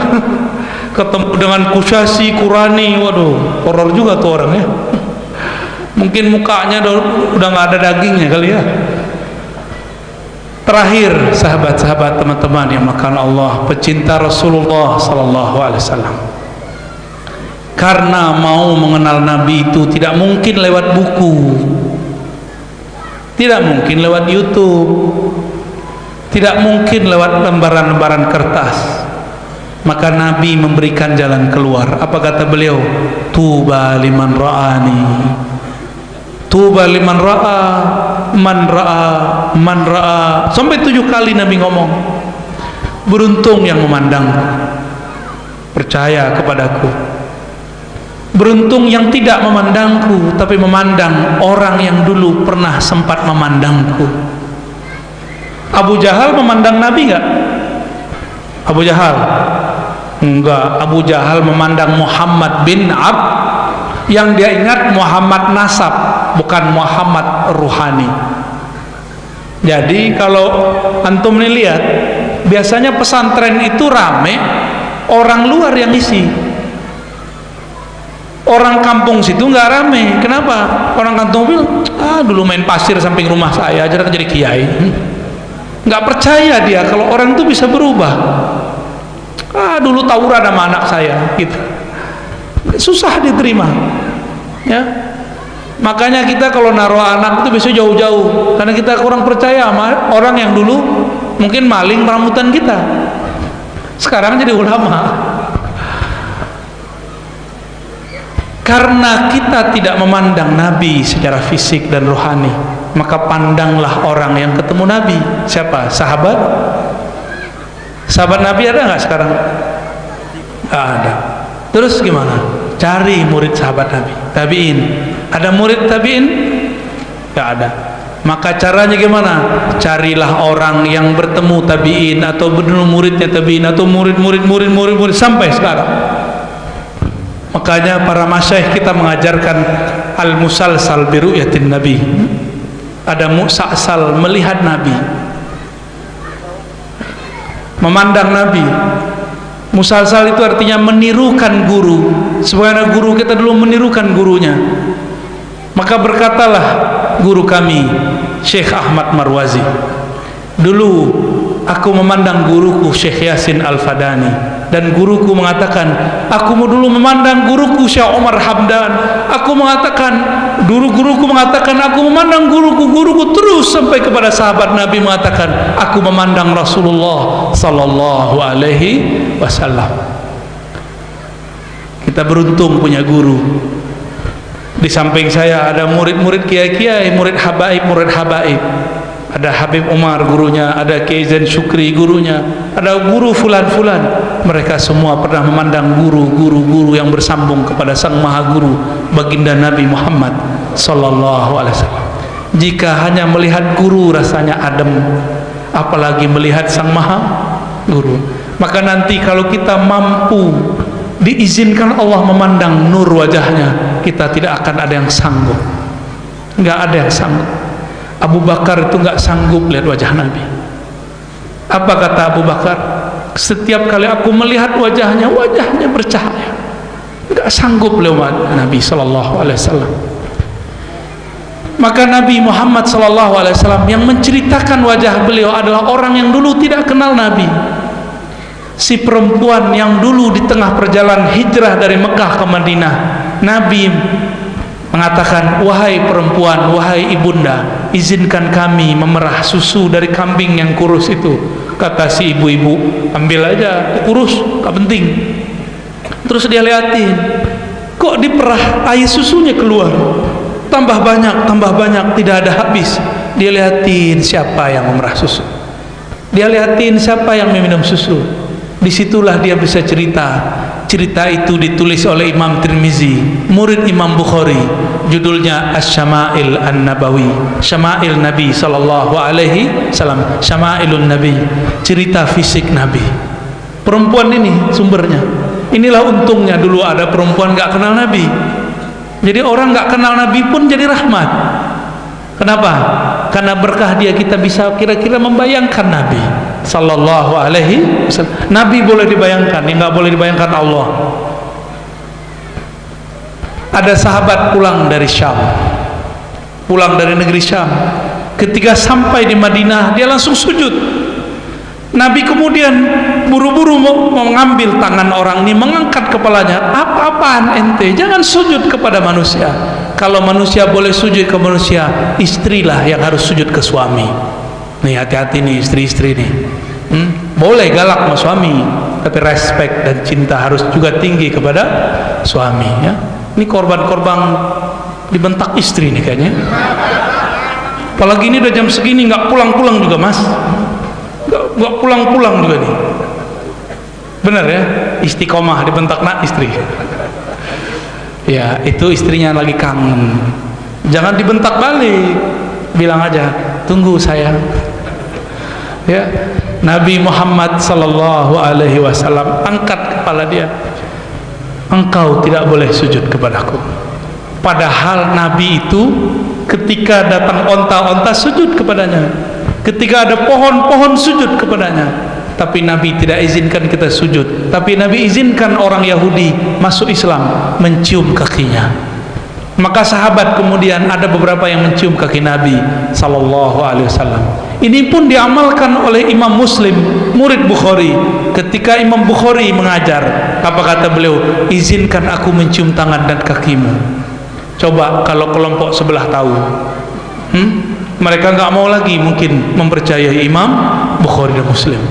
ketemu dengan Kusyasi, Qurani, waduh, horor juga tuh orang ya. Mungkin mukanya udah nggak ada dagingnya kali ya. Terakhir, sahabat-sahabat, teman-teman yang makan Allah, pecinta Rasulullah Sallallahu Alaihi Wasallam. Karena mau mengenal Nabi itu tidak mungkin lewat buku, tidak mungkin lewat YouTube, tidak mungkin lewat lembaran-lembaran kertas. Maka Nabi memberikan jalan keluar. Apa kata beliau? Tuba liman ra'ani, tuba liman ra'a, man ra'a, man ra'a. Sampai 7 kali Nabi ngomong. Beruntung yang memandangku, percaya kepadaku. Beruntung yang tidak memandangku, tapi memandang orang yang dulu pernah sempat memandangku. Abu Jahal memandang Nabi enggak? Abu Jahal enggak. Abu Jahal memandang Muhammad bin yang dia ingat Muhammad nasab, bukan Muhammad ruhani. Jadi kalau antum nih lihat, biasanya pesantren itu rame, orang luar yang isi. Orang kampung situ nggak rame. Kenapa? Orang kampung bilang, dulu main pasir samping rumah saya aja jadi kiai. Nggak percaya dia kalau orang itu bisa berubah. Dulu tawuran sama anak saya gitu. Susah diterima ya. Makanya kita kalau naruh anak itu biasanya jauh-jauh, karena kita kurang percaya sama orang yang dulu mungkin maling rambutan kita, sekarang jadi ulama. Karena kita tidak memandang Nabi secara fisik dan rohani, maka pandanglah orang yang ketemu Nabi. Siapa? Sahabat? Sahabat Nabi ada nggak sekarang? Nggak ada. Terus gimana? Cari murid sahabat Nabi, tabiin. Ada murid tabiin? Nggak ada. Maka caranya gimana? Carilah orang yang bertemu tabiin, atau benar muridnya tabiin, atau murid sampai sekarang. Makanya para masyayikh kita mengajarkan al-musalsal bi ru'yatin Nabi. Ada musalsal, melihat Nabi, memandang Nabi. Musalsal itu artinya menirukan guru, sebagaimana guru kita dulu menirukan gurunya. Maka berkatalah guru kami Syekh Ahmad Marwazi, dulu aku memandang guruku Syekh Yasin Al-Fadani, dan guruku mengatakan, aku dulu memandang guruku Syekh Omar Hamdan. Aku mengatakan, guruku mengatakan, aku memandang guruku terus sampai kepada sahabat Nabi mengatakan, aku memandang Rasulullah sallallahu alaihi wasallam. Kita beruntung punya guru. Di samping saya ada murid-murid kiai-kiai, murid habaib. Ada Habib Umar gurunya, ada Kiai Zain Syukri gurunya, ada guru fulan-fulan. Mereka semua pernah memandang guru yang bersambung kepada Sang Maha Guru, baginda Nabi Muhammad sallallahu alaihi wasallam. Jika hanya melihat guru rasanya adem, apalagi melihat Sang Maha Guru. Maka nanti kalau kita mampu diizinkan Allah memandang nur wajahnya, kita tidak akan ada yang sanggup. Nggak ada yang sanggup. Abu Bakar itu nggak sanggup lihat wajah Nabi. Apa kata Abu Bakar? Setiap kali aku melihat wajahnya bercahaya. Nggak sanggup lewat Nabi Sallallahu Alaihi Wasallam. Maka Nabi Muhammad Sallallahu Alaihi Wasallam yang menceritakan wajah beliau adalah orang yang dulu tidak kenal Nabi. Si perempuan yang dulu di tengah perjalanan hijrah dari Mekah ke Madinah, Nabi mengatakan, wahai perempuan, wahai ibunda, izinkan kami memerah susu dari kambing yang kurus itu. Kata si ibu-ibu, ambil aja, kurus, gak penting. Terus dia liatin, kok diperah, air susunya keluar, tambah banyak, tidak ada habis. Dia liatin siapa yang memerah susu, dia liatin siapa yang meminum susu. Disitulah dia bisa cerita. Cerita itu ditulis oleh Imam Tirmizi, murid Imam Bukhari. Judulnya Asy-Syama'il An-Nabawi, Syama'il Nabi sallallahu alaihi wasallam, Syama'ilun Nabi, cerita fisik Nabi. Perempuan ini sumbernya. Inilah untungnya dulu ada perempuan gak kenal Nabi. Jadi orang gak kenal Nabi pun jadi rahmat. Kenapa? Karena berkah dia kita bisa kira-kira membayangkan Nabi sallallahu alaihi wasallam. Nabi boleh dibayangkan, yang nggak boleh dibayangkan Allah. Ada sahabat pulang dari Syam, pulang dari negeri Syam. Ketika sampai di Madinah, dia langsung sujud. Nabi kemudian buru-buru mau mengambil tangan orang ini, mengangkat kepalanya. Apa-apaan ente? Jangan sujud kepada manusia. Kalau manusia boleh sujud ke manusia, istrilah yang harus sujud ke suami. Nih hati-hati nih istri-istri nih. Boleh galak sama suami, tapi respect dan cinta harus juga tinggi kepada suami ya. Ini korban-korban dibentak istri nih kayaknya. Apalagi ini udah jam segini nggak pulang-pulang juga mas, nggak pulang-pulang juga nih. Bener ya, istiqomah dibentak nak istri. Ya itu istrinya lagi kangen. Jangan dibentak balik, bilang aja tunggu sayang. Ya, Nabi Muhammad sallallahu alaihi wasallam angkat kepala dia. Engkau tidak boleh sujud kepadaku. Padahal Nabi itu ketika datang onta-onta sujud kepadanya, ketika ada pohon-pohon sujud kepadanya. Tapi Nabi tidak izinkan kita sujud. Tapi Nabi izinkan orang Yahudi masuk Islam mencium kakinya. Maka sahabat kemudian ada beberapa yang mencium kaki Nabi sallallahu alaihi wasallam. Ini pun diamalkan oleh Imam Muslim, murid Bukhari. Ketika Imam Bukhari mengajar, apa kata beliau? Izinkan aku mencium tangan dan kakimu. Coba kalau kelompok sebelah tahu, mereka nggak mau lagi mungkin mempercayai Imam Bukhari dan Muslim.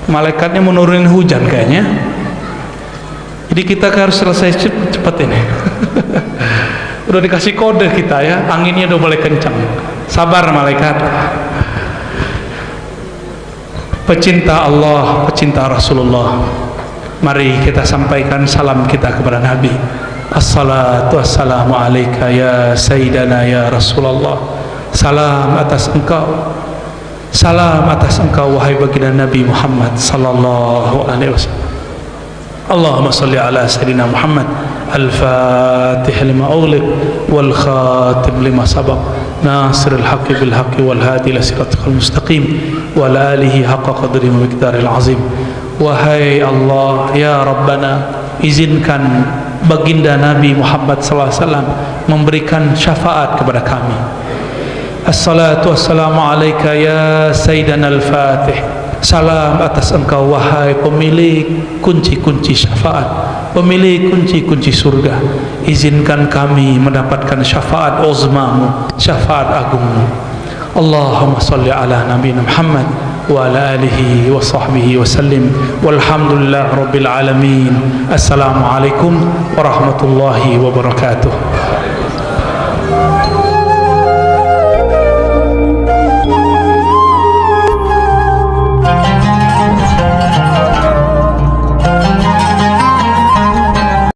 Malaikatnya menurunin hujan kayaknya. Jadi kita harus selesai cepat ini. Udah dikasih kode kita ya, anginnya udah mulai kencang. Sabar malaikat. Pecinta Allah, pecinta Rasulullah, mari kita sampaikan salam kita kepada Nabi. Assalatu wassalamu alaika ya Sayyidana ya Rasulullah. Salam atas engkau, salam atas engkau wahai baginda Nabi Muhammad sallallahu alaihi wasallam. Allahumma salli ala Sayyidina Muhammad al-fatih lima ughliq wal khatim lima sabaq nasiril haqqi bil haqqi wal hadi ila siratikal mustaqim wa ala alihi haqqa qadri wa miqdaril azim. Wahai Allah ya Rabbana, izinkan baginda Nabi Muhammad SAW memberikan syafaat kepada kami. Assalatu wassalamu alaika ya Sayyidana al-Fatih. Salam atas engkau wahai pemilik kunci-kunci syafaat, pemilik kunci-kunci surga. Izinkan kami mendapatkan syafaat uzmamu, syafaat agungmu. Allahumma salli ala Nabi Muhammad wa ala alihi wa sahbihi wa sallim. Walhamdulillah rabbil alamin. Assalamualaikum warahmatullahi wabarakatuh.